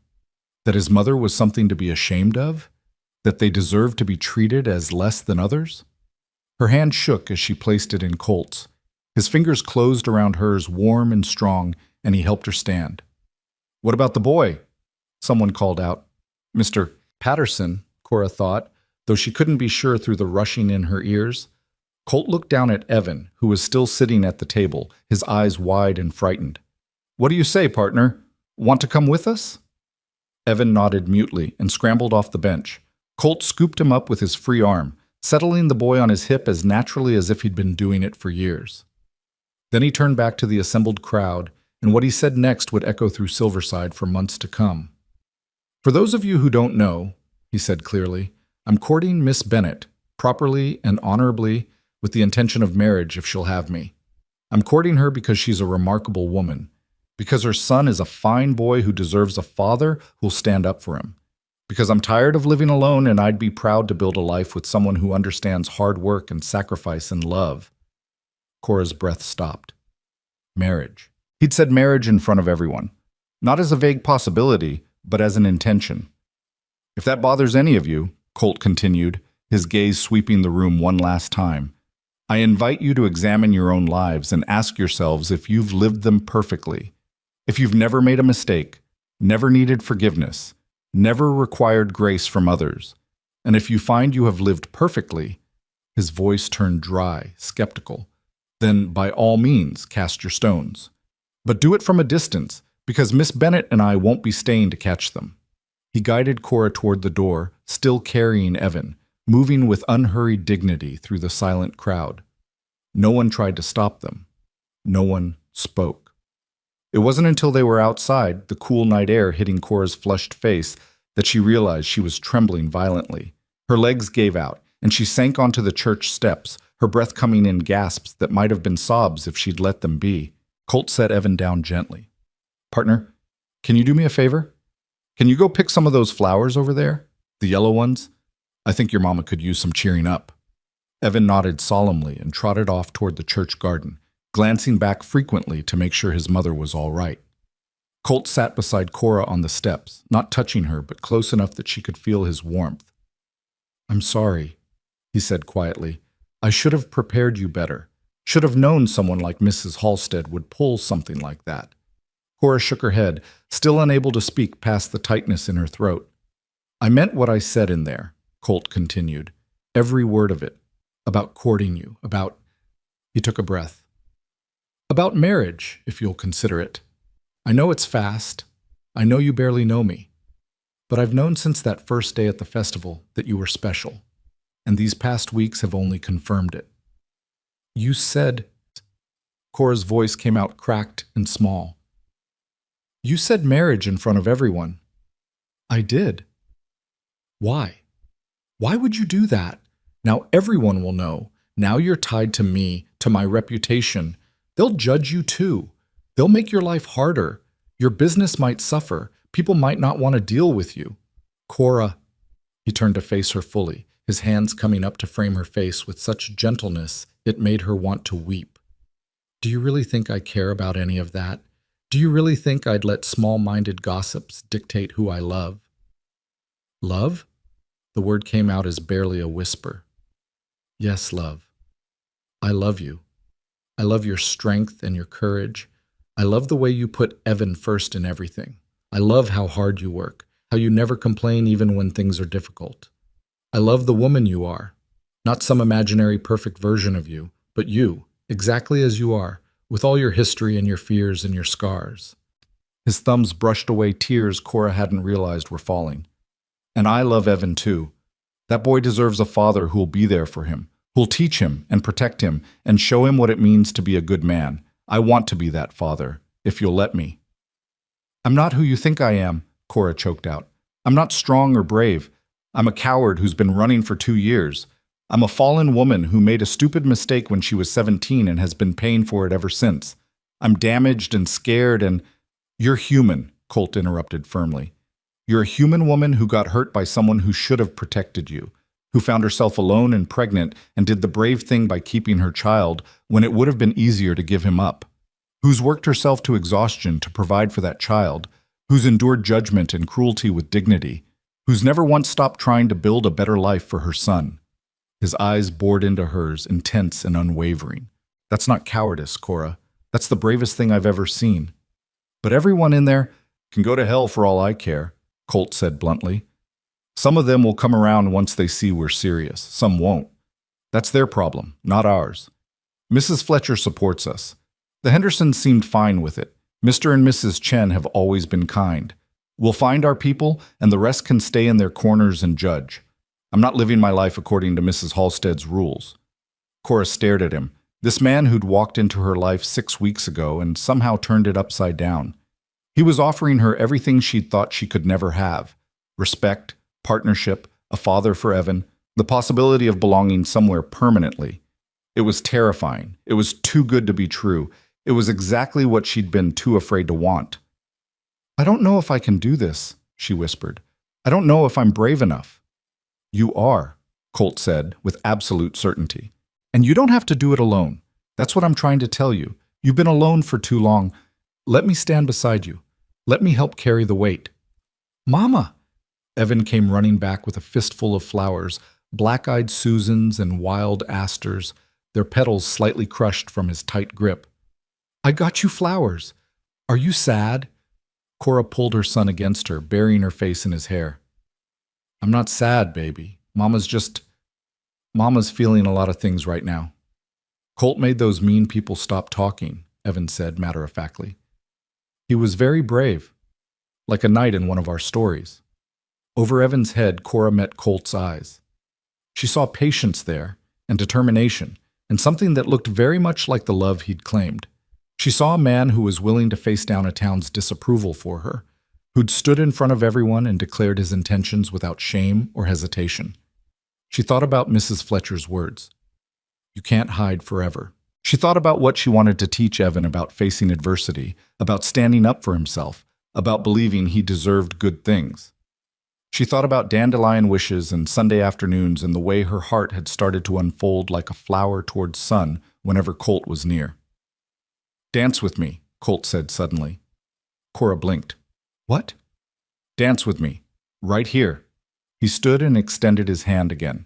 That his mother was something to be ashamed of? That they deserved to be treated as less than others? Her hand shook as she placed it in Colt's. His fingers closed around hers, warm and strong, and he helped her stand. "What about the boy?" someone called out. "Mr. Patterson," Cora thought, though she couldn't be sure through the rushing in her ears. Colt looked down at Evan, who was still sitting at the table, his eyes wide and frightened. "What do you say, partner? Want to come with us?" Evan nodded mutely and scrambled off the bench. Colt scooped him up with his free arm, settling the boy on his hip as naturally as if he'd been doing it for years. Then he turned back to the assembled crowd, and what he said next would echo through Silverside for months to come. "For those of you who don't know," he said clearly, "I'm courting Miss Bennet, properly and honorably, with the intention of marriage if she'll have me. I'm courting her because she's a remarkable woman, because her son is a fine boy who deserves a father who'll stand up for him, because I'm tired of living alone and I'd be proud to build a life with someone who understands hard work and sacrifice and love." Cora's breath stopped. Marriage. He'd said marriage in front of everyone, not as a vague possibility, but as an intention. "If that bothers any of you," Colt continued, his gaze sweeping the room one last time, "I invite you to examine your own lives and ask yourselves if you've lived them perfectly, if you've never made a mistake, never needed forgiveness, never required grace from others, and if you find you have lived perfectly," his voice turned dry, skeptical, "then by all means cast your stones. But do it from a distance, because Miss Bennet and I won't be staying to catch them." He guided Cora toward the door, still carrying Evan, moving with unhurried dignity through the silent crowd. No one tried to stop them. No one spoke. It wasn't until they were outside, the cool night air hitting Cora's flushed face, that she realized she was trembling violently. Her legs gave out, and she sank onto the church steps, her breath coming in gasps that might have been sobs if she'd let them be. Colt set Evan down gently. "Partner, can you do me a favor? Can you go pick some of those flowers over there? The yellow ones? I think your mama could use some cheering up." Evan nodded solemnly and trotted off toward the church garden, glancing back frequently to make sure his mother was all right. Colt sat beside Cora on the steps, not touching her, but close enough that she could feel his warmth. "I'm sorry," he said quietly. "I should have prepared you better. Should have known someone like Mrs. Halstead would pull something like that." Cora shook her head, still unable to speak past the tightness in her throat. "I meant what I said in there," Colt continued. "Every word of it. About courting you, about—" He took a breath. "About marriage, if you'll consider it. I know it's fast. I know you barely know me. But I've known since that first day at the festival that you were special, and these past weeks have only confirmed it. You said—" Cora's voice came out cracked and small. "You said marriage in front of everyone." "I did." "Why? Why would you do that? Now everyone will know. Now you're tied to me, to my reputation. They'll judge you too. They'll make your life harder. Your business might suffer. People might not want to deal with you." "Cora," he turned to face her fully, his hands coming up to frame her face with such gentleness it made her want to weep. "Do you really think I care about any of that? Do you really think I'd let small-minded gossips dictate who I love?" "Love?" The word came out as barely a whisper. "Yes, love. I love you. I love your strength and your courage. I love the way you put Evan first in everything. I love how hard you work, how you never complain even when things are difficult. I love the woman you are, Not some imaginary perfect version of you, but you, exactly as you are, with all your history and your fears and your scars. His thumbs brushed away tears Cora hadn't realized were falling. And I love Evan too. That boy deserves a father who'll be there for him, who'll teach him and protect him and show him what it means to be a good man. I want to be that father, if you'll let me. I'm not who you think I am, Cora choked out. I'm not strong or brave. I'm a coward who's been running for 2 years. I'm a fallen woman who made a stupid mistake when she was 17 and has been paying for it ever since. I'm damaged and scared and— You're human, Colt interrupted firmly. You're a human woman who got hurt by someone who should have protected you, who found herself alone and pregnant and did the brave thing by keeping her child when it would have been easier to give him up, who's worked herself to exhaustion to provide for that child, who's endured judgment and cruelty with dignity, who's never once stopped trying to build a better life for her son. His eyes bored into hers, intense and unwavering. That's not cowardice, Cora. That's the bravest thing I've ever seen. But everyone in there can go to hell for all I care, Colt said bluntly. Some of them will come around once they see we're serious. Some won't. That's their problem, not ours. Mrs. Fletcher supports us. The Hendersons seemed fine with it. Mr. and Mrs. Chen have always been kind. We'll find our people, and the rest can stay in their corners and judge. I'm not living my life according to Mrs. Halstead's rules. Cora stared at him, this man who'd walked into her life 6 weeks ago and somehow turned it upside down. He was offering her everything she'd thought she could never have: respect, partnership, a father for Evan, the possibility of belonging somewhere permanently. It was terrifying. It was too good to be true. It was exactly what she'd been too afraid to want. I don't know if I can do this, she whispered. I don't know if I'm brave enough. You are, Colt said with absolute certainty. And you don't have to do it alone. That's what I'm trying to tell you. You've been alone for too long. Let me stand beside you. Let me help carry the weight. Mama! Evan came running back with a fistful of flowers, black-eyed Susans and wild asters, their petals slightly crushed from his tight grip. I got you flowers. Are you sad? Cora pulled her son against her, burying her face in his hair. I'm not sad, baby. Mama's feeling a lot of things right now. Colt made those mean people stop talking, Evan said matter-of-factly. He was very brave, like a knight in one of our stories. Over Evan's head, Cora met Colt's eyes. She saw patience there, and determination, and something that looked very much like the love he'd claimed. She saw a man who was willing to face down a town's disapproval for her, who'd stood in front of everyone and declared his intentions without shame or hesitation. She thought about Mrs. Fletcher's words. You can't hide forever. She thought about what she wanted to teach Evan about facing adversity, about standing up for himself, about believing he deserved good things. She thought about dandelion wishes and Sunday afternoons and the way her heart had started to unfold like a flower towards sun whenever Colt was near. Dance with me, Colt said suddenly. Cora blinked. What? Dance with me. Right here. He stood and extended his hand again.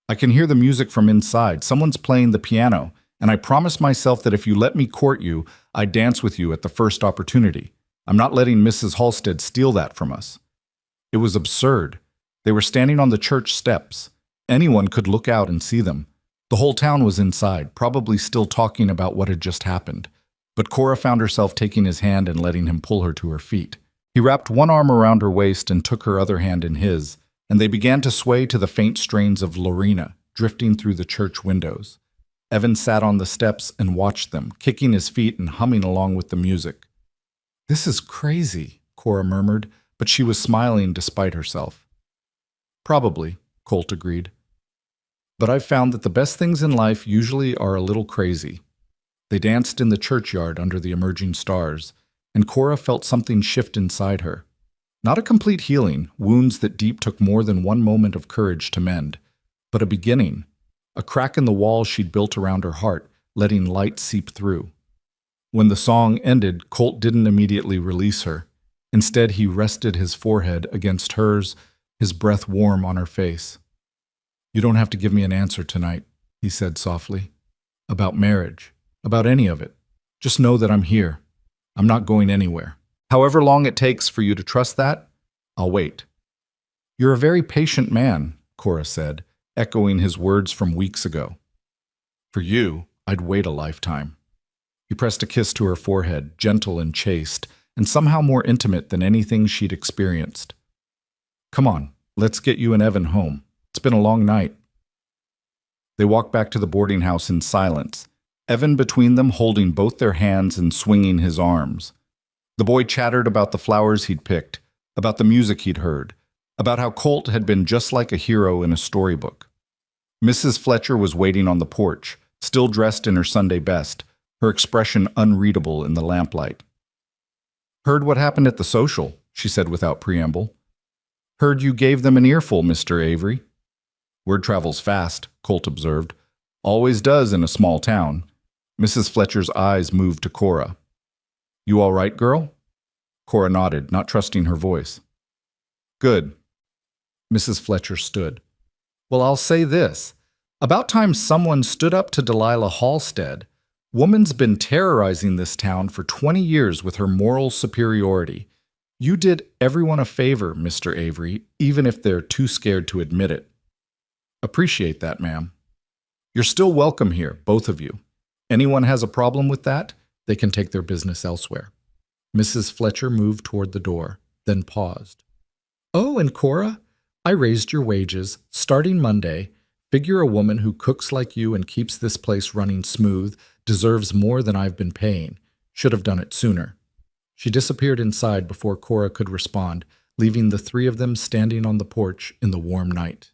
I can hear the music from inside. Someone's playing the piano, and I promised myself that if you let me court you, I'd dance with you at the first opportunity. I'm not letting Mrs. Halstead steal that from us. It was absurd. They were standing on the church steps. Anyone could look out and see them. The whole town was inside, probably still talking about what had just happened. But Cora found herself taking his hand and letting him pull her to her feet. He wrapped one arm around her waist and took her other hand in his, and they began to sway to the faint strains of Lorena drifting through the church windows. Evan sat on the steps and watched them, kicking his feet and humming along with the music. This is crazy, Cora murmured, but she was smiling despite herself. Probably, Colt agreed. But I've found that the best things in life usually are a little crazy. They danced in the churchyard under the emerging stars, and Cora felt something shift inside her. Not a complete healing, wounds that deep took more than one moment of courage to mend, but a beginning, a crack in the wall she'd built around her heart, letting light seep through. When the song ended, Colt didn't immediately release her. Instead, he rested his forehead against hers, his breath warm on her face. You don't have to give me an answer tonight, he said softly. About marriage, about any of it. Just know that I'm here. I'm not going anywhere. However long it takes for you to trust that, I'll wait. You're a very patient man, Cora said, echoing his words from weeks ago. For you, I'd wait a lifetime. He pressed a kiss to her forehead, gentle and chaste, and somehow more intimate than anything she'd experienced. Come on, let's get you and Evan home. It's been a long night. They walked back to the boarding house in silence, Evan between them holding both their hands and swinging his arms. The boy chattered about the flowers he'd picked, about the music he'd heard, about how Colt had been just like a hero in a storybook. Mrs. Fletcher was waiting on the porch, still dressed in her Sunday best, her expression unreadable in the lamplight. Heard what happened at the social, she said without preamble. Heard you gave them an earful, Mr. Avery. Word travels fast, Colt observed. Always does in a small town. Mrs. Fletcher's eyes moved to Cora. You all right, girl? Cora nodded, not trusting her voice. Good. Mrs. Fletcher stood. Well, I'll say this. About time someone stood up to Delilah Halstead. Woman's been terrorizing this town for 20 years with her moral superiority. You did everyone a favor, Mr. Avery, even if they're too scared to admit it. Appreciate that, ma'am. You're still welcome here, both of you. Anyone has a problem with that, they can take their business elsewhere. Mrs. Fletcher moved toward the door, then paused. Oh, and Cora, I raised your wages, starting Monday. Figure a woman who cooks like you and keeps this place running smooth deserves more than I've been paying. Should have done it sooner. She disappeared inside before Cora could respond, leaving the three of them standing on the porch in the warm night.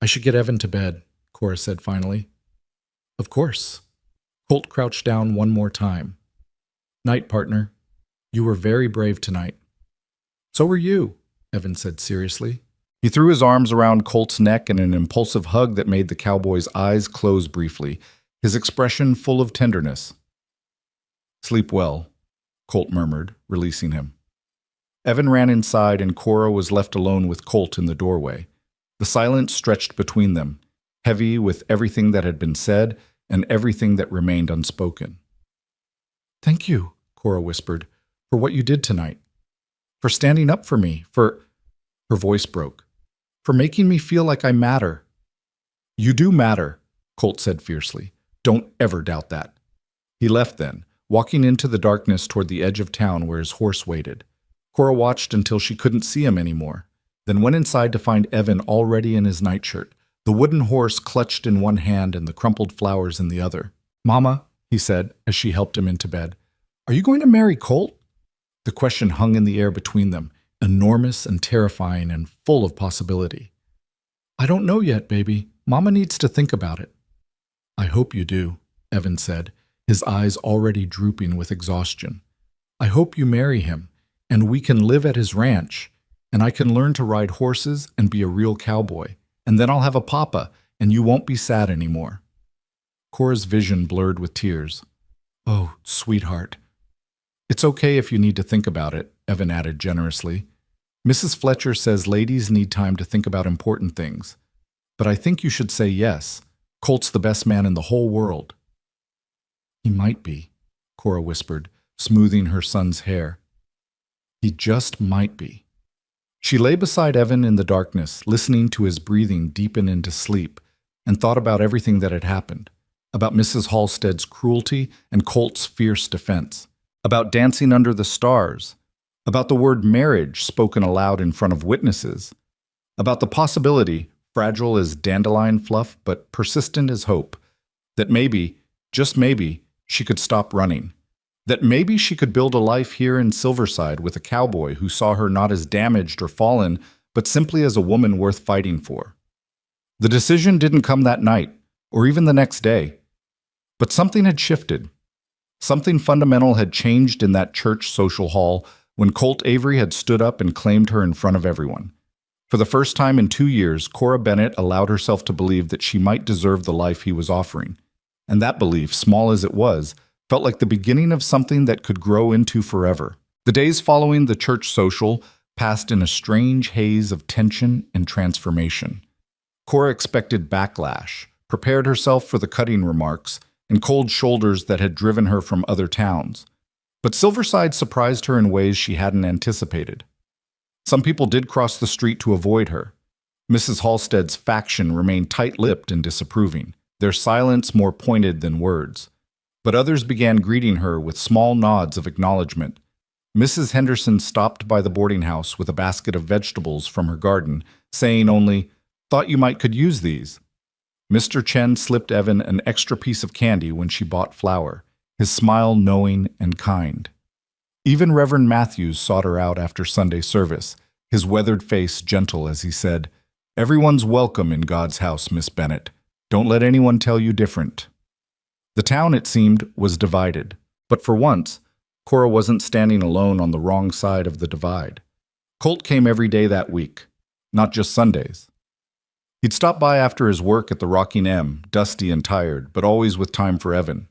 I should get Evan to bed, Cora said finally. Of course. Colt crouched down one more time. Night, partner. You were very brave tonight. So were you, Evan said seriously. He threw his arms around Colt's neck in an impulsive hug that made the cowboy's eyes close briefly, his expression full of tenderness. Sleep well, Colt murmured, releasing him. Evan ran inside and Cora was left alone with Colt in the doorway. The silence stretched between them, heavy with everything that had been said and everything that remained unspoken. Thank you, Cora whispered, for what you did tonight. For standing up for me, for... Her voice broke. For making me feel like I matter. You do matter, Colt said fiercely. Don't ever doubt that. He left then, walking into the darkness toward the edge of town where his horse waited. Cora watched until she couldn't see him anymore, then went inside to find Evan already in his nightshirt, the wooden horse clutched in one hand and the crumpled flowers in the other. Mama, he said as she helped him into bed, are you going to marry Colt? The question hung in the air between them, enormous and terrifying and full of possibility. I don't know yet, baby. Mama needs to think about it. I hope you do, Evan said, his eyes already drooping with exhaustion. I hope you marry him, and we can live at his ranch, and I can learn to ride horses and be a real cowboy, and then I'll have a papa, and you won't be sad anymore. Cora's vision blurred with tears. Oh, sweetheart. It's okay if you need to think about it, Evan added generously. Mrs. Fletcher says ladies need time to think about important things. But I think you should say yes. Colt's the best man in the whole world. He might be, Cora whispered, smoothing her son's hair. He just might be. She lay beside Evan in the darkness, listening to his breathing deepen into sleep, and thought about everything that had happened, about Mrs. Halstead's cruelty and Colt's fierce defense, about dancing under the stars, about the word marriage spoken aloud in front of witnesses, about the possibility, fragile as dandelion fluff but persistent as hope, that maybe, just maybe, she could stop running, that maybe she could build a life here in Silverside with a cowboy who saw her not as damaged or fallen, but simply as a woman worth fighting for. The decision didn't come that night, or even the next day, but something had shifted. Something fundamental had changed in that church social hall when Colt Avery had stood up and claimed her in front of everyone. For the first time in 2 years, Cora Bennett allowed herself to believe that she might deserve the life he was offering. And that belief, small as it was, felt like the beginning of something that could grow into forever. The days following the church social passed in a strange haze of tension and transformation. Cora expected backlash, prepared herself for the cutting remarks, and cold shoulders that had driven her from other towns. But Silverside surprised her in ways she hadn't anticipated. Some people did cross the street to avoid her. Mrs. Halstead's faction remained tight-lipped and disapproving, their silence more pointed than words. But others began greeting her with small nods of acknowledgement. Mrs. Henderson stopped by the boarding house with a basket of vegetables from her garden, saying only, "Thought you might could use these." Mr. Chen slipped Evan an extra piece of candy when she bought flour, his smile knowing and kind. Even Reverend Matthews sought her out after Sunday service, his weathered face gentle as he said, "Everyone's welcome in God's house, Miss Bennet. Don't let anyone tell you different." The town, it seemed, was divided, but for once, Cora wasn't standing alone on the wrong side of the divide. Colt came every day that week, not just Sundays. He'd stop by after his work at the Rocking M, dusty and tired, but always with time for Evan.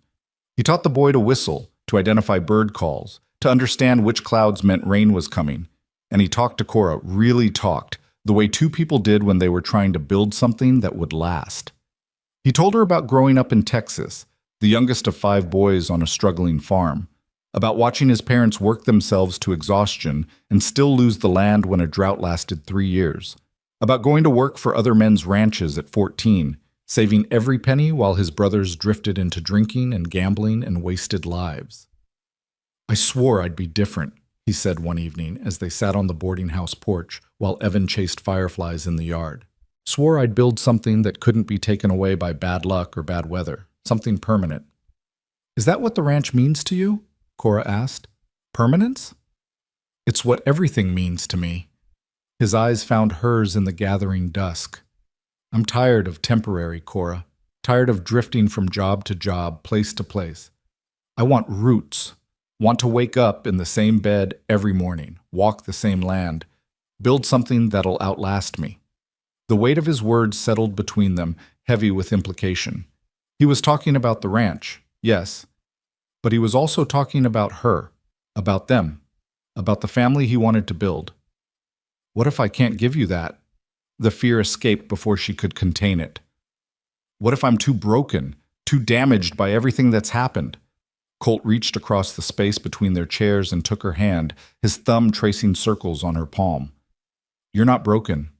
He taught the boy to whistle, to identify bird calls, to understand which clouds meant rain was coming, and he talked to Cora, really talked, the way two people did when they were trying to build something that would last. He told her about growing up in Texas, the youngest of 5 boys on a struggling farm, about watching his parents work themselves to exhaustion and still lose the land when a drought lasted 3 years, about going to work for other men's ranches at 14, saving every penny while his brothers drifted into drinking and gambling and wasted lives. "I swore I'd be different," he said one evening as they sat on the boarding house porch while Evan chased fireflies in the yard. "Swore I'd build something that couldn't be taken away by bad luck or bad weather, something permanent." "Is that what the ranch means to you?" Cora asked. "Permanence?" "It's what everything means to me." His eyes found hers in the gathering dusk. "I'm tired of temporary, Cora. Tired of drifting from job to job, place to place. I want roots. Want to wake up in the same bed every morning, walk the same land, build something that'll outlast me." The weight of his words settled between them, heavy with implication. He was talking about the ranch, yes, but he was also talking about her, about them, about the family he wanted to build. "What if I can't give you that?" The fear escaped before she could contain it. "What if I'm too broken, too damaged by everything that's happened?" Colt reached across the space between their chairs and took her hand, his thumb tracing circles on her palm. "You're not broken.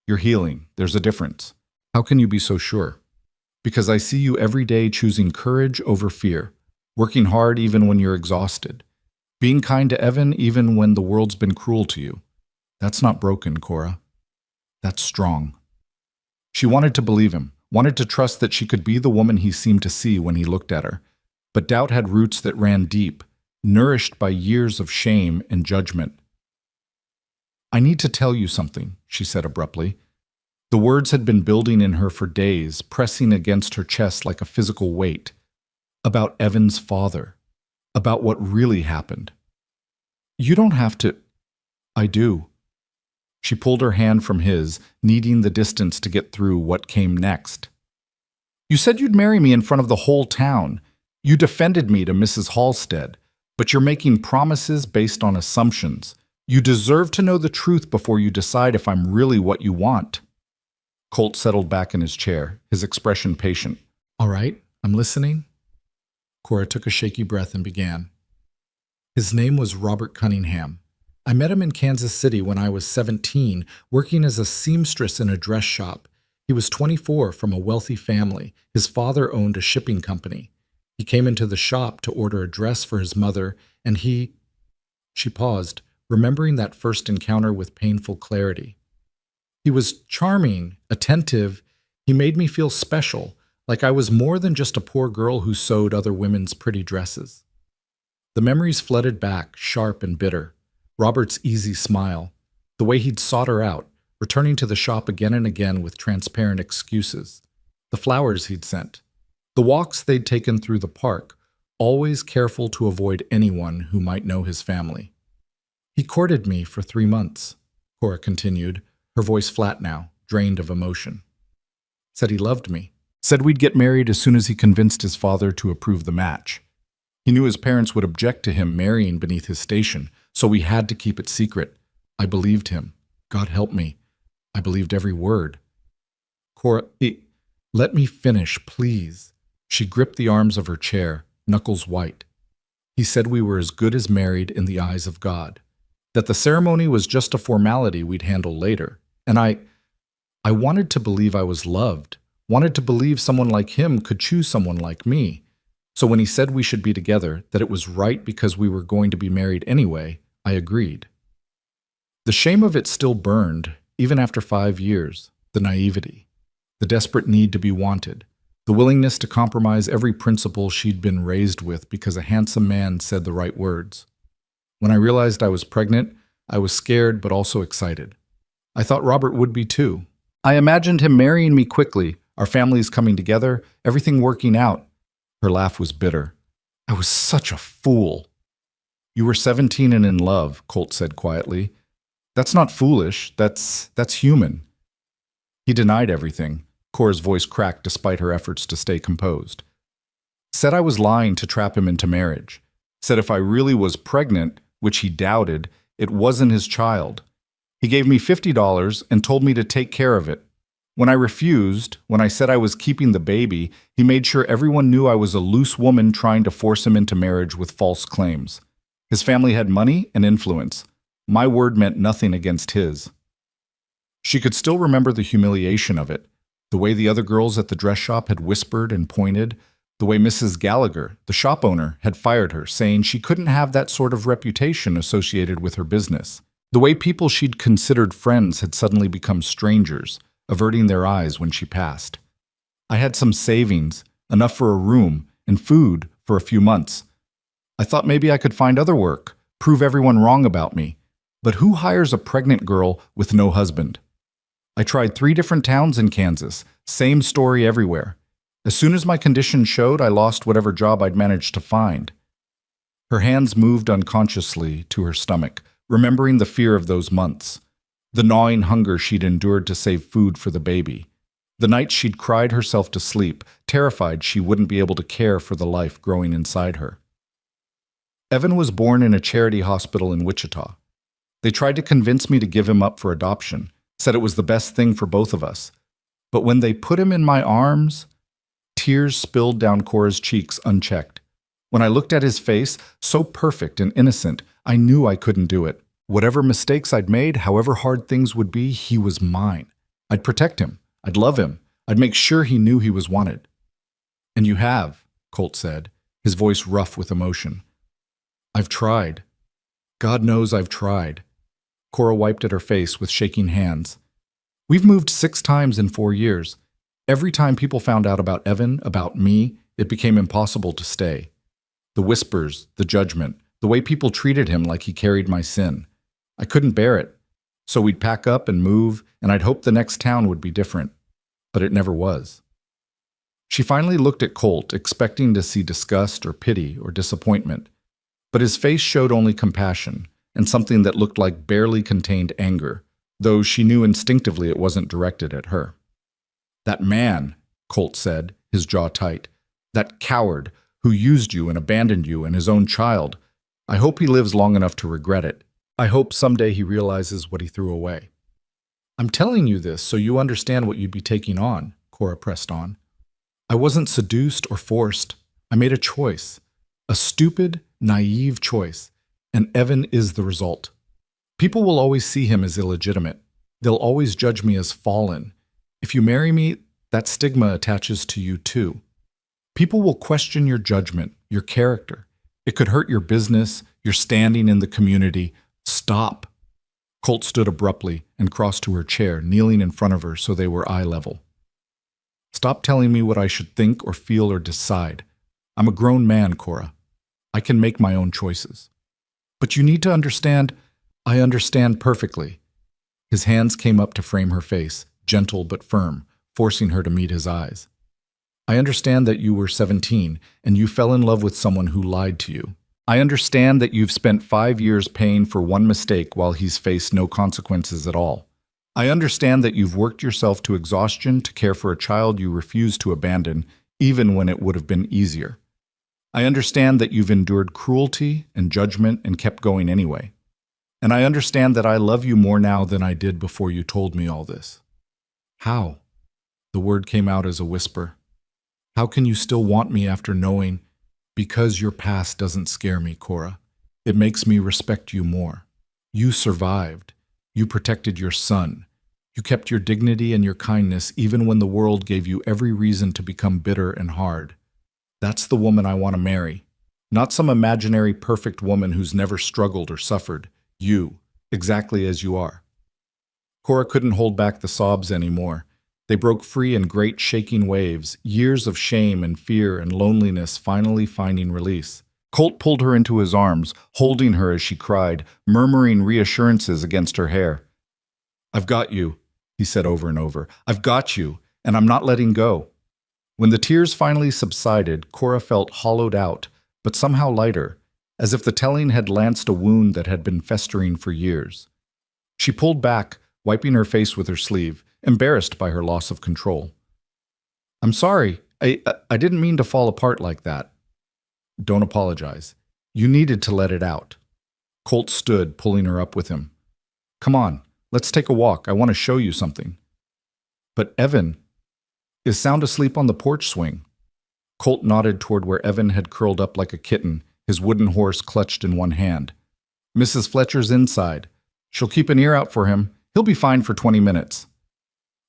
You're healing. There's a difference. How can you be so sure?" "Because I see you every day choosing courage over fear, working hard even when you're exhausted, being kind to Evan even when the world's been cruel to you. That's not broken, Cora. That's strong." She wanted to believe him, wanted to trust that she could be the woman he seemed to see when he looked at her. But doubt had roots that ran deep, nourished by years of shame and judgment. "I need to tell you something," she said abruptly. The words had been building in her for days, pressing against her chest like a physical weight. About Evan's father. About what really happened. "You don't have to—" "I do." She pulled her hand from his, needing the distance to get through what came next. "You said you'd marry me in front of the whole town. You defended me to Mrs. Halstead, but you're making promises based on assumptions. You deserve to know the truth before you decide if I'm really what you want." Colt settled back in his chair, his expression patient. "All right, I'm listening." Cora took a shaky breath and began. "His name was Robert Cunningham. I met him in Kansas City when I was 17, working as a seamstress in a dress shop. He was 24, from a wealthy family. His father owned a shipping company. He came into the shop to order a dress for his mother, and he—" She paused, remembering that first encounter with painful clarity. "He was charming, attentive. He made me feel special, like I was more than just a poor girl who sewed other women's pretty dresses." The memories flooded back, sharp and bitter. Robert's easy smile, the way he'd sought her out, returning to the shop again and again with transparent excuses. The flowers he'd sent. The walks they'd taken through the park, always careful to avoid anyone who might know his family. "He courted me for 3 months, Cora continued, her voice flat now, drained of emotion. "Said he loved me. Said we'd get married as soon as he convinced his father to approve the match. He knew his parents would object to him marrying beneath his station, so we had to keep it secret. I believed him. God help me. I believed every word." "Cora, let me finish, please." She gripped the arms of her chair, knuckles white. "He said we were as good as married in the eyes of God. That the ceremony was just a formality we'd handle later. And I wanted to believe I was loved, wanted to believe someone like him could choose someone like me. So when he said we should be together, that it was right because we were going to be married anyway, I agreed. The shame of it still burned, even after 5 years, the naivety, the desperate need to be wanted, the willingness to compromise every principle she'd been raised with because a handsome man said the right words. When I realized I was pregnant, I was scared but also excited. I thought Robert would be too. I imagined him marrying me quickly, our families coming together, everything working out. Her laugh was bitter. I was such a fool. You were 17 and in love, Colt said quietly. That's not foolish, that's human. He denied everything. Cora's voice cracked despite her efforts to stay composed. Said I was lying to trap him into marriage. Said if I really was pregnant, which he doubted, it wasn't his child. He gave me $50 and told me to take care of it. When I refused, when I said I was keeping the baby, he made sure everyone knew I was a loose woman trying to force him into marriage with false claims. His family had money and influence. My word meant nothing against his. She could still remember the humiliation of it, the way the other girls at the dress shop had whispered and pointed, the way Mrs. Gallagher, the shop owner, had fired her, saying she couldn't have that sort of reputation associated with her business. The way people she'd considered friends had suddenly become strangers, averting their eyes when she passed. I had some savings, enough for a room, and food for a few months. I thought maybe I could find other work, prove everyone wrong about me. But who hires a pregnant girl with no husband? I tried 3 different towns in Kansas, same story everywhere. As soon as my condition showed, I lost whatever job I'd managed to find. Her hands moved unconsciously to her stomach, remembering the fear of those months, the gnawing hunger she'd endured to save food for the baby, the nights she'd cried herself to sleep, terrified she wouldn't be able to care for the life growing inside her. Evan was born in a charity hospital in Wichita. They tried to convince me to give him up for adoption, said it was the best thing for both of us. But when they put him in my arms, tears spilled down Cora's cheeks unchecked. When I looked at his face, so perfect and innocent, I knew I couldn't do it. Whatever mistakes I'd made, however hard things would be, he was mine. I'd protect him. I'd love him. I'd make sure he knew he was wanted. And you have, Colt said, his voice rough with emotion. I've tried. God knows I've tried. Cora wiped at her face with shaking hands. We've moved 6 times in 4 years. Every time people found out about Evan, about me, it became impossible to stay. The whispers, the judgment, the way people treated him like he carried my sin. I couldn't bear it. So we'd pack up and move, and I'd hope the next town would be different. But it never was. She finally looked at Colt, expecting to see disgust or pity or disappointment. But his face showed only compassion, and something that looked like barely contained anger, though she knew instinctively it wasn't directed at her. That man, Colt said, his jaw tight, that coward who used you and abandoned you and his own child, I hope he lives long enough to regret it. I hope someday he realizes what he threw away. I'm telling you this so you understand what you'd be taking on, Cora pressed on. I wasn't seduced or forced. I made a choice, a stupid, naive choice. And Evan is the result. People will always see him as illegitimate. They'll always judge me as fallen. If you marry me, that stigma attaches to you too. People will question your judgment, your character. It could hurt your business, your standing in the community. Stop. Colt stood abruptly and crossed to her chair, kneeling in front of her so they were eye level. Stop telling me what I should think or feel or decide. I'm a grown man, Cora. I can make my own choices. But you need to understand, I understand perfectly. His hands came up to frame her face, gentle but firm, forcing her to meet his eyes. I understand that you were 17 and you fell in love with someone who lied to you. I understand that you've spent 5 years paying for one mistake while he's faced no consequences at all. I understand that you've worked yourself to exhaustion to care for a child you refused to abandon, even when it would have been easier. I understand that you've endured cruelty and judgment and kept going anyway. And I understand that I love you more now than I did before you told me all this. How? The word came out as a whisper. How can you still want me after knowing? Because your past doesn't scare me, Cora. It makes me respect you more. You survived. You protected your son. You kept your dignity and your kindness even when the world gave you every reason to become bitter and hard. That's the woman I want to marry. Not some imaginary perfect woman who's never struggled or suffered. You, exactly as you are. Cora couldn't hold back the sobs anymore. They broke free in great shaking waves, years of shame and fear and loneliness finally finding release. Colt pulled her into his arms, holding her as she cried, murmuring reassurances against her hair. "I've got you," he said over and over. "I've got you, and I'm not letting go." When the tears finally subsided, Cora felt hollowed out, but somehow lighter, as if the telling had lanced a wound that had been festering for years. She pulled back, wiping her face with her sleeve, embarrassed by her loss of control. "I'm sorry. I didn't mean to fall apart like that." "Don't apologize. You needed to let it out." Colt stood, pulling her up with him. "Come on, let's take a walk. I want to show you something." "But Evan is sound asleep on the porch swing." Colt nodded toward where Evan had curled up like a kitten, his wooden horse clutched in one hand. "Mrs. Fletcher's inside. She'll keep an ear out for him. He'll be fine for 20 minutes.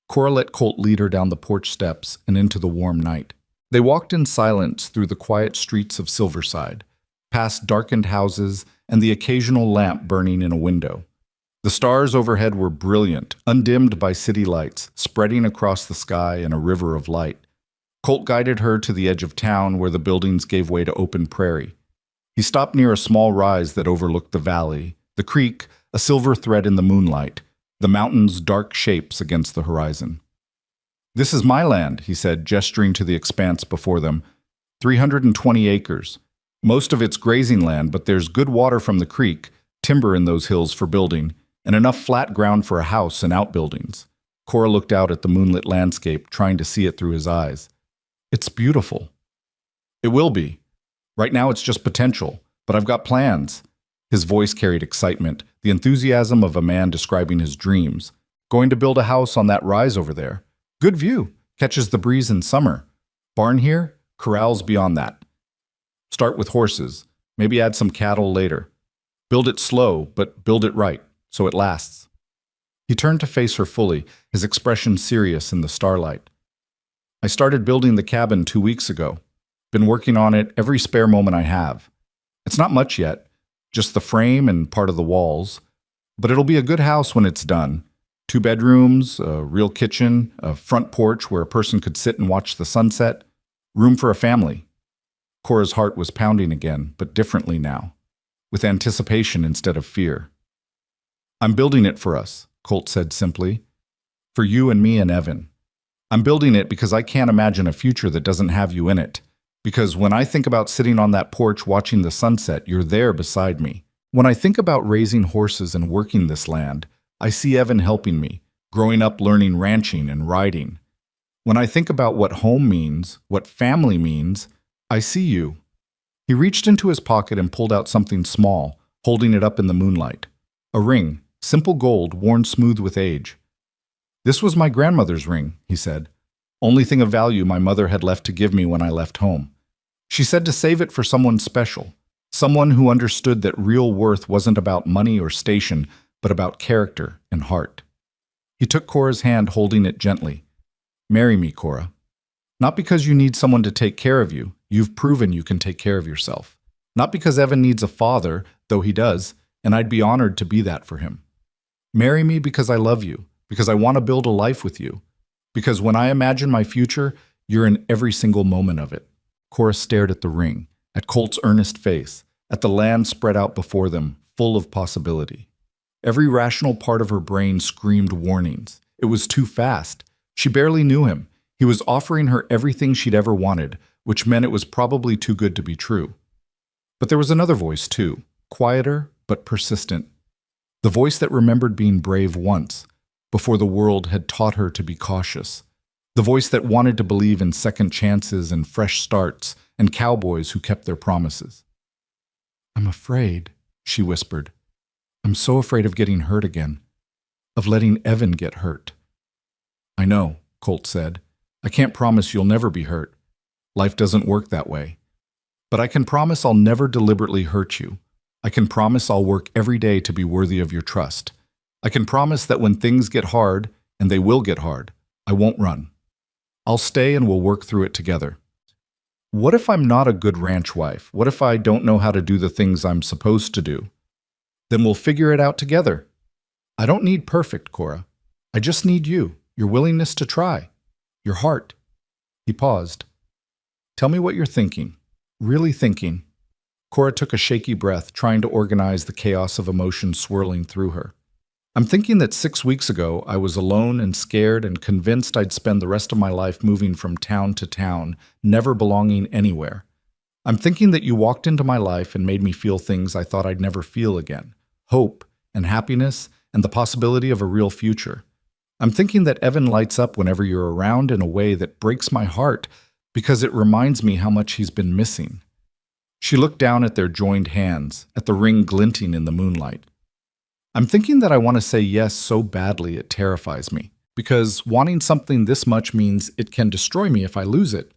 Cora let Colt lead her down the porch steps and into the warm night. They walked in silence through the quiet streets of Silverside, past darkened houses and the occasional lamp burning in a window. The stars overhead were brilliant, undimmed by city lights, spreading across the sky in a river of light. Colt guided her to the edge of town where the buildings gave way to open prairie. He stopped near a small rise that overlooked the valley, the creek, a silver thread in the moonlight, the mountains dark shapes against the horizon. "This is my land," he said, gesturing to the expanse before them. 320 acres. Most of it's grazing land, but there's good water from the creek, timber in those hills for building, and enough flat ground for a house and outbuildings. Cora looked out at the moonlit landscape, trying to see it through his eyes. "It's beautiful." "It will be. Right now it's just potential, but I've got plans." His voice carried excitement, the enthusiasm of a man describing his dreams. "Going to build a house on that rise over there. Good view, catches the breeze in summer. Barn here, corrals beyond that. Start with horses, maybe add some cattle later. Build it slow, but build it right, so it lasts." He turned to face her fully, his expression serious in the starlight. "I started building the cabin 2 weeks ago. Been working on it every spare moment I have. It's not much yet, just the frame and part of the walls. But it'll be a good house when it's done. 2 bedrooms, a real kitchen, a front porch where a person could sit and watch the sunset. Room for a family." Cora's heart was pounding again, but differently now, with anticipation instead of fear. "I'm building it for us," Colt said simply. "For you and me and Evan. I'm building it because I can't imagine a future that doesn't have you in it. Because when I think about sitting on that porch watching the sunset, you're there beside me. When I think about raising horses and working this land, I see Evan helping me, growing up learning ranching and riding. When I think about what home means, what family means, I see you." He reached into his pocket and pulled out something small, holding it up in the moonlight. A ring, simple gold, worn smooth with age. "This was my grandmother's ring," he said. "Only thing of value my mother had left to give me when I left home. She said to save it for someone special, someone who understood that real worth wasn't about money or station, but about character and heart." He took Cora's hand, holding it gently. "Marry me, Cora. Not because you need someone to take care of you. You've proven you can take care of yourself. Not because Evan needs a father, though he does, and I'd be honored to be that for him. Marry me because I love you, because I want to build a life with you. Because when I imagine my future, you're in every single moment of it." Cora stared at the ring, at Colt's earnest face, at the land spread out before them, full of possibility. Every rational part of her brain screamed warnings. It was too fast. She barely knew him. He was offering her everything she'd ever wanted, which meant it was probably too good to be true. But there was another voice, too, quieter but persistent. The voice that remembered being brave once, before the world had taught her to be cautious. The voice that wanted to believe in second chances and fresh starts and cowboys who kept their promises. "I'm afraid," she whispered. "I'm so afraid of getting hurt again, of letting Evan get hurt." "I know," Colt said. "I can't promise you'll never be hurt. Life doesn't work that way. But I can promise I'll never deliberately hurt you. I can promise I'll work every day to be worthy of your trust. I can promise that when things get hard, and they will get hard. I won't run. I'll stay and we'll work through it together. What if I'm not a good ranch wife? What if I don't know how to do the things I'm supposed to do? Then we'll figure it out together. I don't need perfect, Cora. I just need you, your willingness to try, your heart. He paused. Tell me what you're thinking. Really thinking. Cora took a shaky breath, trying to organize the chaos of emotion swirling through her. I'm thinking that 6 weeks ago, I was alone and scared and convinced I'd spend the rest of my life moving from town to town, never belonging anywhere. I'm thinking that you walked into my life and made me feel things I thought I'd never feel again. Hope and happiness and the possibility of a real future. I'm thinking that Evan lights up whenever you're around in a way that breaks my heart because it reminds me how much he's been missing. She looked down at their joined hands, at the ring glinting in the moonlight. I'm thinking that I want to say yes so badly it terrifies me, because wanting something this much means it can destroy me if I lose it.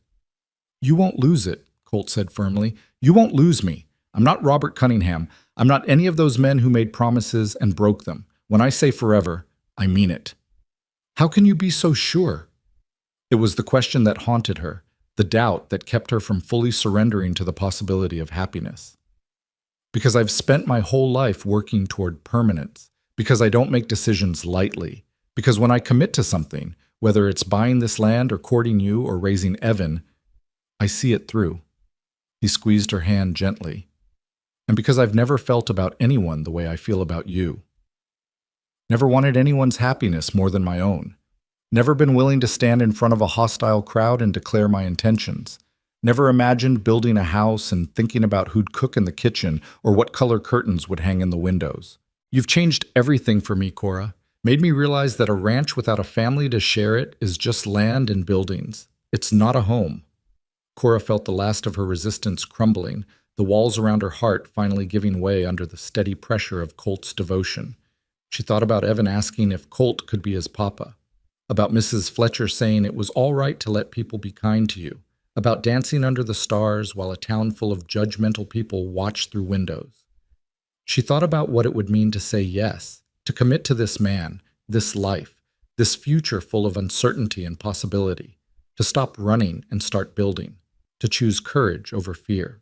You won't lose it, Colt said firmly. You won't lose me. I'm not Robert Cunningham. I'm not any of those men who made promises and broke them. When I say forever, I mean it. How can you be so sure? It was the question that haunted her, the doubt that kept her from fully surrendering to the possibility of happiness. Because I've spent my whole life working toward permanence, because I don't make decisions lightly, because when I commit to something, whether it's buying this land or courting you or raising Evan, I see it through. He squeezed her hand gently. And because I've never felt about anyone the way I feel about you. Never wanted anyone's happiness more than my own. Never been willing to stand in front of a hostile crowd and declare my intentions. Never imagined building a house and thinking about who'd cook in the kitchen or what color curtains would hang in the windows. You've changed everything for me, Cora. Made me realize that a ranch without a family to share it is just land and buildings. It's not a home. Cora felt the last of her resistance crumbling, the walls around her heart finally giving way under the steady pressure of Colt's devotion. She thought about Evan asking if Colt could be his papa, about Mrs. Fletcher saying it was all right to let people be kind to you, about dancing under the stars while a town full of judgmental people watched through windows. She thought about what it would mean to say yes, to commit to this man, this life, this future full of uncertainty and possibility, to stop running and start building, to choose courage over fear.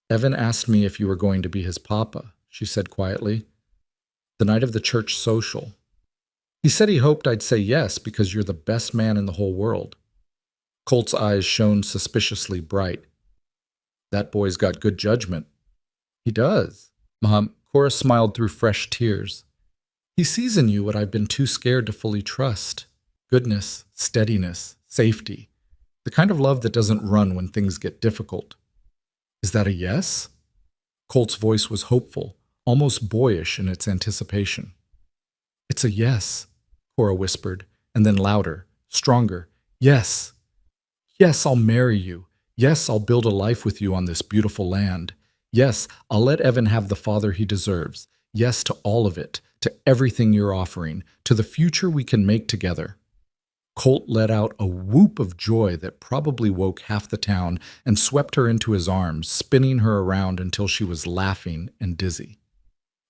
Evan asked me if you were going to be his papa, she said quietly. The night of the church social. He said he hoped I'd say yes because you're the best man in the whole world. Colt's eyes shone suspiciously bright. That boy's got good judgment. He does. Mom, Cora smiled through fresh tears. He sees in you what I've been too scared to fully trust. Goodness, steadiness, safety. The kind of love that doesn't run when things get difficult. Is that a yes? Colt's voice was hopeful, almost boyish in its anticipation. It's a yes, Cora whispered, and then louder, stronger. Yes. Yes, I'll marry you. Yes, I'll build a life with you on this beautiful land. Yes, I'll let Evan have the father he deserves. Yes to all of it, to everything you're offering, to the future we can make together. Colt let out a whoop of joy that probably woke half the town and swept her into his arms, spinning her around until she was laughing and dizzy.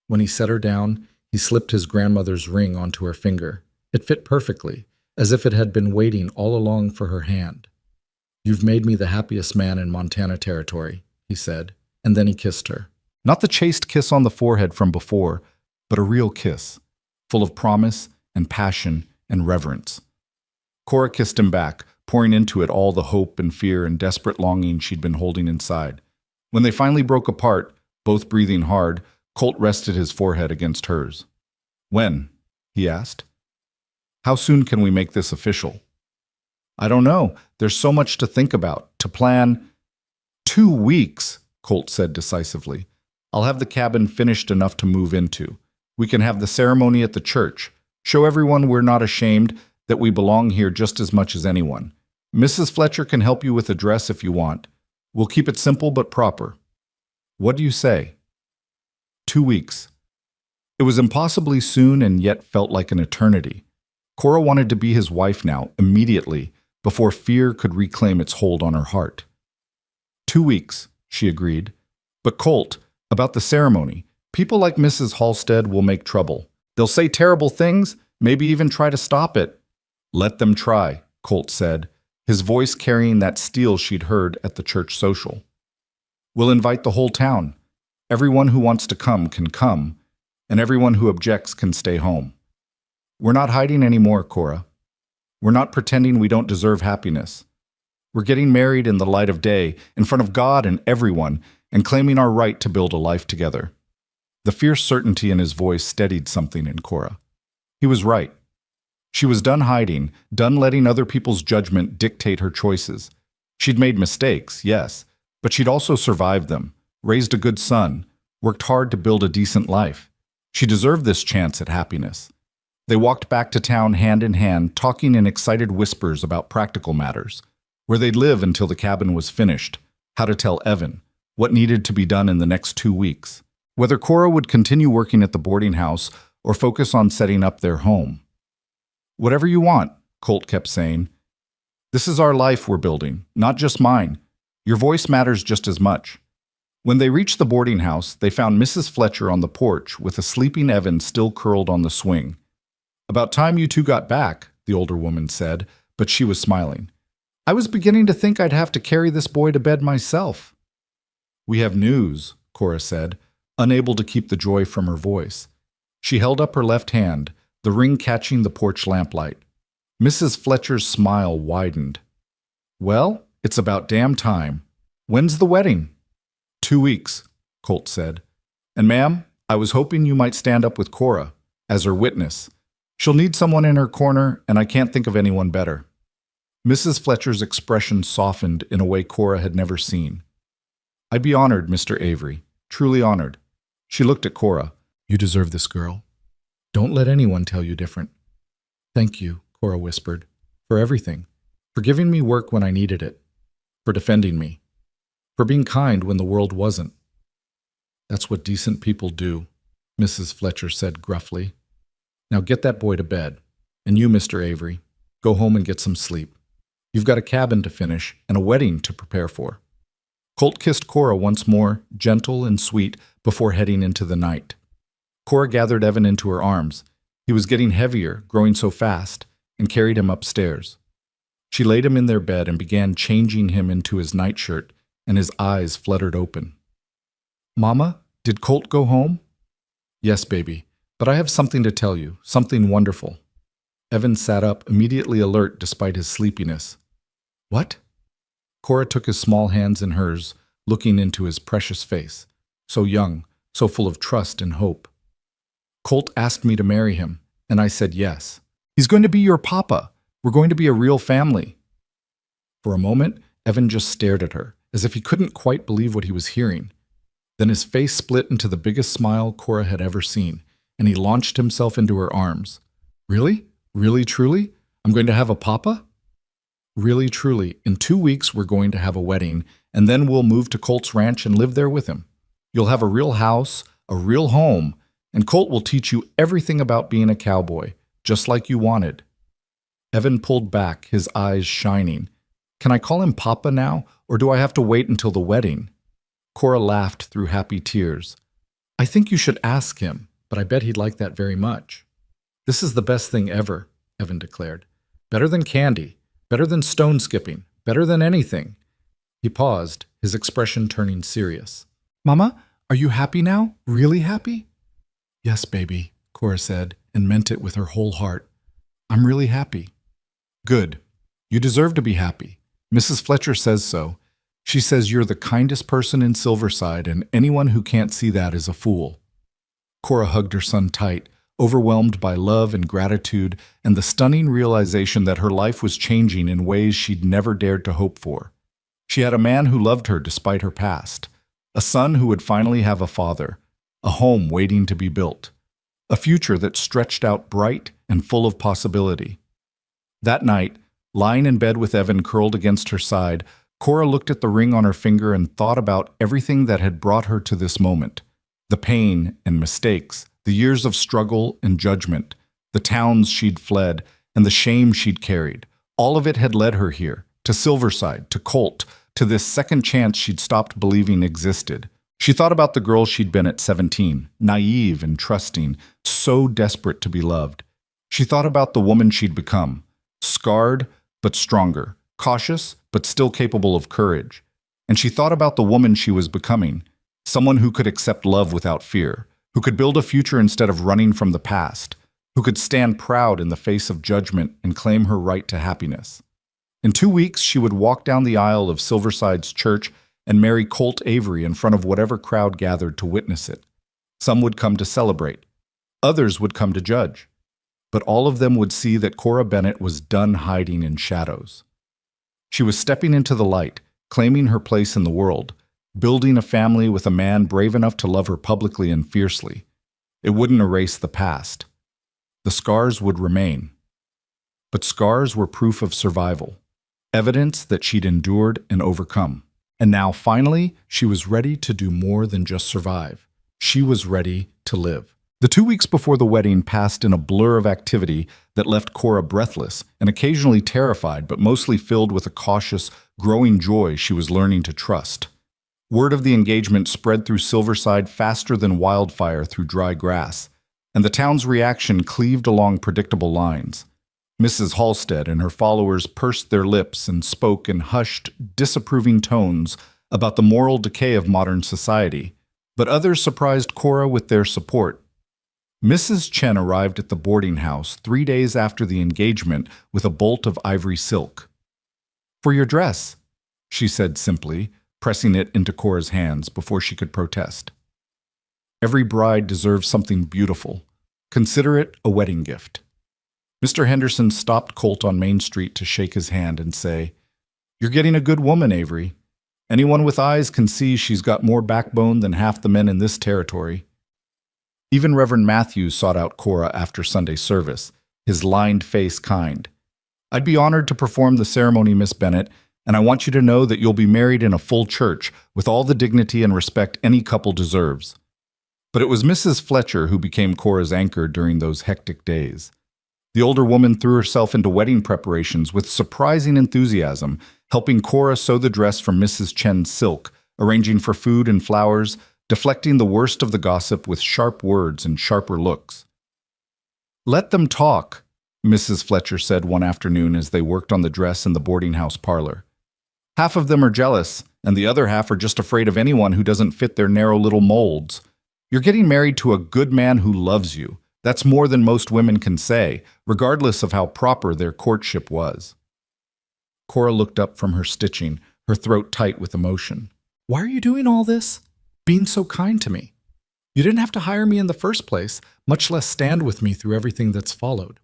When he set her down, he slipped his grandmother's ring onto her finger. It fit perfectly, as if it had been waiting all along for her hand. You've made me the happiest man in Montana Territory, he said, and then he kissed her. Not the chaste kiss on the forehead from before, but a real kiss, full of promise and passion and reverence. Cora kissed him back, pouring into it all the hope and fear and desperate longing she'd been holding inside. When they finally broke apart, both breathing hard, Colt rested his forehead against hers. When? He asked. How soon can we make this official? I don't know. There's so much to think about, to plan. 2 weeks, Colt said decisively. I'll have the cabin finished enough to move into. We can have the ceremony at the church. Show everyone we're not ashamed, that we belong here just as much as anyone. Mrs. Fletcher can help you with a dress if you want. We'll keep it simple but proper. What do you say? 2 weeks. It was impossibly soon and yet felt like an eternity. Cora wanted to be his wife now, immediately, before fear could reclaim its hold on her heart. 2 weeks, she agreed. But Colt, about the ceremony, people like Mrs. Halstead will make trouble. They'll say terrible things, Maybe even try to stop it. Let them try, Colt said, his voice carrying that steel she'd heard at the church social. We'll invite the whole town. Everyone who wants to come can come, and everyone who objects can stay home. We're not hiding anymore, Cora. We're not pretending we don't deserve happiness. We're getting married in the light of day, in front of God and everyone, and claiming our right to build a life together. The fierce certainty in his voice steadied something in Cora. He was right. She was done hiding, done letting other people's judgment dictate her choices. She'd made mistakes, yes, but she'd also survived them, raised a good son, worked hard to build a decent life. She deserved this chance at happiness. They walked back to town hand in hand, talking in excited whispers about practical matters, where they'd live until the cabin was finished, how to tell Evan, what needed to be done in the next 2 weeks, whether Cora would continue working at the boarding house or focus on setting up their home. Whatever you want, Colt kept saying. This is our life we're building, not just mine. Your voice matters just as much. When they reached the boarding house, they found Mrs. Fletcher on the porch with a sleeping Evan still curled on the swing. About time you two got back, the older woman said, but she was smiling. I was beginning to think I'd have to carry this boy to bed myself. We have news, Cora said, unable to keep the joy from her voice. She held up her left hand, the ring catching the porch lamplight. Mrs. Fletcher's smile widened. Well, it's about damn time. When's the wedding? 2 weeks, Colt said. And ma'am, I was hoping you might stand up with Cora, as her witness. She'll need someone in her corner, and I can't think of anyone better. Mrs. Fletcher's expression softened in a way Cora had never seen. I'd be honored, Mr. Avery, truly honored. She looked at Cora. You deserve this, girl. Don't let anyone tell you different. Thank you, Cora whispered, for everything, for giving me work when I needed it, for defending me, for being kind when the world wasn't. That's what decent people do, Mrs. Fletcher said gruffly. Now get that boy to bed, and you, Mr. Avery, go home and get some sleep. You've got a cabin to finish and a wedding to prepare for. Colt kissed Cora once more, gentle and sweet, before heading into the night. Cora gathered Evan into her arms. He was getting heavier, growing so fast, and carried him upstairs. She laid him in their bed and began changing him into his nightshirt, and his eyes fluttered open. Mama, did Colt go home? Yes, baby, but I have something to tell you, something wonderful. Evan sat up, immediately alert despite his sleepiness. What? Cora took his small hands in hers, looking into his precious face, so young, so full of trust and hope. Colt asked me to marry him, and I said yes. He's going to be your papa. We're going to be a real family. For a moment, Evan just stared at her, as if he couldn't quite believe what he was hearing. Then his face split into the biggest smile Cora had ever seen, and he launched himself into her arms. Really? Really, truly? I'm going to have a papa? Really, truly, in 2 weeks we're going to have a wedding, and then we'll move to Colt's ranch and live there with him. You'll have a real house, a real home, and Colt will teach you everything about being a cowboy, just like you wanted. Evan pulled back, his eyes shining. Can I call him Papa now, or do I have to wait until the wedding? Cora laughed through happy tears. I think you should ask him, but I bet he'd like that very much. This is the best thing ever, Evan declared. Better than candy, better than stone skipping, better than anything. He paused, his expression turning serious. Mama, are you happy now? Really happy? Yes, baby, Cora said, and meant it with her whole heart. I'm really happy. Good. You deserve to be happy. Mrs. Fletcher says so. She says you're the kindest person in Silverside, and anyone who can't see that is a fool. Cora hugged her son tight, overwhelmed by love and gratitude and the stunning realization that her life was changing in ways she'd never dared to hope for. She had a man who loved her despite her past, a son who would finally have a father, a home waiting to be built, a future that stretched out bright and full of possibility. That night, lying in bed with Evan curled against her side, Cora looked at the ring on her finger and thought about everything that had brought her to this moment. The pain and mistakes, the years of struggle and judgment, the towns she'd fled, and the shame she'd carried. All of it had led her here, to Silverside, to Colt, to this second chance she'd stopped believing existed. She thought about the girl she'd been at 17, naive and trusting, so desperate to be loved. She thought about the woman she'd become, scarred but stronger, cautious but still capable of courage. And she thought about the woman she was becoming, someone who could accept love without fear, who could build a future instead of running from the past, who could stand proud in the face of judgment and claim her right to happiness. In 2 weeks, she would walk down the aisle of Silverside's church and marry Colt Avery in front of whatever crowd gathered to witness it. Some would come to celebrate. Others would come to judge. But all of them would see that Cora Bennett was done hiding in shadows. She was stepping into the light, claiming her place in the world, building a family with a man brave enough to love her publicly and fiercely. It wouldn't erase the past. The scars would remain. But scars were proof of survival, evidence that she'd endured and overcome. And now, finally, she was ready to do more than just survive. She was ready to live. The 2 weeks before the wedding passed in a blur of activity that left Cora breathless and occasionally terrified, but mostly filled with a cautious, growing joy she was learning to trust. Word of the engagement spread through Silverside faster than wildfire through dry grass, and the town's reaction cleaved along predictable lines. Mrs. Halstead and her followers pursed their lips and spoke in hushed, disapproving tones about the moral decay of modern society, but others surprised Cora with their support. Mrs. Chen arrived at the boarding house 3 days after the engagement with a bolt of ivory silk. "For your dress," she said simply, pressing it into Cora's hands before she could protest. "Every bride deserves something beautiful. Consider it a wedding gift." Mr. Henderson stopped Colt on Main Street to shake his hand and say, "You're getting a good woman, Avery. Anyone with eyes can see she's got more backbone than half the men in this territory." Even Reverend Matthews sought out Cora after Sunday service, his lined face kind. "I'd be honored to perform the ceremony, Miss Bennett, and I want you to know that you'll be married in a full church with all the dignity and respect any couple deserves." But it was Mrs. Fletcher who became Cora's anchor during those hectic days. The older woman threw herself into wedding preparations with surprising enthusiasm, helping Cora sew the dress from Mrs. Chen's silk, arranging for food and flowers, deflecting the worst of the gossip with sharp words and sharper looks. "Let them talk," Mrs. Fletcher said one afternoon as they worked on the dress in the boarding house parlor. "Half of them are jealous, and the other half are just afraid of anyone who doesn't fit their narrow little molds. You're getting married to a good man who loves you. That's more than most women can say, regardless of how proper their courtship was." Cora looked up from her stitching, her throat tight with emotion. "Why are you doing all this? Being so kind to me. You didn't have to hire me in the first place, much less stand with me through everything that's followed."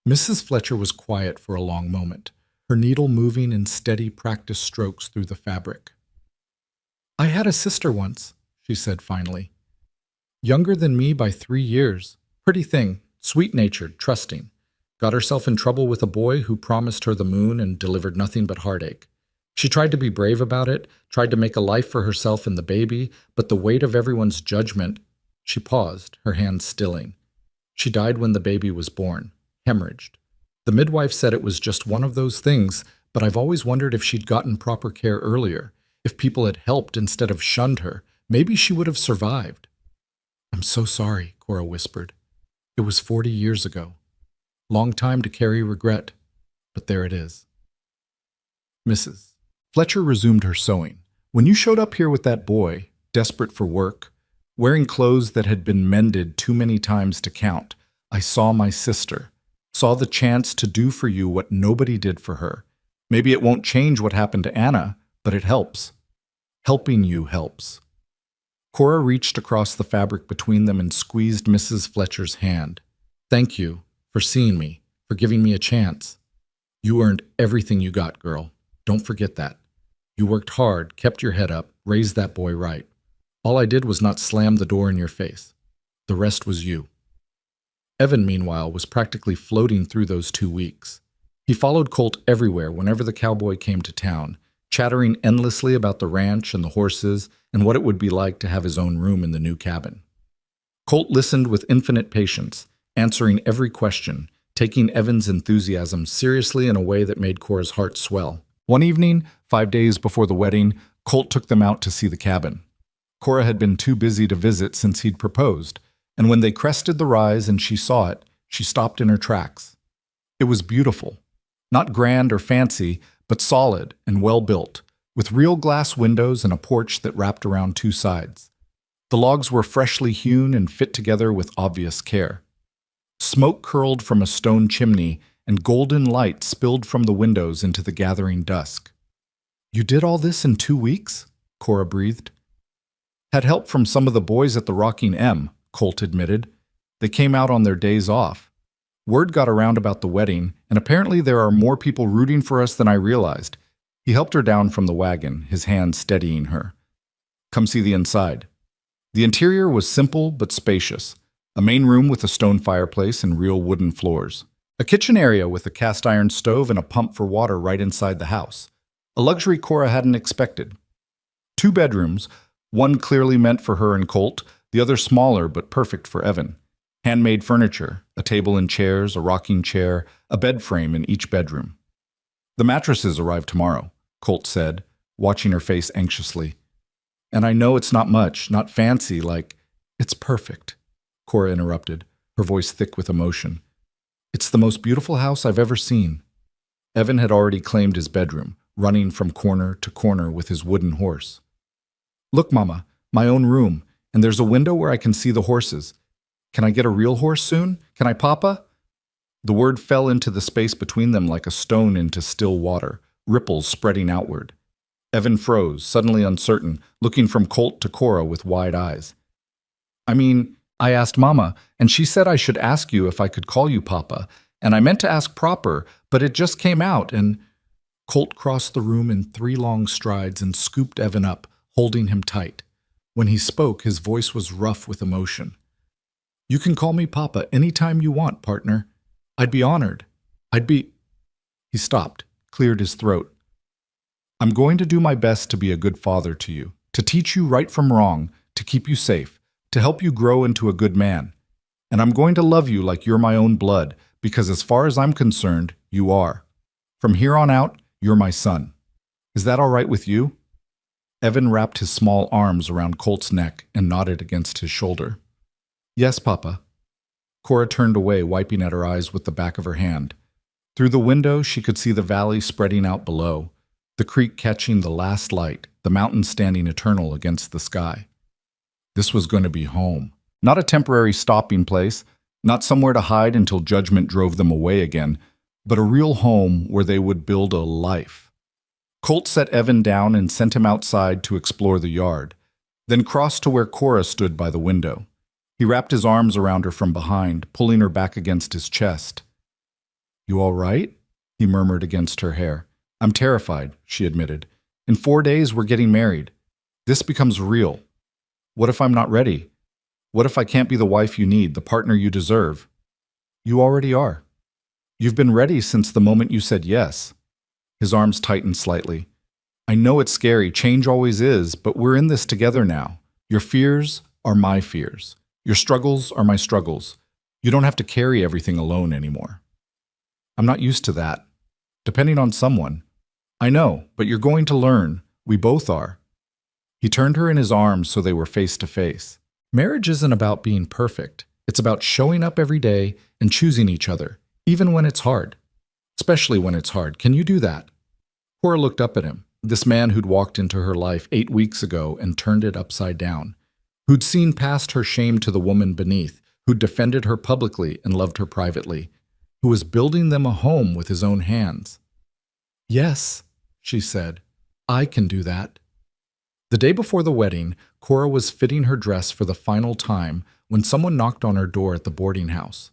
Mrs. Fletcher was quiet for a long moment, her needle moving in steady practice strokes through the fabric. "I had a sister once," she said finally. "Younger than me by 3 years. Pretty thing, sweet-natured, trusting. Got herself in trouble with a boy who promised her the moon and delivered nothing but heartache. She tried to be brave about it, tried to make a life for herself and the baby, but the weight of everyone's judgment—" She paused, her hands stilling. "She died when the baby was born, hemorrhaged. The midwife said it was just one of those things, but I've always wondered if she'd gotten proper care earlier, if people had helped instead of shunned her, maybe she would have survived." "I'm so sorry," Cora whispered. "It was 40 years ago. Long time to carry regret, but there it is." Mrs. Fletcher resumed her sewing. "When you showed up here with that boy, desperate for work, wearing clothes that had been mended too many times to count, I saw my sister, saw the chance to do for you what nobody did for her. Maybe it won't change what happened to Anna, but it helps. Helping you helps." Cora reached across the fabric between them and squeezed Mrs. Fletcher's hand. "Thank you for seeing me, for giving me a chance. You earned everything you got, girl. Don't forget that. You worked hard, kept your head up, raised that boy right. All I did was not slam the door in your face. The rest was you." Evan, meanwhile, was practically floating through those 2 weeks. He followed Colt everywhere whenever the cowboy came to town, chattering endlessly about the ranch and the horses and what it would be like to have his own room in the new cabin. Colt listened with infinite patience, answering every question, taking Evan's enthusiasm seriously in a way that made Cora's heart swell. One evening, 5 days before the wedding, Colt took them out to see the cabin. Cora had been too busy to visit since he'd proposed, and when they crested the rise and she saw it, She stopped in her tracks. It was beautiful. Not grand or fancy, but solid and well built, with real glass windows and a porch that wrapped around two sides. The logs were freshly hewn and fit together with obvious care. Smoke curled from a stone chimney, and golden light spilled from the windows into the gathering dusk. "You did all this in 2 weeks?" Cora breathed. "Had help from some of the boys at the Rocking M," Colt admitted. "They came out on their days off. Word got around about the wedding, and apparently there are more people rooting for us than I realized." He helped her down from the wagon, his hand steadying her. "Come see the inside." The interior was simple but spacious. A main room with a stone fireplace and real wooden floors. A kitchen area with a cast iron stove and a pump for water right inside the house. A luxury Cora hadn't expected. 2 bedrooms, one clearly meant for her and Colt, the other smaller but perfect for Evan. Handmade furniture, a table and chairs, a rocking chair, a bed frame in each bedroom. "The mattresses arrive tomorrow," Colt said, watching her face anxiously. "And I know it's not much, not fancy, like—" "It's perfect," Cora interrupted, her voice thick with emotion. "It's the most beautiful house I've ever seen." Evan had already claimed his bedroom, running from corner to corner with his wooden horse. "Look, Mama, my own room, and there's a window where I can see the horses. Can I get a real horse soon? Can I, Papa?" The word fell into the space between them like a stone into still water, ripples spreading outward. Evan froze, suddenly uncertain, looking from Colt to Cora with wide eyes. I asked Mama, and she said I should ask you if I could call you Papa, and I meant to ask proper, but it just came out, and—" Colt crossed the room in 3 long strides and scooped Evan up, holding him tight. When he spoke, his voice was rough with emotion. "You can call me Papa any time you want, partner. I'd be honored. He stopped, cleared his throat. "I'm going to do my best to be a good father to you, to teach you right from wrong, to keep you safe, to help you grow into a good man. And I'm going to love you like you're my own blood, because as far as I'm concerned, you are. From here on out, you're my son. Is that all right with you?" Evan wrapped his small arms around Colt's neck and nodded against his shoulder. "Yes, Papa." Cora turned away, wiping at her eyes with the back of her hand. Through the window, she could see the valley spreading out below, the creek catching the last light, the mountains standing eternal against the sky. This was going to be home. Not a temporary stopping place, not somewhere to hide until judgment drove them away again, but a real home where they would build a life. Colt set Evan down and sent him outside to explore the yard, then crossed to where Cora stood by the window. He wrapped his arms around her from behind, pulling her back against his chest. "You all right?" he murmured against her hair. "I'm terrified," she admitted. "In 4 days, we're getting married. This becomes real. What if I'm not ready? What if I can't be the wife you need, the partner you deserve?" "You already are. You've been ready since the moment you said yes." His arms tightened slightly. "I know it's scary, change always is, but we're in this together now. Your fears are my fears. Your struggles are my struggles. You don't have to carry everything alone anymore." "I'm not used to that. Depending on someone." "I know, but you're going to learn. We both are." He turned her in his arms so they were face to face. Marriage isn't about being perfect. It's about showing up every day and choosing each other, even when it's hard. Especially when it's hard. Can you do that? Cora looked up at him, this man who'd walked into her life 8 weeks ago and turned it upside down, who'd seen past her shame to the woman beneath, who'd defended her publicly and loved her privately, who was building them a home with his own hands. "Yes," she said, "I can do that." The day before the wedding, Cora was fitting her dress for the final time when someone knocked on her door at the boarding house.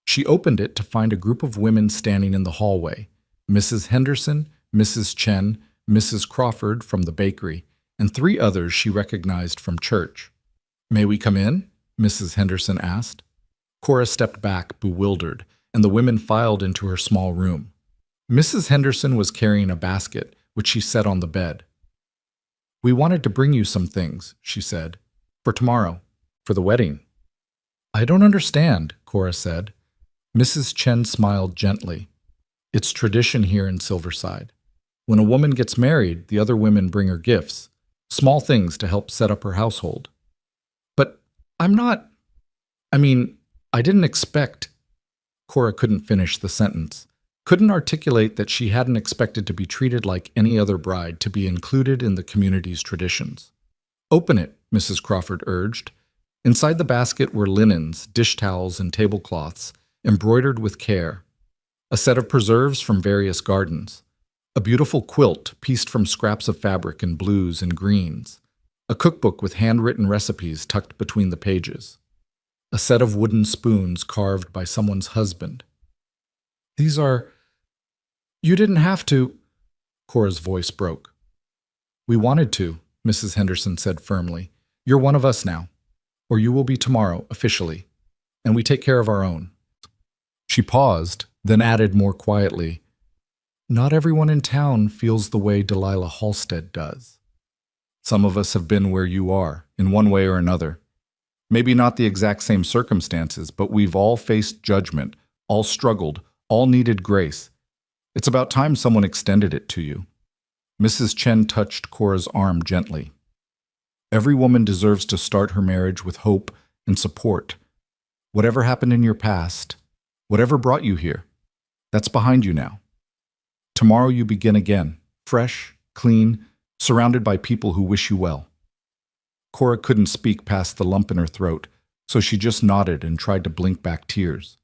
She opened it to find a group of women standing in the hallway: Mrs. Henderson, Mrs. Chen, Mrs. Crawford from the bakery, and 3 others she recognized from church. "May we come in?" Mrs. Henderson asked. Cora stepped back, bewildered, and the women filed into her small room. Mrs. Henderson was carrying a basket, which she set on the bed. "We wanted to bring you some things," she said, "for tomorrow, for the wedding." "I don't understand," Cora said. Mrs. Chen smiled gently. "It's tradition here in Silverside. When a woman gets married, the other women bring her gifts, small things to help set up her household." "But I didn't expect—" Cora couldn't finish the sentence, couldn't articulate that she hadn't expected to be treated like any other bride, to be included in the community's traditions. "Open it," Mrs. Crawford urged. Inside the basket were linens, dish towels, and tablecloths, embroidered with care. A set of preserves from various gardens. A beautiful quilt pieced from scraps of fabric in blues and greens. A cookbook with handwritten recipes tucked between the pages. A set of wooden spoons carved by someone's husband. "These are... You didn't have to..." Cora's voice broke. "We wanted to," Mrs. Henderson said firmly. "You're one of us now. Or you will be tomorrow, officially. And we take care of our own." She paused, then added more quietly, "Not everyone in town feels the way Delilah Halstead does. Some of us have been where you are, in one way or another. Maybe not the exact same circumstances, but we've all faced judgment, all struggled, all needed grace. It's about time someone extended it to you." Mrs. Chen touched Cora's arm gently. "Every woman deserves to start her marriage with hope and support. Whatever happened in your past, whatever brought you here, that's behind you now. Tomorrow you begin again, fresh, clean, surrounded by people who wish you well." Cora couldn't speak past the lump in her throat, so she just nodded and tried to blink back tears.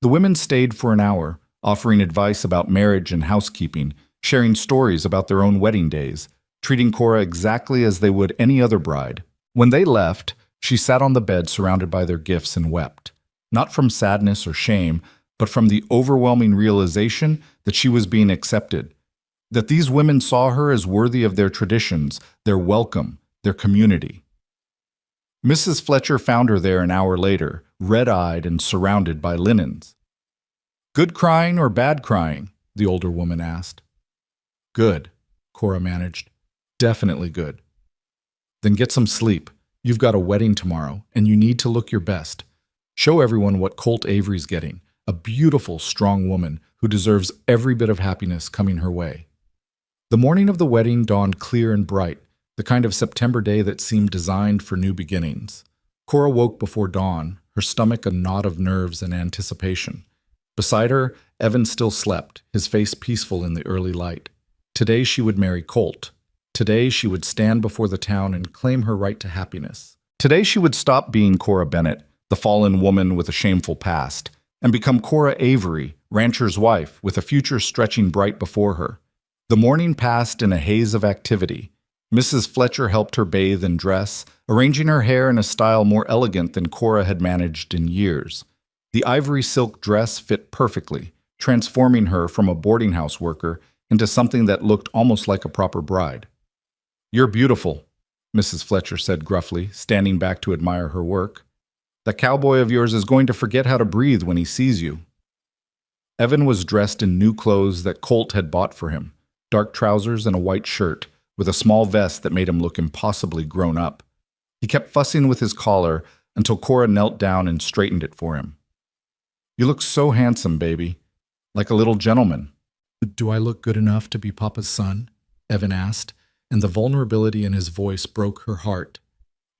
The women stayed for an hour, offering advice about marriage and housekeeping, sharing stories about their own wedding days, treating Cora exactly as they would any other bride. When they left, she sat on the bed surrounded by their gifts and wept, not from sadness or shame, but from the overwhelming realization that she was being accepted, that these women saw her as worthy of their traditions, their welcome, their community. Mrs. Fletcher found her there an hour later, red-eyed and surrounded by linens. "Good crying or bad crying?" the older woman asked. "Good," Cora managed. "Definitely good." "Then get some sleep. You've got a wedding tomorrow, and you need to look your best. Show everyone what Colt Avery's getting, a beautiful, strong woman who deserves every bit of happiness coming her way." The morning of the wedding dawned clear and bright, the kind of September day that seemed designed for new beginnings. Cora woke before dawn, her stomach a knot of nerves and anticipation. Beside her, Evan still slept, his face peaceful in the early light. Today she would marry Colt. Today she would stand before the town and claim her right to happiness. Today she would stop being Cora Bennett, the fallen woman with a shameful past, and become Cora Avery, rancher's wife, with a future stretching bright before her. The morning passed in a haze of activity. Mrs. Fletcher helped her bathe and dress, arranging her hair in a style more elegant than Cora had managed in years. The ivory silk dress fit perfectly, transforming her from a boarding house worker into something that looked almost like a proper bride. "You're beautiful," Mrs. Fletcher said gruffly, standing back to admire her work. "That cowboy of yours is going to forget how to breathe when he sees you." Evan was dressed in new clothes that Colt had bought for him, dark trousers and a white shirt, with a small vest that made him look impossibly grown up. He kept fussing with his collar until Cora knelt down and straightened it for him. "You look so handsome, baby. Like a little gentleman." "Do I look good enough to be Papa's son?" Evan asked, and the vulnerability in his voice broke her heart.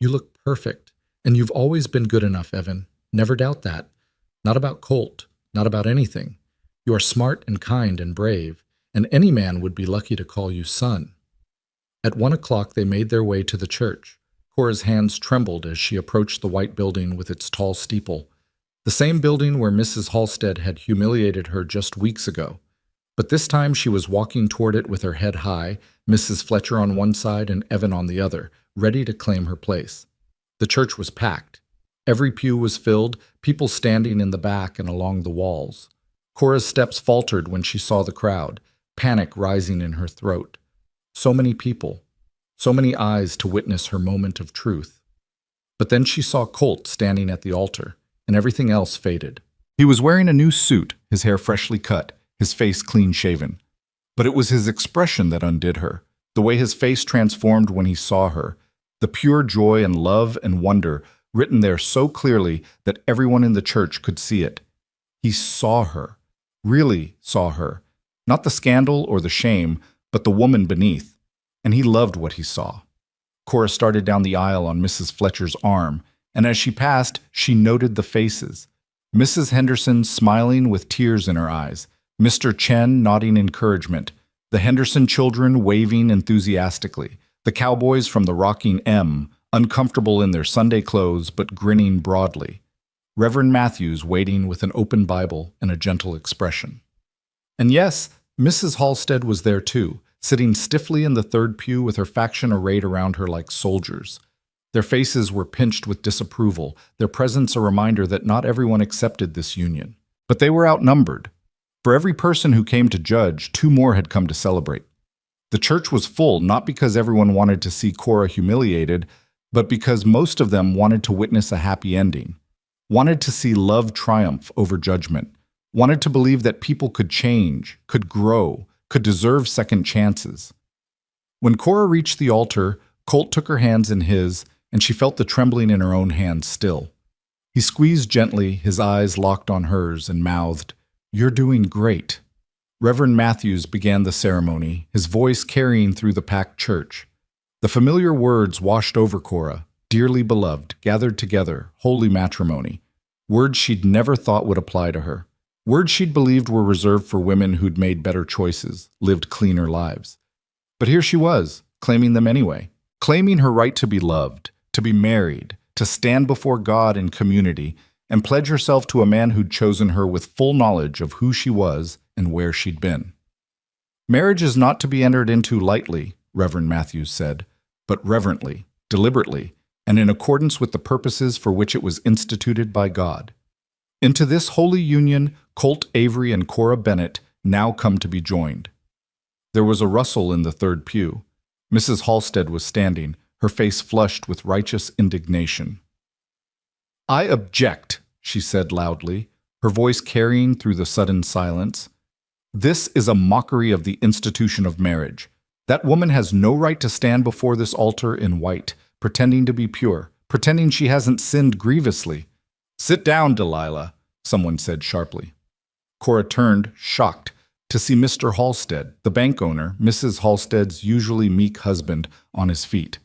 "You look perfect, and you've always been good enough, Evan. Never doubt that. Not about Colt, not about anything. You are smart and kind and brave, and any man would be lucky to call you son." At 1 o'clock they made their way to the church. Cora's hands trembled as she approached the white building with its tall steeple. The same building where Mrs. Halstead had humiliated her just weeks ago. But this time she was walking toward it with her head high, Mrs. Fletcher on one side and Evan on the other, ready to claim her place. The church was packed. Every pew was filled, people standing in the back and along the walls. Cora's steps faltered when she saw the crowd, panic rising in her throat. So many people, so many eyes to witness her moment of truth. But then she saw Colt standing at the altar, and everything else faded. He was wearing a new suit, his hair freshly cut, his face clean-shaven. But it was his expression that undid her, the way his face transformed when he saw her, the pure joy and love and wonder written there so clearly that everyone in the church could see it. He saw her, really saw her, not the scandal or the shame, but the woman beneath, and he loved what he saw. Cora started down the aisle on Mrs. Fletcher's arm, and as she passed, she noted the faces, Mrs. Henderson smiling with tears in her eyes, Mr. Chen nodding encouragement, the Henderson children waving enthusiastically, the cowboys from the rocking M, uncomfortable in their Sunday clothes but grinning broadly, Reverend Matthews waiting with an open Bible and a gentle expression. And yes, Mrs. Halstead was there too, sitting stiffly in the third pew with her faction arrayed around her like soldiers. Their faces were pinched with disapproval, their presence a reminder that not everyone accepted this union. But they were outnumbered. For every person who came to judge, two more had come to celebrate. The church was full not because everyone wanted to see Cora humiliated, but because most of them wanted to witness a happy ending, wanted to see love triumph over judgment, wanted to believe that people could change, could grow, could deserve second chances. When Cora reached the altar, Colt took her hands in his, and she felt the trembling in her own hands still. He squeezed gently, his eyes locked on hers, and mouthed, "You're doing great." Reverend Matthews began the ceremony, his voice carrying through the packed church. The familiar words washed over Cora, dearly beloved, gathered together, holy matrimony. Words she'd never thought would apply to her. Words she'd believed were reserved for women who'd made better choices, lived cleaner lives. But here she was, claiming them anyway, claiming her right to be loved, to be married, to stand before God in community, and pledge herself to a man who'd chosen her with full knowledge of who she was and where she'd been. Marriage is not to be entered into lightly, Reverend Matthews said, but reverently, deliberately, and in accordance with the purposes for which it was instituted by God. Into this holy union, Colt Avery and Cora Bennett now come to be joined. There was a rustle in the third pew. Mrs. Halstead was standing, her face flushed with righteous indignation. "I object," she said loudly, her voice carrying through the sudden silence. "This is a mockery of the institution of marriage. That woman has no right to stand before this altar in white, pretending to be pure, pretending she hasn't sinned grievously." "Sit down, Delilah," someone said sharply. Cora turned, shocked, to see Mr. Halstead, the bank owner, Mrs. Halstead's usually meek husband, on his feet.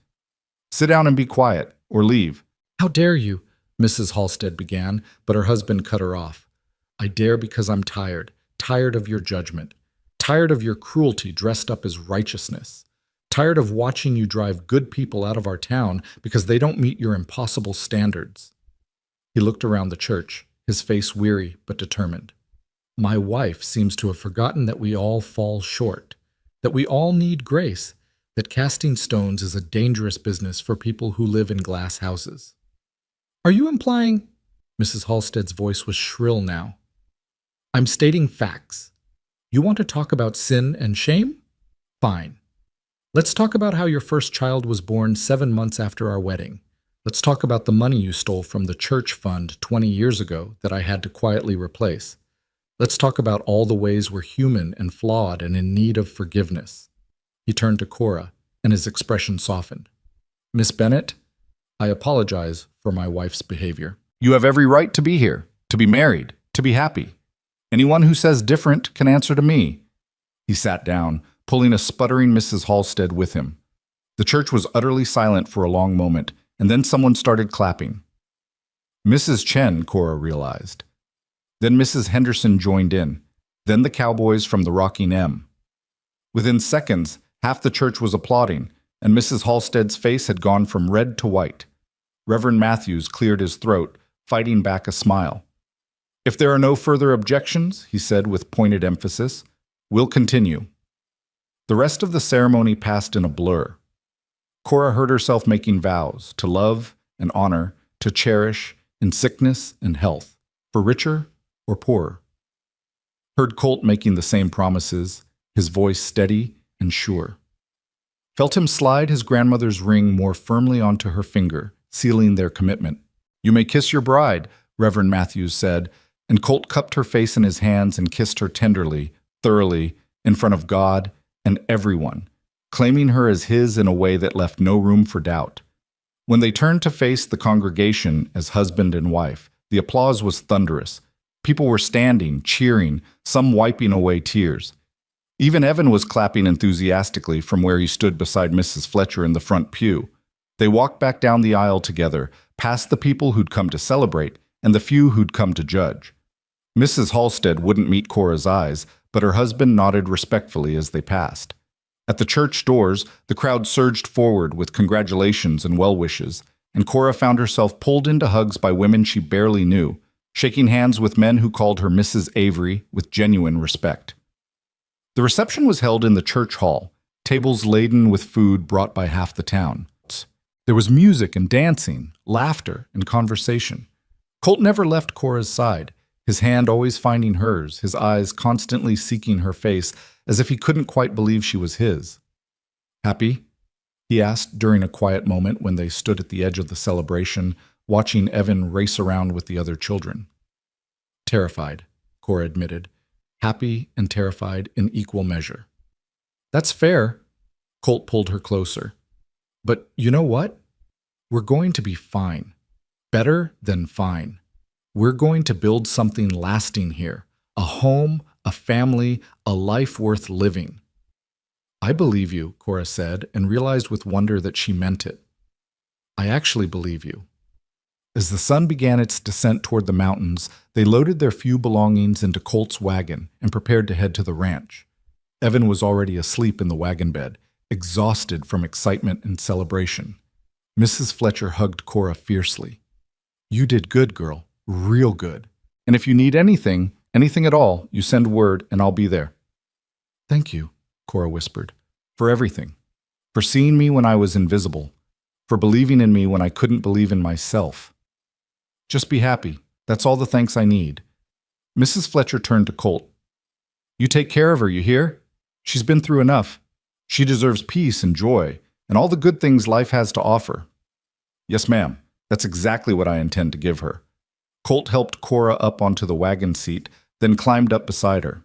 "Sit down and be quiet, or leave." "How dare you?" Mrs. Halstead began, but her husband cut her off. "I dare because I'm tired of your judgment, tired of your cruelty dressed up as righteousness, tired of watching you drive good people out of our town because they don't meet your impossible standards." He looked around the church, his face weary but determined. "My wife seems to have forgotten that we all fall short, that we all need grace, that casting stones is a dangerous business for people who live in glass houses." "Are you implying?" Mrs. Halstead's voice was shrill now. "I'm stating facts. You want to talk about sin and shame? Fine. Let's talk about how your first child was born 7 months after our wedding. Let's talk about the money you stole from the church fund 20 years ago that I had to quietly replace. Let's talk about all the ways we're human and flawed and in need of forgiveness." He turned to Cora, and his expression softened. "Miss Bennett, I apologize for my wife's behavior. You have every right to be here, to be married, to be happy. Anyone who says different can answer to me." He sat down, pulling a sputtering Mrs. Halstead with him. The church was utterly silent for a long moment, and then someone started clapping. Mrs. Chen, Cora realized. Then Mrs. Henderson joined in, then the cowboys from the rocking M. Within seconds, half the church was applauding, and Mrs. Halstead's face had gone from red to white. Reverend Matthews cleared his throat, fighting back a smile. "If there are no further objections," he said with pointed emphasis, "we'll continue." The rest of the ceremony passed in a blur. Cora heard herself making vows to love and honor, to cherish, in sickness and health, for richer or poorer. Heard Colt making the same promises, his voice steady and sure. Felt him slide his grandmother's ring more firmly onto her finger, sealing their commitment. "You may kiss your bride," Reverend Matthews said, and Colt cupped her face in his hands and kissed her tenderly, thoroughly, in front of God and everyone, claiming her as his in a way that left no room for doubt. When they turned to face the congregation as husband and wife, the applause was thunderous. People were standing, cheering, some wiping away tears. Even Evan was clapping enthusiastically from where he stood beside Mrs. Fletcher in the front pew. They walked back down the aisle together, past the people who'd come to celebrate, and the few who'd come to judge. Mrs. Halstead wouldn't meet Cora's eyes, but her husband nodded respectfully as they passed. At the church doors, the crowd surged forward with congratulations and well wishes, and Cora found herself pulled into hugs by women she barely knew, shaking hands with men who called her Mrs. Avery with genuine respect. The reception was held in the church hall, tables laden with food brought by half the town. There was music and dancing, laughter and conversation. Colt never left Cora's side, his hand always finding hers, his eyes constantly seeking her face as if he couldn't quite believe she was his. "Happy?" he asked during a quiet moment when they stood at the edge of the celebration, watching Evan race around with the other children. "Terrified," Cora admitted. "Happy and terrified in equal measure." "That's fair." Colt pulled her closer. "But you know what? We're going to be fine. Better than fine. We're going to build something lasting here. A home, a family, a life worth living." "I believe you," Cora said, and realized with wonder that she meant it. "I actually believe you." As the sun began its descent toward the mountains, they loaded their few belongings into Colt's wagon and prepared to head to the ranch. Evan was already asleep in the wagon bed, exhausted from excitement and celebration. Mrs. Fletcher hugged Cora fiercely. "You did good, girl. Real good. And if you need anything at all, you send word and I'll be there." "Thank you," Cora whispered, "for everything. For seeing me when I was invisible. For believing in me when I couldn't believe in myself. Just be happy. That's all the thanks I need." Mrs. Fletcher turned to Colt. "You take care of her, you hear? She's been through enough. She deserves peace and joy, and all the good things life has to offer." "Yes, ma'am. That's exactly what I intend to give her." Colt helped Cora up onto the wagon seat, then climbed up beside her.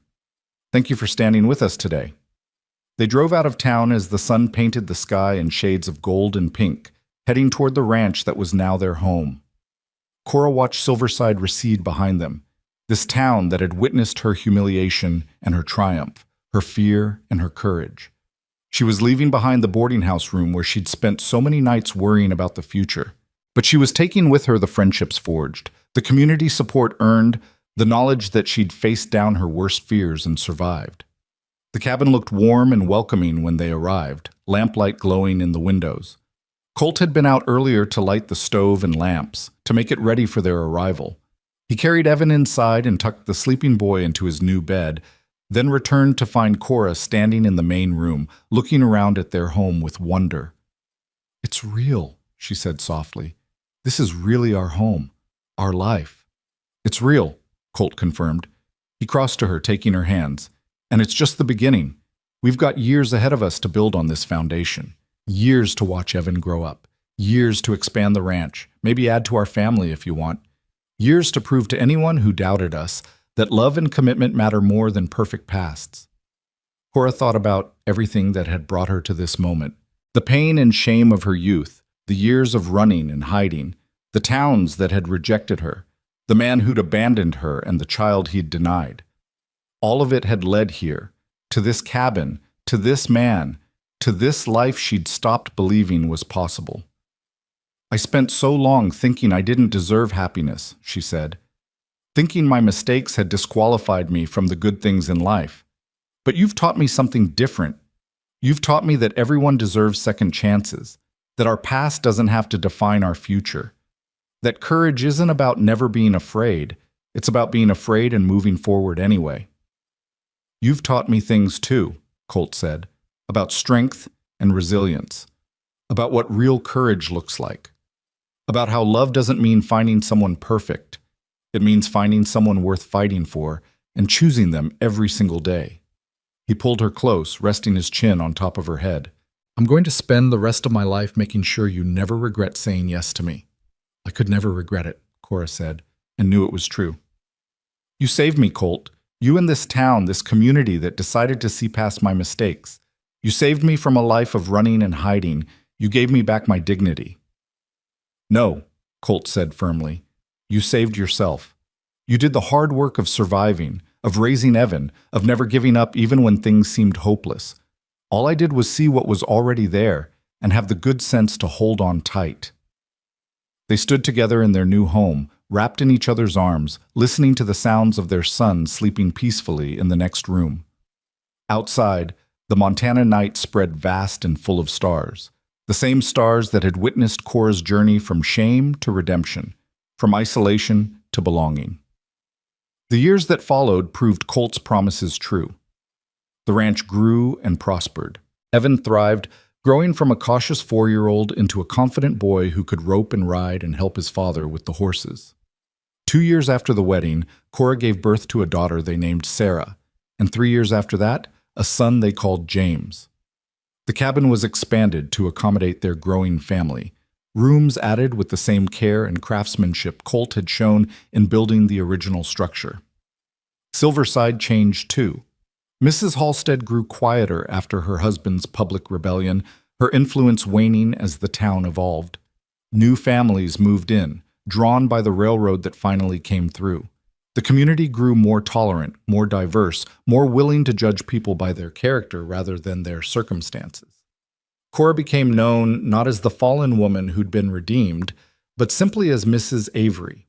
"Thank you for standing with us today." They drove out of town as the sun painted the sky in shades of gold and pink, heading toward the ranch that was now their home. Cora watched Silverside recede behind them, this town that had witnessed her humiliation and her triumph, her fear and her courage. She was leaving behind the boarding house room where she'd spent so many nights worrying about the future. But she was taking with her the friendships forged, the community support earned, the knowledge that she'd faced down her worst fears and survived. The cabin looked warm and welcoming when they arrived, lamplight glowing in the windows. Colt had been out earlier to light the stove and lamps, to make it ready for their arrival. He carried Evan inside and tucked the sleeping boy into his new bed, then returned to find Cora standing in the main room, looking around at their home with wonder. "It's real," she said softly. "This is really our home, our life." "It's real," Colt confirmed. He crossed to her, taking her hands. "And it's just the beginning. We've got years ahead of us to build on this foundation. Years to watch Evan grow up. Years to expand the ranch, maybe add to our family if you want. Years to prove to anyone who doubted us that love and commitment matter more than perfect pasts." Cora thought about everything that had brought her to this moment. The pain and shame of her youth, the years of running and hiding, the towns that had rejected her, the man who'd abandoned her and the child he'd denied. All of it had led here, to this cabin, to this man, to this life she'd stopped believing was possible. "I spent so long thinking I didn't deserve happiness," she said. "Thinking my mistakes had disqualified me from the good things in life. But you've taught me something different. You've taught me that everyone deserves second chances, that our past doesn't have to define our future, that courage isn't about never being afraid, it's about being afraid and moving forward anyway." "You've taught me things too," Colt said, "about strength and resilience, about what real courage looks like, about how love doesn't mean finding someone perfect. It means finding someone worth fighting for and choosing them every single day." He pulled her close, resting his chin on top of her head. "I'm going to spend the rest of my life making sure you never regret saying yes to me." "I could never regret it," Cora said, and knew it was true. "You saved me, Colt. You and this town, this community that decided to see past my mistakes. You saved me from a life of running and hiding. You gave me back my dignity." "No," Colt said firmly. "You saved yourself. You did the hard work of surviving, of raising Evan, of never giving up even when things seemed hopeless. All I did was see what was already there and have the good sense to hold on tight." They stood together in their new home, wrapped in each other's arms, listening to the sounds of their son sleeping peacefully in the next room. Outside, the Montana night spread vast and full of stars, the same stars that had witnessed Cora's journey from shame to redemption, from isolation to belonging. The years that followed proved Colt's promises true. The ranch grew and prospered. Evan thrived, growing from a cautious 4-year-old into a confident boy who could rope and ride and help his father with the horses. 2 years after the wedding, Cora gave birth to a daughter they named Sarah, and 3 years after that, a son they called James. The cabin was expanded to accommodate their growing family, rooms added with the same care and craftsmanship Colt had shown in building the original structure. Silverside changed too. Mrs. Halstead grew quieter after her husband's public rebellion, her influence waning as the town evolved. New families moved in, drawn by the railroad that finally came through. The community grew more tolerant, more diverse, more willing to judge people by their character rather than their circumstances. Cora became known not as the fallen woman who'd been redeemed, but simply as Mrs. Avery,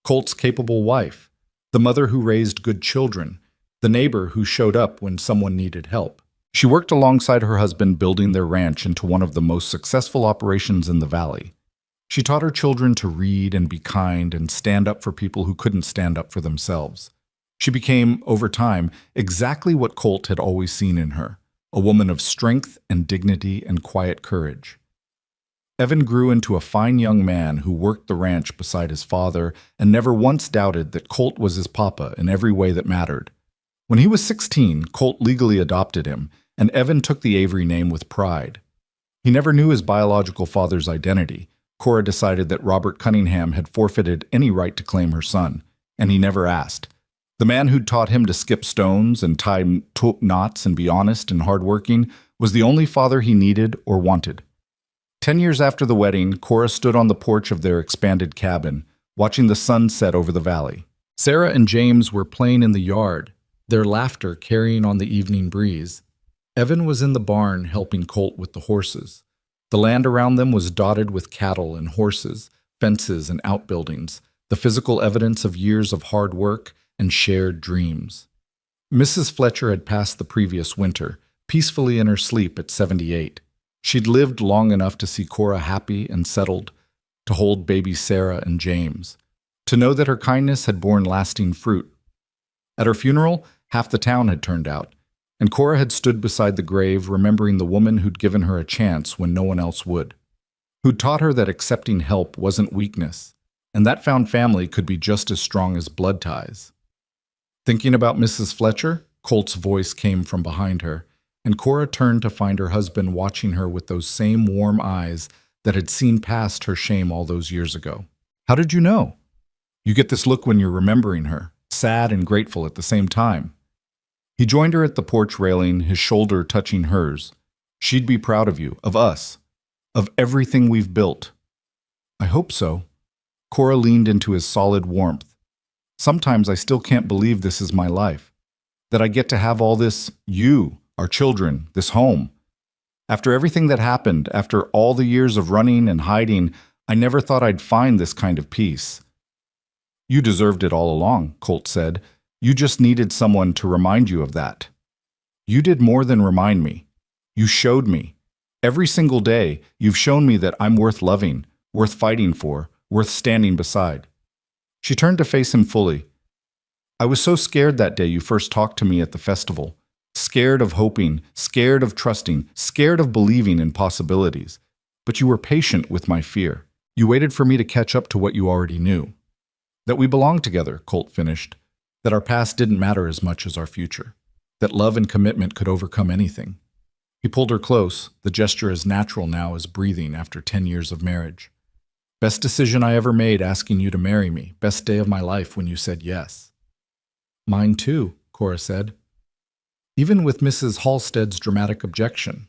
Colt's capable wife, the mother who raised good children, the neighbor who showed up when someone needed help. She worked alongside her husband building their ranch into one of the most successful operations in the valley. She taught her children to read and be kind and stand up for people who couldn't stand up for themselves. She became, over time, exactly what Colt had always seen in her, a woman of strength and dignity and quiet courage. Evan grew into a fine young man who worked the ranch beside his father and never once doubted that Colt was his papa in every way that mattered. When he was 16, Colt legally adopted him, and Evan took the Avery name with pride. He never knew his biological father's identity. Cora decided that Robert Cunningham had forfeited any right to claim her son, and he never asked. The man who'd taught him to skip stones and tie knots and be honest and hardworking was the only father he needed or wanted. 10 years after the wedding, Cora stood on the porch of their expanded cabin, watching the sun set over the valley. Sarah and James were playing in the yard, their laughter carrying on the evening breeze. Evan was in the barn helping Colt with the horses. The land around them was dotted with cattle and horses, fences and outbuildings, the physical evidence of years of hard work and shared dreams. Mrs. Fletcher had passed the previous winter, peacefully in her sleep at 78. She'd lived long enough to see Cora happy and settled, to hold baby Sarah and James, to know that her kindness had borne lasting fruit. At her funeral, half the town had turned out, and Cora had stood beside the grave remembering the woman who'd given her a chance when no one else would, who'd taught her that accepting help wasn't weakness, and that found family could be just as strong as blood ties. Thinking about Mrs. Fletcher, Colt's voice came from behind her, and Cora turned to find her husband watching her with those same warm eyes that had seen past her shame all those years ago. "How did you know?" "You get this look when you're remembering her, sad and grateful at the same time." He joined her at the porch railing, his shoulder touching hers. "She'd be proud of you, of us, of everything we've built." "I hope so." Cora leaned into his solid warmth. "Sometimes I still can't believe this is my life, that I get to have all this, you, our children, this home. After everything that happened, after all the years of running and hiding, I never thought I'd find this kind of peace." "You deserved it all along," Colt said. "You just needed someone to remind you of that." "You did more than remind me. You showed me. Every single day, you've shown me that I'm worth loving, worth fighting for, worth standing beside." She turned to face him fully. "I was so scared that day you first talked to me at the festival. Scared of hoping, scared of trusting, scared of believing in possibilities. But you were patient with my fear. You waited for me to catch up to what you already knew. That we belonged together," Colt finished. "That our past didn't matter as much as our future. That love and commitment could overcome anything." He pulled her close, the gesture as natural now as breathing after 10 years of marriage. "Best decision I ever made asking you to marry me. Best day of my life when you said yes." "Mine too," Cora said. Even with Mrs. Halstead's dramatic objection,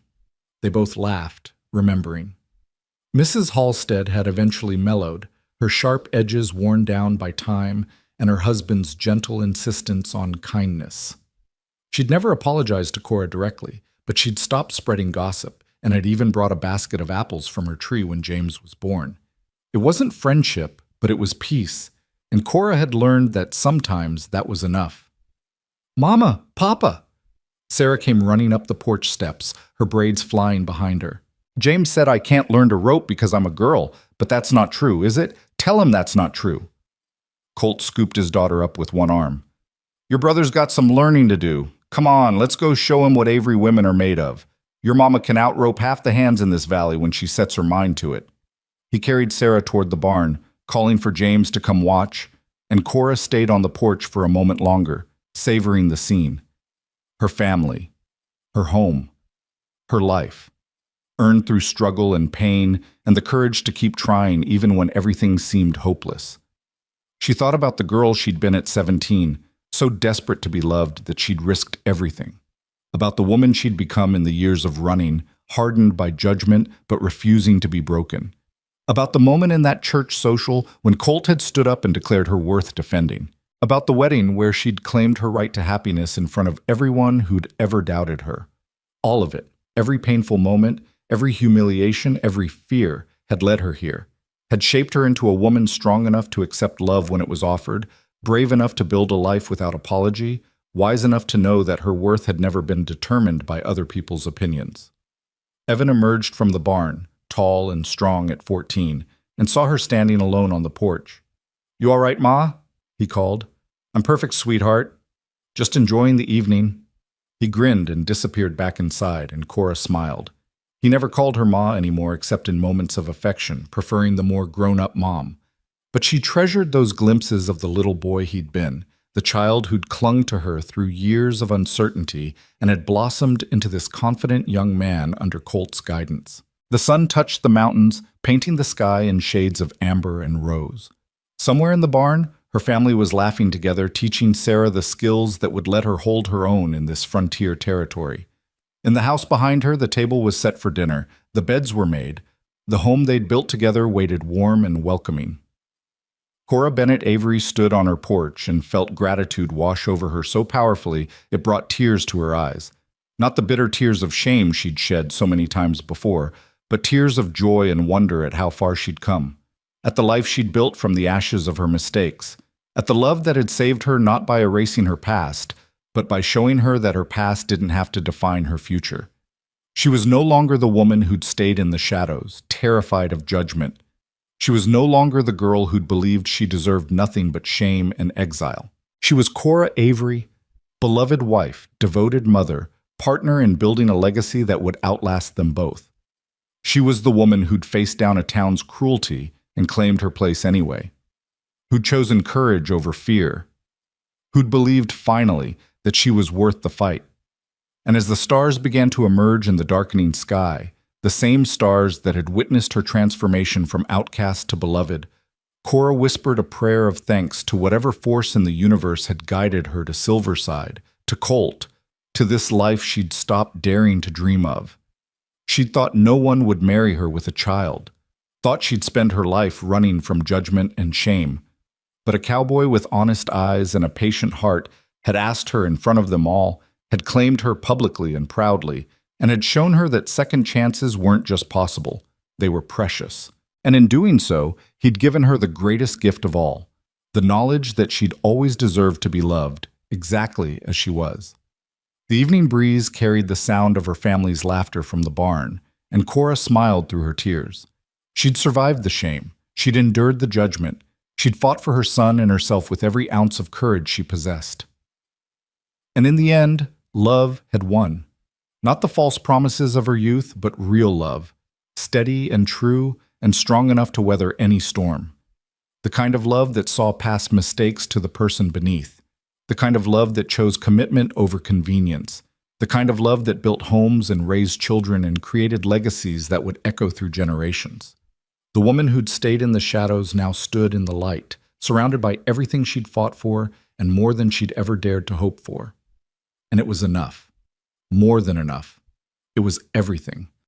they both laughed, remembering. Mrs. Halstead had eventually mellowed, her sharp edges worn down by time and her husband's gentle insistence on kindness. She'd never apologized to Cora directly, but she'd stopped spreading gossip and had even brought a basket of apples from her tree when James was born. It wasn't friendship, but it was peace, And Cora had learned that sometimes that was enough. "Mama! Papa!" Sarah came running up the porch steps, her braids flying behind her. "James said I can't learn to rope because I'm a girl, but that's not true, is it? Tell him that's not true." Colt scooped his daughter up with one arm. "Your brother's got some learning to do. Come on, let's go show him what Avery women are made of. Your mama can outrope half the hands in this valley when she sets her mind to it." He carried Sarah toward the barn, calling for James to come watch, and Cora stayed on the porch for a moment longer, savoring the scene. Her family, her home, her life, earned through struggle and pain and the courage to keep trying even when everything seemed hopeless. She thought about the girl she'd been at 17, so desperate to be loved that she'd risked everything. About the woman she'd become in the years of running, hardened by judgment but refusing to be broken. About the moment in that church social when Colt had stood up and declared her worth defending. About the wedding where she'd claimed her right to happiness in front of everyone who'd ever doubted her. All of it, every painful moment, every humiliation, every fear, had led her here, had shaped her into a woman strong enough to accept love when it was offered, brave enough to build a life without apology, wise enough to know that her worth had never been determined by other people's opinions. Evan emerged from the barn, tall and strong at 14, and saw her standing alone on the porch. "You all right, Ma?" he called. "I'm perfect, sweetheart. Just enjoying the evening." He grinned and disappeared back inside, and Cora smiled. He never called her Ma anymore except in moments of affection, preferring the more grown-up mom. But she treasured those glimpses of the little boy he'd been, the child who'd clung to her through years of uncertainty and had blossomed into this confident young man under Colt's guidance. The sun touched the mountains, painting the sky in shades of amber and rose. Somewhere in the barn, her family was laughing together, teaching Sarah the skills that would let her hold her own in this frontier territory. In the house behind her, the table was set for dinner. The beds were made. The home they'd built together waited warm and welcoming. Cora Bennett Avery stood on her porch and felt gratitude wash over her so powerfully it brought tears to her eyes. Not the bitter tears of shame she'd shed so many times before, but tears of joy and wonder at how far she'd come, at the life she'd built from the ashes of her mistakes, at the love that had saved her not by erasing her past, but by showing her that her past didn't have to define her future. She was no longer the woman who'd stayed in the shadows, terrified of judgment. She was no longer the girl who'd believed she deserved nothing but shame and exile. She was Cora Avery, beloved wife, devoted mother, partner in building a legacy that would outlast them both. She was the woman who'd faced down a town's cruelty and claimed her place anyway, who'd chosen courage over fear, who'd believed finally that she was worth the fight. And as the stars began to emerge in the darkening sky, the same stars that had witnessed her transformation from outcast to beloved, Cora whispered a prayer of thanks to whatever force in the universe had guided her to Silverside, to Colt, to this life she'd stopped daring to dream of. She'd thought no one would marry her with a child, thought she'd spend her life running from judgment and shame. But a cowboy with honest eyes and a patient heart had asked her in front of them all, had claimed her publicly and proudly, and had shown her that second chances weren't just possible, they were precious. And in doing so, he'd given her the greatest gift of all, the knowledge that she'd always deserved to be loved, exactly as she was. The evening breeze carried the sound of her family's laughter from the barn, and Cora smiled through her tears. She'd survived the shame, she'd endured the judgment, she'd fought for her son and herself with every ounce of courage she possessed. And in the end, love had won. Not the false promises of her youth, but real love, steady and true and strong enough to weather any storm. The kind of love that saw past mistakes to the person beneath. The kind of love that chose commitment over convenience. The kind of love that built homes and raised children and created legacies that would echo through generations. The woman who'd stayed in the shadows now stood in the light, surrounded by everything she'd fought for and more than she'd ever dared to hope for. And it was enough. More than enough. It was everything.